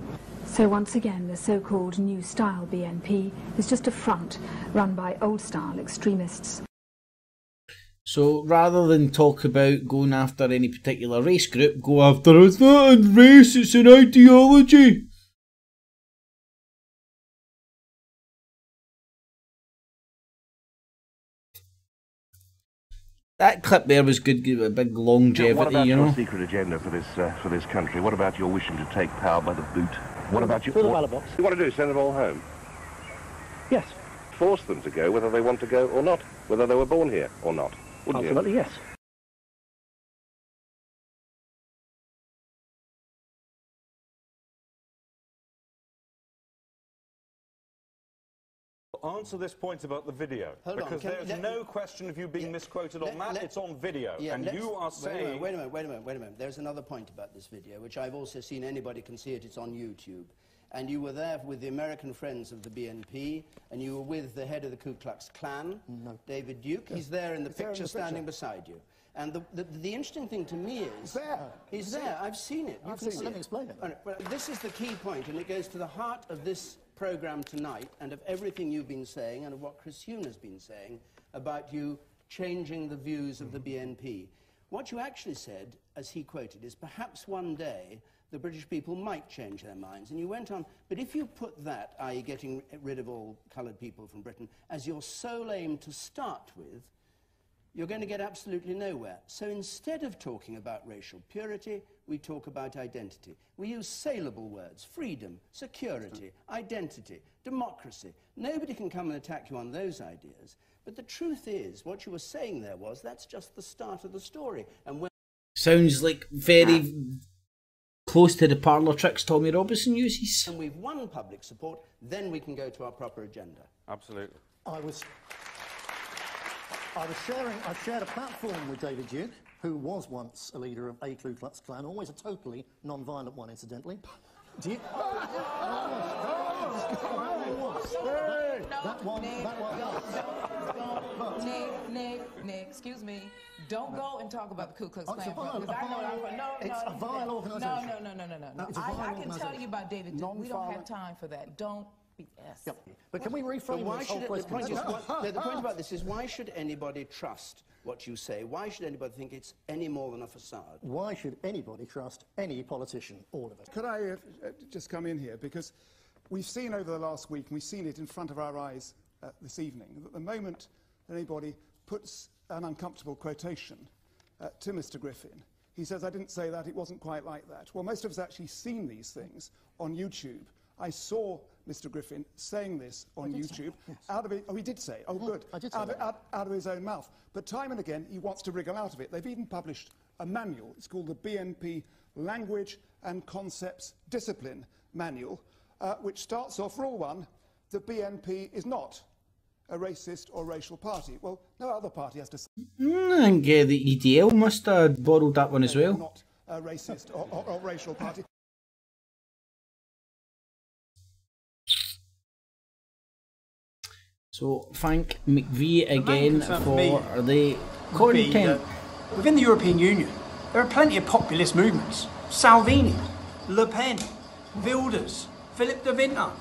So once again, the so-called New Style BNP is just a front run by old-style extremists. So rather than talk about going after any particular race group, go after it's not a race, it's an ideology. That clip there was good, a big longevity, what about you know. your secret agenda for this country? What about your wishing to take power by the boot? What about your... Through the ballot box. You want to do? Send them all home? Yes. Force them to go, whether they want to go or not, whether they were born here or not. Ultimately, yes. Answer this point about the video, because there's no question of you being misquoted on that. It's on video, and you are saying... Wait a minute. There's another point about this video, which I've also seen. Anybody can see it. It's on YouTube. And you were there with the American friends of the BNP, and you were with the head of the Ku Klux Klan, David Duke. He's there in the picture, standing beside you. And the interesting thing to me is... He's there. I've seen it. You can see it. Let me explain it. Well, this is the key point, and it goes to the heart of this programme tonight and of everything you've been saying and of what Chris Huhn has been saying about you changing the views of the BNP. What you actually said, as he quoted, is perhaps one day the British people might change their minds. And you went on, but if you put that, i.e. getting rid of all coloured people from Britain, as your sole aim to start with, you're going to get absolutely nowhere. So instead of talking about racial purity, we talk about identity. We use saleable words: freedom, security, identity, democracy. Nobody can come and attack you on those ideas. But the truth is, what you were saying there was, that's just the start of the story. And when sounds like very close to the parlour tricks Tommy Robinson uses. And we've won public support, then we can go to our proper agenda. Absolutely. I've shared a platform with David Duke, who was once a leader of a Ku Klux Klan, always a totally non-violent one, incidentally. Do you... Nick, excuse me. Don't go and talk about the Ku Klux Klan. It's a vile organisation. No. I can tell you about David Duke. We don't have time for that. Don't be asked. But can we reframe this whole question? The point about this is, why should anybody trust what you say? Why should anybody think it's any more than a facade? Why should anybody trust any politician? All of it. Could I just come in here? Because we've seen over the last week, and we've seen it in front of our eyes this evening, that the moment anybody puts an uncomfortable quotation to Mr. Griffin, he says, I didn't say that, it wasn't quite like that. Well, most of us actually seen these things on YouTube. I saw Mr. Griffin saying this on YouTube. Yes. Out of it, oh, he did say, oh, good. I did say out of his own mouth. But time and again, he wants to wriggle out of it. They've even published a manual. It's called the BNP Language and Concepts Discipline Manual, which starts off, rule one, the BNP is not a racist or racial party. Well, no other party has to say. I think the EDL must have borrowed that one as well. Not a racist or racial party. So thank McVie again for the content. Within the European Union, there are plenty of populist movements. Salvini, Le Pen, Wilders, Philip de Winter.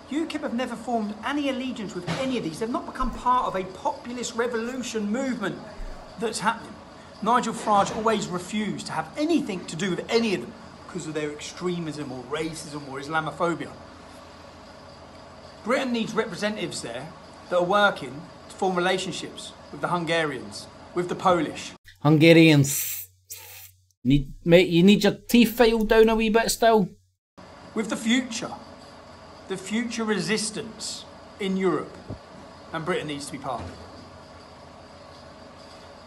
UKIP have never formed any allegiance with any of these. They've not become part of a populist revolution movement that's happening. Nigel Farage always refused to have anything to do with any of them because of their extremism or racism or Islamophobia. Britain needs representatives there that are working to form relationships with the Hungarians, with the Polish. Hungarians. Mate, you need your teeth filed down a wee bit still. With the future resistance in Europe, and Britain needs to be part of it.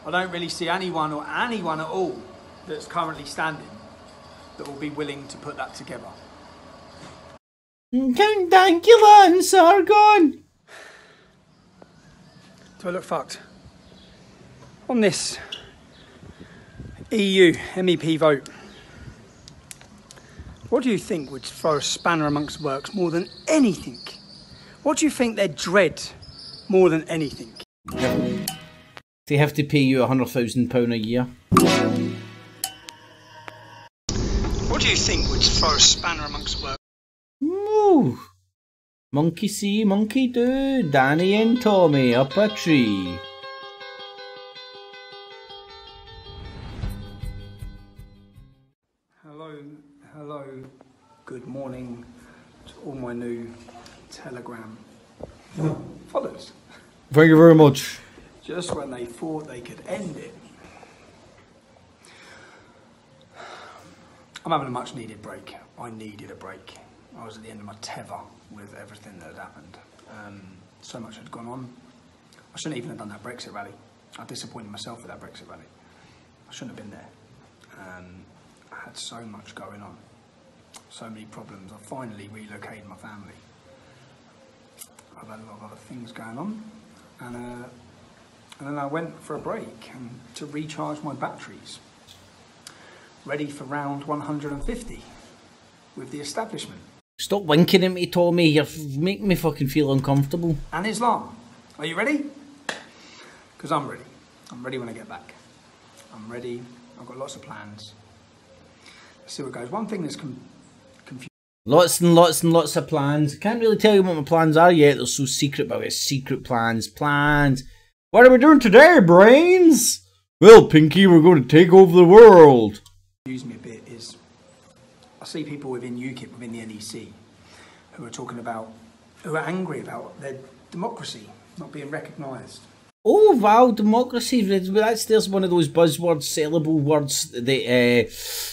I don't really see anyone at all that's currently standing that will be willing to put that together. Count Dankula and Sargon. Do I look fucked? On this EU MEP vote, what do you think would throw a spanner amongst the works more than anything? What do you think they dread more than anything? They have to pay you £100,000 a year. What do you think would throw a spanner amongst the works? Ooh. Monkey see, monkey do. Danny and Tommy up a tree. Hello, good morning to all my new Telegram followers. Thank you very much. Just when they thought they could end it. I'm having a much needed break. I needed a break. I was at the end of my tether with everything that had happened. So much had gone on. I shouldn't even have done that Brexit rally. I disappointed myself with that Brexit rally. I shouldn't have been there. I had so much going on. So many problems. I finally relocated my family. I've had a lot of other things going on. And then I went for a break and to recharge my batteries. Ready for round 150 with the establishment. Stop winking at me, Tommy. You're making me fucking feel uncomfortable. And Islam. Are you ready? Because I'm ready. I'm ready when I get back. I'm ready. I've got lots of plans. Let's see what goes. One thing that's confusing. Lots and lots and lots of plans. Can't really tell you what my plans are yet. They're so secret, but we have secret plans. Plans. What are we doing today, brains? Well, Pinky, we're going to take over the world. Confuse me a bit is I see people within UKIP, within the NEC, who are talking about, who are angry about their democracy not being recognised. Oh, wow, democracy. There's one of those buzzwords, sellable words that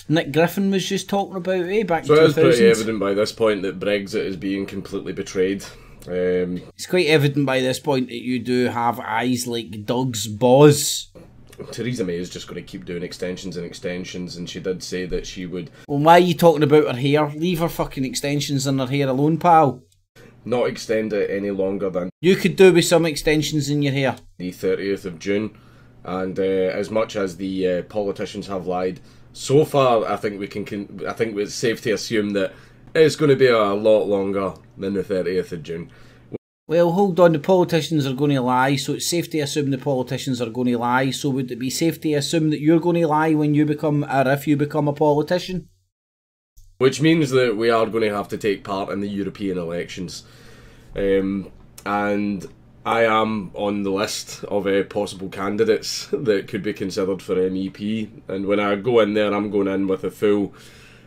Nick Griffin was just talking about, back in 2000s. So it's pretty evident by this point that Brexit is being completely betrayed. It's quite evident by this point that you do have eyes like Doug's boss. Theresa May is just going to keep doing extensions and extensions, and she did say that she would... Well, why are you talking about her hair? Leave her fucking extensions in her hair alone, pal. Not extend it any longer than... You could do with some extensions in your hair. The 30th of June, and as much as the politicians have lied, so far I think I think it's safe to assume that it's going to be a lot longer than the 30th of June. Well, hold on, the politicians are going to lie, so it's safe to assume the politicians are going to lie. So would it be safe to assume that you're going to lie when you become, or if you become a politician? Which means that we are going to have to take part in the European elections. And I am on the list of possible candidates that could be considered for MEP. And when I go in there, I'm going in with a full...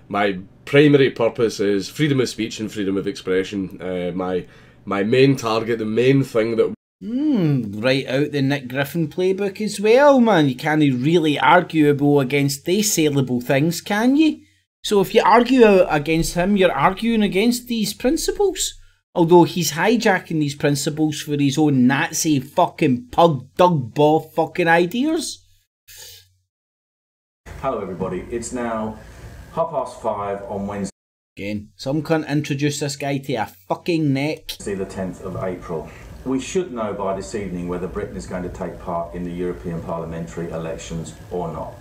My primary purpose is freedom of speech and freedom of expression. My main target, the main thing that... Right out the Nick Griffin playbook as well, man. You can't really arguable against they saleable things, can you? So if you argue against him, you're arguing against these principles. Although he's hijacking these principles for his own Nazi fucking pug dug ball fucking ideas. Hello everybody, it's now 5:30 on Wednesday. Again, some cunt introduce this guy to a fucking neck. The 10th of April. We should know by this evening whether Britain is going to take part in the European parliamentary elections or not.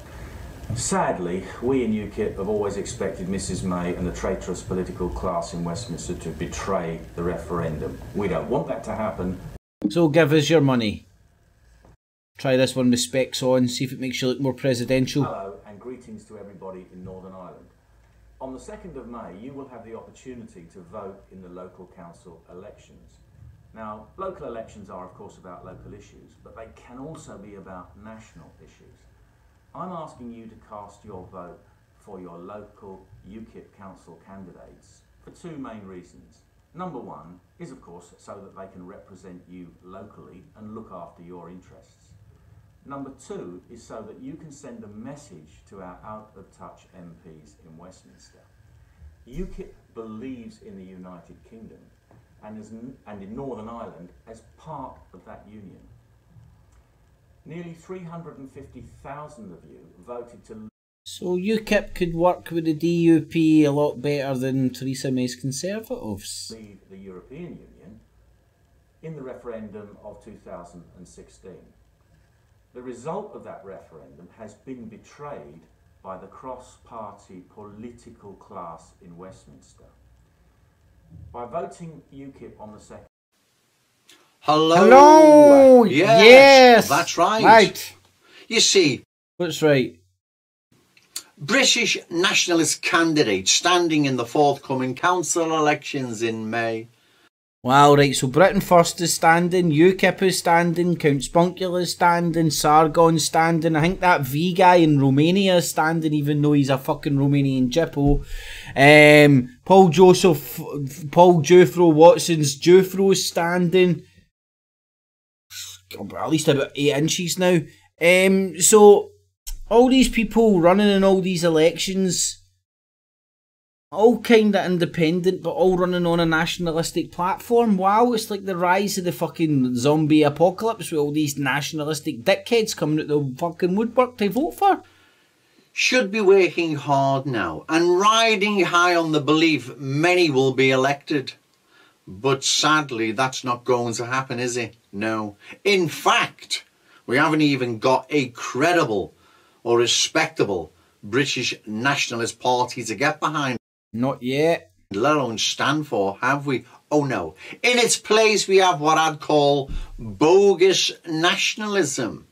Sadly, we in UKIP have always expected Mrs May and the traitorous political class in Westminster to betray the referendum. We don't want that to happen. So give us your money. Try this one with specs on, see if it makes you look more presidential. Hello and greetings to everybody in Northern Ireland. On the 2nd of May, you will have the opportunity to vote in the local council elections. Now, local elections are, of course, about local issues, but they can also be about national issues. I'm asking you to cast your vote for your local UKIP council candidates for two main reasons. Number one is, of course, so that they can represent you locally and look after your interests. Number two is so that you can send a message to our out-of-touch MPs in Westminster. UKIP believes in the United Kingdom and in Northern Ireland as part of that union. Nearly 350,000 of you voted to... So UKIP could work with the DUP a lot better than Theresa May's Conservatives. ...leave the European Union in the referendum of 2016. The result of that referendum has been betrayed by the cross-party political class in Westminster. By voting UKIP on the 2nd... Hello! Yes! That's right. Right. You see... What's right? British nationalist candidates standing in the forthcoming council elections in May. Wow, right, so Britain First is standing, UKIP is standing, Count Spunkula is standing, Sargon standing, I think that V guy in Romania is standing even though he's a fucking Romanian jippo. Paul Jeffro Watson's Jeffro is standing. At least about 8 inches now. So, all these people running in all these elections... all kind of independent, but all running on a nationalistic platform. Wow, it's like the rise of the fucking zombie apocalypse with all these nationalistic dickheads coming out the fucking woodwork to vote for. Should be working hard now and riding high on the belief many will be elected. But sadly, that's not going to happen, is it? No. In fact, we haven't even got a credible or respectable British nationalist party to get behind. Not yet. Let alone stand for, have we? Oh no. In its place we have what I'd call bogus nationalism,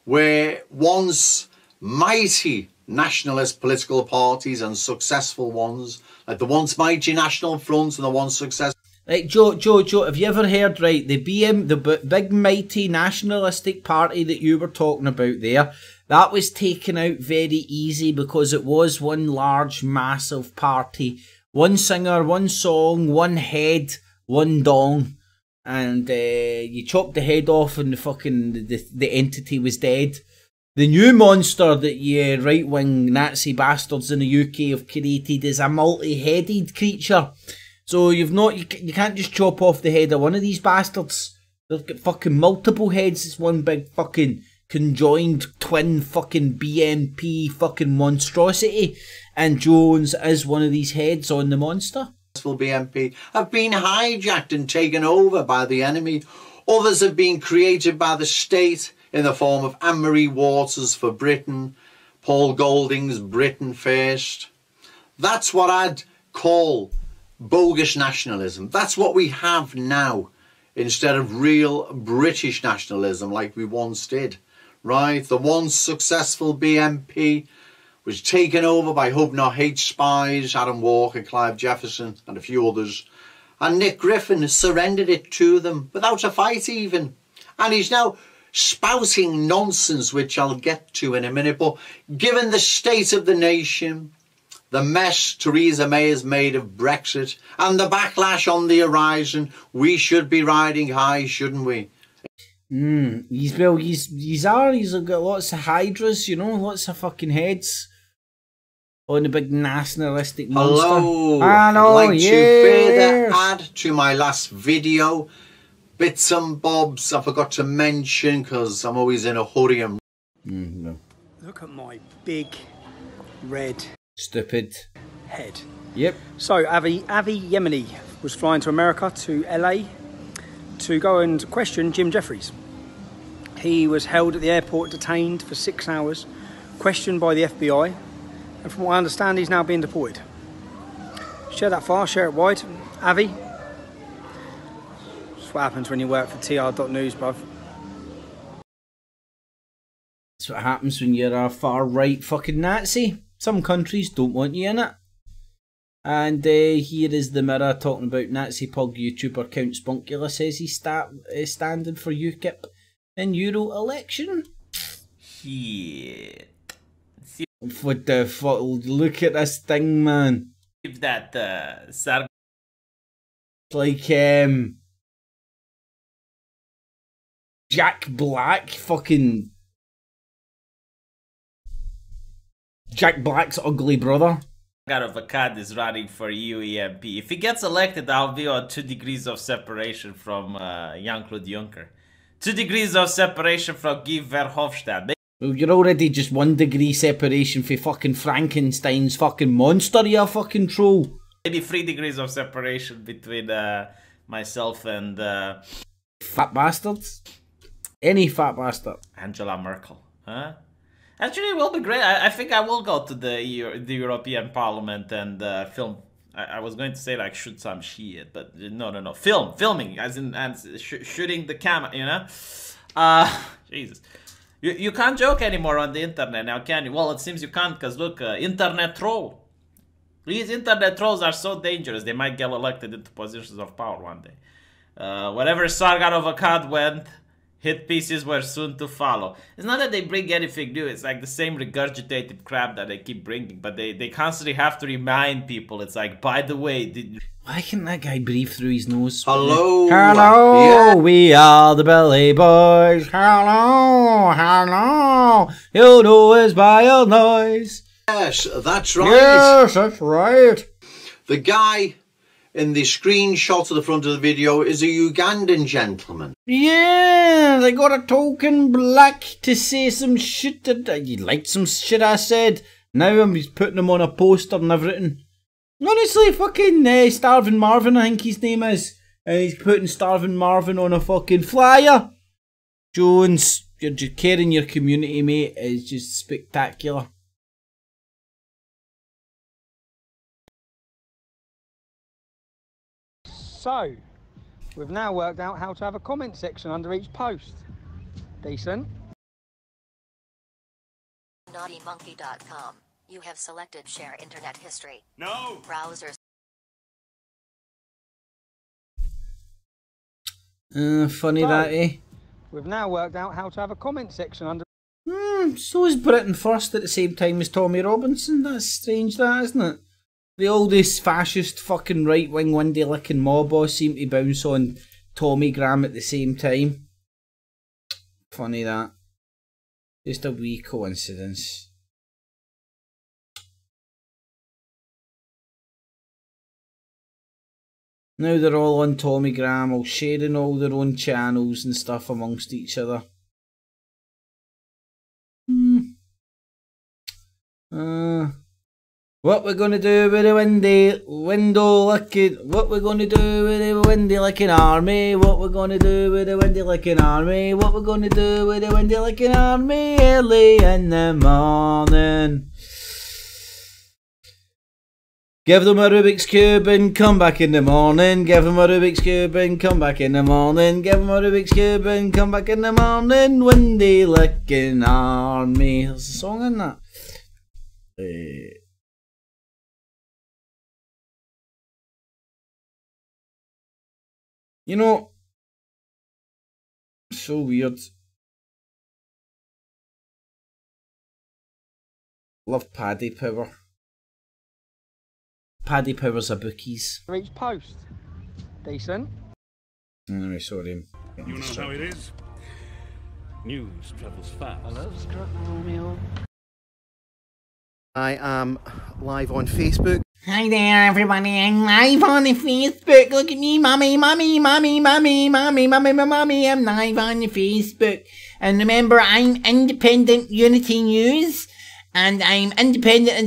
where once mighty nationalist political parties and successful ones, like the once mighty National Front and the once successful... Right, Joe, have you ever heard, right, the big mighty nationalistic party that you were talking about there, that was taken out very easy because it was one large, massive party. One singer, one song, one head, one dong. And you chopped the head off and the entity was dead. The new monster that you right-wing Nazi bastards in the UK have created is a multi-headed creature. So you can't just chop off the head of one of these bastards. They've got fucking multiple heads. It's one big fucking conjoined twin fucking BNP fucking monstrosity. And Jones is one of these heads on the monster. BNP have been hijacked and taken over by the enemy. Others have been created by the state in the form of Anne-Marie Waters for Britain, Paul Golding's Britain First. That's what I'd call bogus nationalism. That's what we have now, instead of real British nationalism like we once did, right? The once successful BNP was taken over by Hub-Not-Hate spies, Adam Walker, Clive Jefferson and a few others. And Nick Griffin surrendered it to them without a fight even. And he's now spouting nonsense, which I'll get to in a minute. But given the state of the nation, the mess Theresa May has made of Brexit and the backlash on the horizon, we should be riding high, shouldn't we? He's got lots of hydras, you know, lots of fucking heads on the big nationalistic monster. Hello. Hello, I'd like to further add to my last video bits and bobs I forgot to mention because I'm always in a hurry and no. Look at my big red stupid head. Yep. So Avi Yemeni was flying to America, to LA, to go and question Jim Jeffries. He was held at the airport, detained for 6 hours, questioned by the FBI, and from what I understand, he's now being deported. Share that far, share it wide. Avi. That's what happens when you work for tr.news, bruv. That's what happens when you're a far-right fucking Nazi. Some countries don't want you in it. And here is the Mirror talking about Nazi pug YouTuber Count Spunkula says he's standing for UKIP in Euro election. Shit. What the fuck? Look at this thing, man. If that Sargon. Like Jack Black, fucking Jack Black's ugly brother. Sargon is running for UEMP. If he gets elected, I'll be on 2 degrees of separation from Jean-Claude Juncker. 2 degrees of separation from Guy Verhofstadt. Well, you're already just 1 degree separation for fucking Frankenstein's fucking monster, you fucking troll. Maybe 3 degrees of separation between myself and fat bastards. Any fat bastard. Angela Merkel, huh? Actually, it will be great. I think I will go to the European Parliament and film. I was going to say like shoot some shit, but no. Filming, as in shooting the camera, you know? Jesus. You can't joke anymore on the internet now, can you? Well, it seems you can't because look, internet troll. These internet trolls are so dangerous. They might get elected into positions of power one day. Wherever Sargon of Akkad went, hit pieces were soon to follow. It's not that they bring anything new. It's like the same regurgitated crap that they keep bringing. But they constantly have to remind people. It's like, by the way... Why can't that guy breathe through his nose? Hello. Hello. Yeah. We are the Billy Boys. Hello. You'll know us by a noise. Yes, that's right. Yes, that's right. The guy in the screenshot of the front of the video is a Ugandan gentleman. Yeah, they got a token black to say some shit that you liked some shit I said. Now I'm just putting him on a poster and everything. Honestly, fucking Starving Marvin, I think his name is. And he's putting Starving Marvin on a fucking flyer. Jones, you're just caring your community, mate. It's just spectacular. So, we've now worked out how to have a comment section under each post. Decent. NaughtyMonkey.com. You have selected share internet history. No! Browsers. Funny so, that, eh? We've now worked out how to have a comment section under... So is Britain first at the same time as Tommy Robinson. That's strange, that, isn't it? The oldest fascist fucking right-wing windy-licking mob boss seem to bounce on Tommy Graham at the same time. Funny that. Just a wee coincidence. Now they're all on Tommy Graham, all sharing all their own channels and stuff amongst each other. What we're gonna do with the window licking? What we're gonna do with the windy licking army? What we're gonna do with the windy licking army? What we're gonna do with the windy licking army? Early in the morning. Give them a Rubik's Cube and come back in the morning. Give them a Rubik's Cube and come back in the morning. Give them a Rubik's Cube and come back in the morning when they licking army. There's a song in that. You know, so weird. Love Paddy Power. Paddy Power's a bookies. Each post. Decent. Anyway, sorry. You know how it is. News travels fast. Hello, Strut Romeo. I am live on Facebook. Hi there, everybody. I'm live on the Facebook. Look at me, mommy, mommy, mommy, mommy, mommy, mommy, mommy. I'm live on the Facebook. And remember, I'm Independent Unity News. And I'm independent.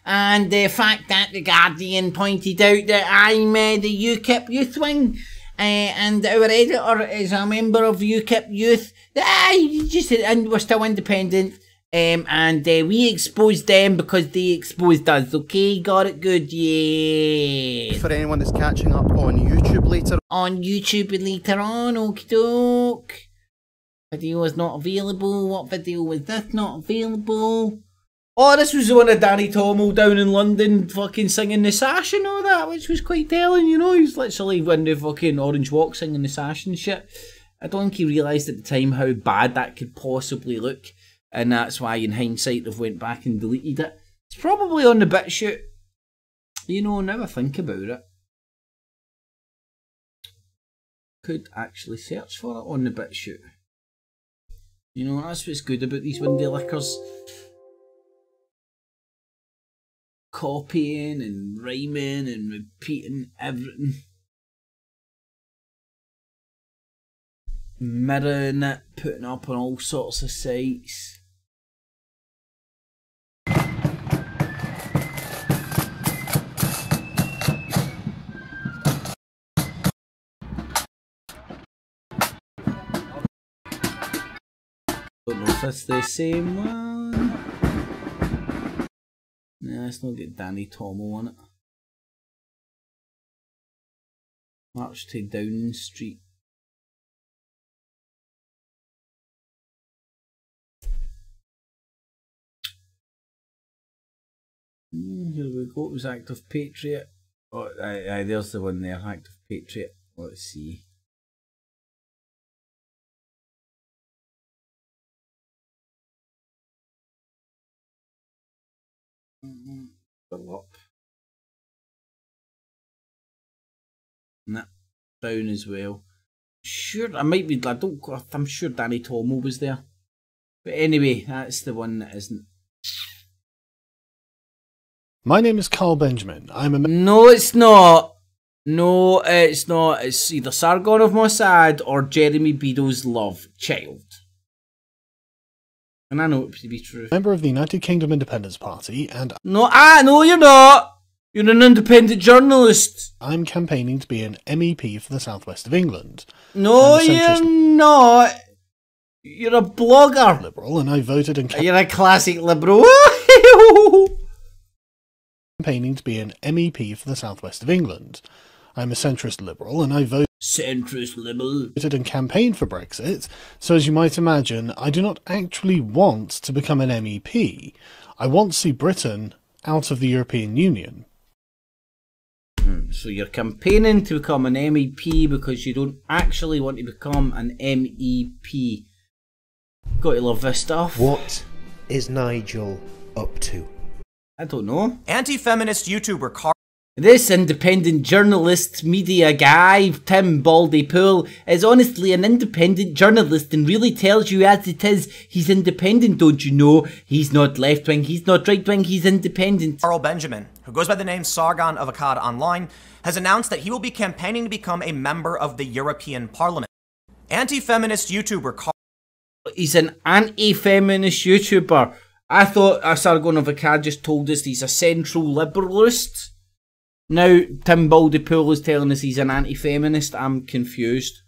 And the fact that the Guardian pointed out that I'm the UKIP youth wing. And our editor is a member of UKIP youth. And we're still independent. And we exposed them because they exposed us, okay? Got it good, yeah. For anyone that's catching up on YouTube later. On YouTube later on, okie doke. Video is not available. What video was this not available? Oh, this was the one of Danny Tomo down in London fucking singing the sash and all that, which was quite telling, you know. He's literally in the fucking Orange Walk singing the sash and shit. I don't think he realised at the time how bad that could possibly look. And that's why, in hindsight, they've went back and deleted it. It's probably on the BitChute. You know, now I think about it. Could actually search for it on the BitChute. You know, that's what's good about these windy lickers. Copying and rhyming and repeating everything. Mirroring it, putting it up on all sorts of sites. Don't know if it's the same one. Nah, it's not got Danny Tomo on it. March to Downing Street. Here we go, it was Active Patriot. Oh, aye, there's the one there, Active Patriot. Let's see. Fill up. Nah, down as well. Sure, I might be. I'm sure Danny Tomo was there. But anyway, that's the one that isn't. My name is Carl Benjamin. I'm a... No, it's not. No, it's not. It's either Sargon of Mossad or Jeremy Beadle's love child. And I know it to be true. Member of the United Kingdom Independence Party and... No, no, you're not. You're an independent journalist. I'm campaigning to be an MEP for the southwest of England. No, you're not. You're a blogger. Liberal, and I voted and... You're a classic liberal. Campaigning to be an MEP for the southwest of England. I'm a centrist liberal, and I voted and campaigned for Brexit, so as you might imagine, I do not actually want to become an MEP. I want to see Britain out of the European Union. So you're campaigning to become an MEP because you don't actually want to become an MEP. Got to love this stuff. What is Nigel up to? I don't know. Anti-feminist YouTuber This independent journalist media guy, Tim Baldypool, is honestly an independent journalist and really tells you as it is. He's independent, don't you know? He's not left-wing, he's not right-wing, he's independent. Carl Benjamin, who goes by the name Sargon of Akkad Online, has announced that he will be campaigning to become a member of the European Parliament. Anti-feminist YouTuber Carl... He's an anti-feminist YouTuber. I thought Sargon of Akkad just told us he's a central liberalist. Now Tim Baldypool is telling us he's an anti-feminist. I'm confused.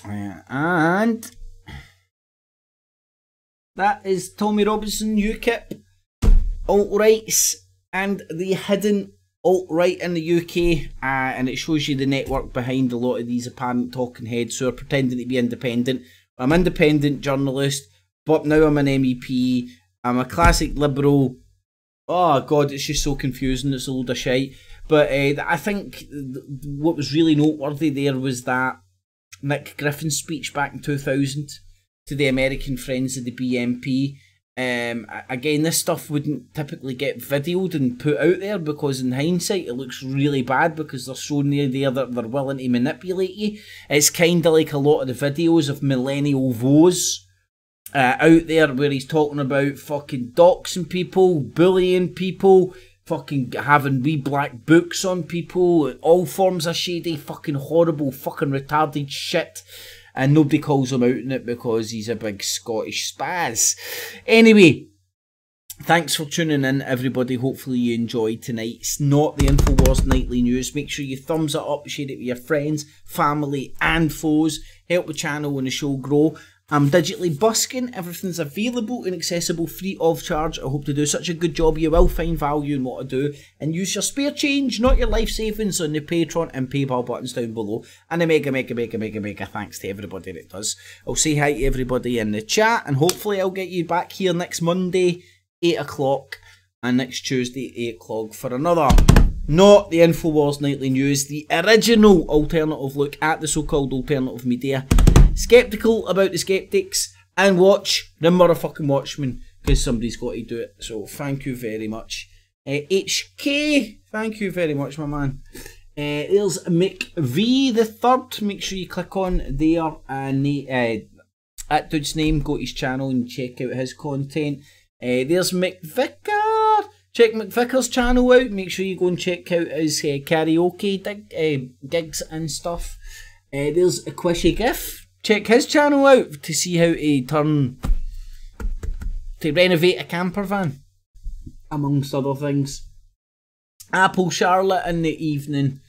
And That is Tommy Robinson, UKIP, alt-rights, and the hidden alt-right in the UK, and it shows you the network behind a lot of these apparent talking heads who are pretending to be independent. I'm an independent journalist, but now I'm an MEP. I'm a classic liberal. Oh god, it's just so confusing, it's a load of shite. But I think what was really noteworthy there was that Nick Griffin's speech back in 2000 to the American Friends of the BNP. Again, this stuff wouldn't typically get videoed and put out there because in hindsight it looks really bad because they're so near there that they're willing to manipulate you. It's kind of like a lot of the videos of millennial voes out there where he's talking about fucking doxing people, bullying people, fucking having wee black books on people, all forms of shady, fucking horrible, fucking retarded shit. And nobody calls him out in it because he's a big Scottish spaz. Anyway, thanks for tuning in, everybody. Hopefully you enjoyed tonight's Not the InfoWars Nightly News. Make sure you thumbs it up, share it with your friends, family and foes. Help the channel and the show grow. I'm digitally busking. Everything's available and accessible free of charge. I hope to do such a good job you will find value in what I do and use your spare change, not your life savings, on the Patreon and PayPal buttons down below. And a mega thanks to everybody that does. I'll say hi to everybody in the chat and hopefully I'll get you back here next Monday 8 o'clock and next Tuesday 8 o'clock for another Not the InfoWars Nightly News, the original alternative look at the so-called alternative media. Skeptical about the skeptics, and watch the motherfucking Watchmen because somebody's got to do it. So thank you very much. HK, thank you very much, my man. There's McV the third. Make sure you click on there and at dude's name, go to his channel and check out his content. There's McVicker. Check McVicker's channel out. Make sure you go and check out his karaoke gigs and stuff. There's a Quishy Gif. Check his channel out to see how to renovate a camper van, amongst other things. Apple Charlotte in the evening,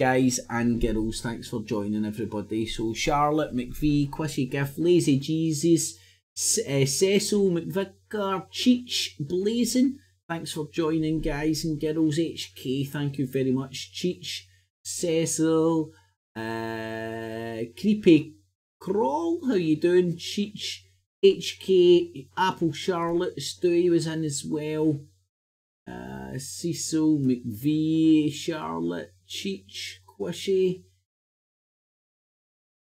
guys and girls. Thanks for joining, everybody. So Charlotte, McVie, Quishy Gif, Lazy Jesus, Cecil, McVicker, Cheech, Blazing. Thanks for joining, guys and girls. HK, thank you very much. Cheech, Cecil, Creepy Crawl, how you doing? Cheech, HK, Apple Charlotte, Stewie was in as well. Cecil, McVie, Charlotte, Cheech, Quishy,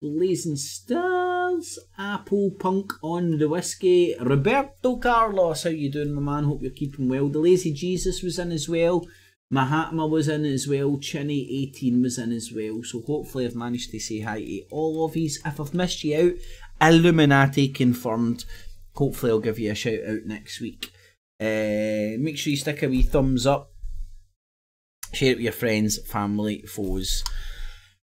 Blazing Stars, Apple, Punk on the Whiskey, Roberto Carlos, how you doing, my man? Hope you're keeping well. The Lazy Jesus was in as well. Mahatma was in as well. Chinny18 was in as well. So hopefully I've managed to say hi to all of yous. If I've missed you out, Illuminati confirmed. Hopefully I'll give you a shout out next week. Make sure you stick a wee thumbs up. Share it with your friends, family, foes.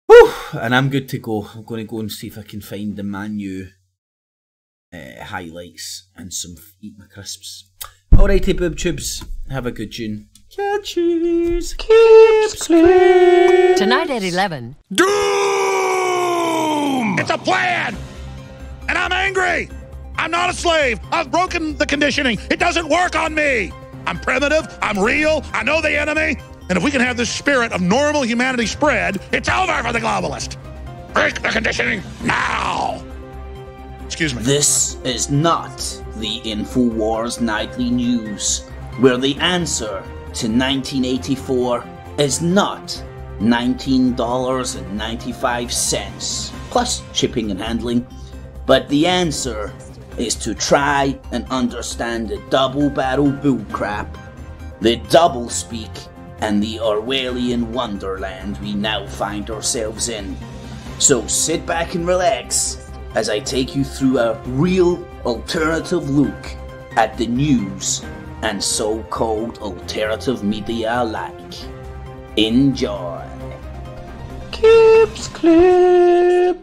Whew, and I'm good to go. I'm going to go and see if I can find the Man U highlights and some Eat My Crisps. Alrighty, boob tubes. Have a good tune. Catches. Keeps clear. Tonight at 11. Doom! It's a plan! And I'm angry! I'm not a slave! I've broken the conditioning! It doesn't work on me! I'm primitive, I'm real, I know the enemy, and if we can have this spirit of normal humanity spread, it's over for the globalist! Break the conditioning now! Excuse me. This is not the InfoWars Nightly News, where the answer to 1984 is not $19.95 plus shipping and handling, but the answer is to try and understand the double-barrel bullcrap, the double-speak, and the Orwellian wonderland we now find ourselves in. So sit back and relax as I take you through a real alternative look at the news and so-called alternative media alike. Enjoy. Keeps clip.